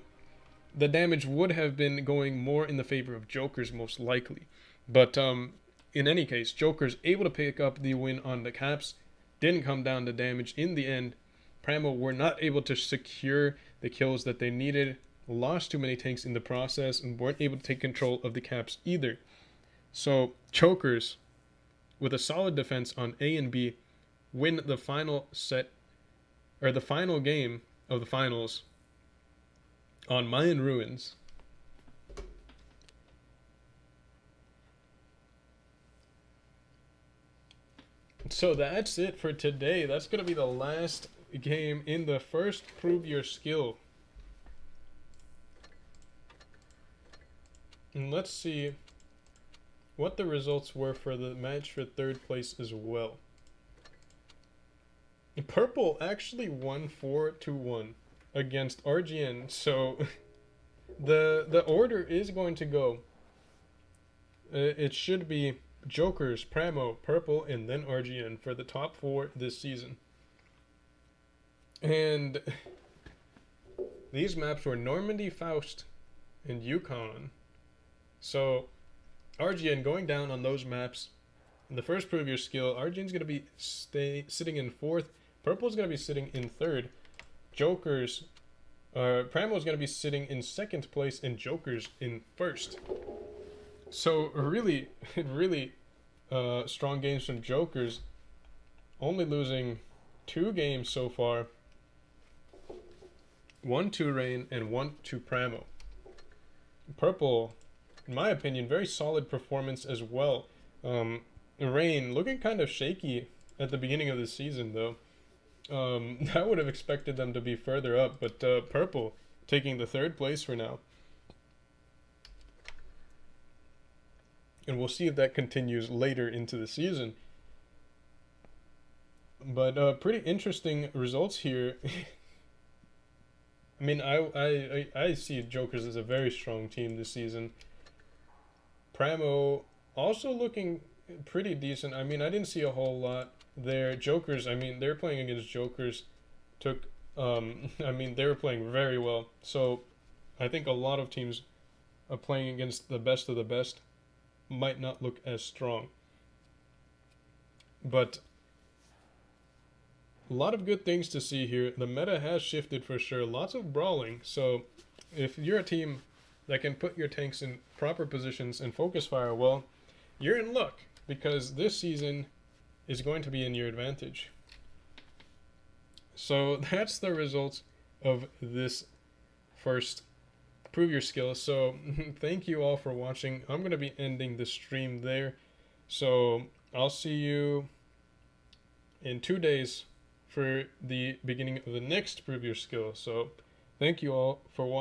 the damage would have been going more in the favor of Joker's most likely. But in any case, Joker's able to pick up the win on the caps. Didn't come down to damage in the end. Pramo were not able to secure the kills that they needed, lost too many tanks in the process, and weren't able to take control of the caps either. So, Jokers, with a solid defense on A and B, win the final set, or the final game of the finals on Mayan Ruins. So that's it for today. That's going to be the last game in the first Prove Your Skill. And let's see what the results were for the match for 3rd place as well. Purple actually won 4-1 against RGN, so the order is going to go. It should be Jokers, Pramo, Purple, and then RGN for the top 4 this season. And these maps were Normandy, Faust, and Yukon. So RGN going down on those maps. In the first Prove Your Skill, RGN's going to be sitting in 4th. Purple's going to be sitting in 3rd. Jokers, Pramo's going to be sitting in 2nd place, and Jokers in 1st. So really, really strong games from Jokers. Only losing 2 games so far. 1 to Rain and 1 to Pramo. Purple, in my opinion, very solid performance as well. Rain looking kind of shaky at the beginning of the season though. I would have expected them to be further up, but Purple taking the 3rd place for now. And we'll see if that continues later into the season. But pretty interesting results here. I mean, I see Jokers as a very strong team this season. Pramo also looking pretty decent. I mean, I didn't see a whole lot there. Jokers, I mean, they're playing against Jokers. I mean, they were playing very well. So I think a lot of teams are playing against the best of the best might not look as strong. But a lot of good things to see here. The meta has shifted for sure. Lots of brawling. So if you're a team that can put your tanks in proper positions and focus fire well, you're in luck, because this season is going to be in your advantage. So that's the results of this first Prove Your Skill. So thank you all for watching. I'm going to be ending the stream there. So I'll see you in 2 days for the beginning of the next Prove Your Skill. So thank you all for watching.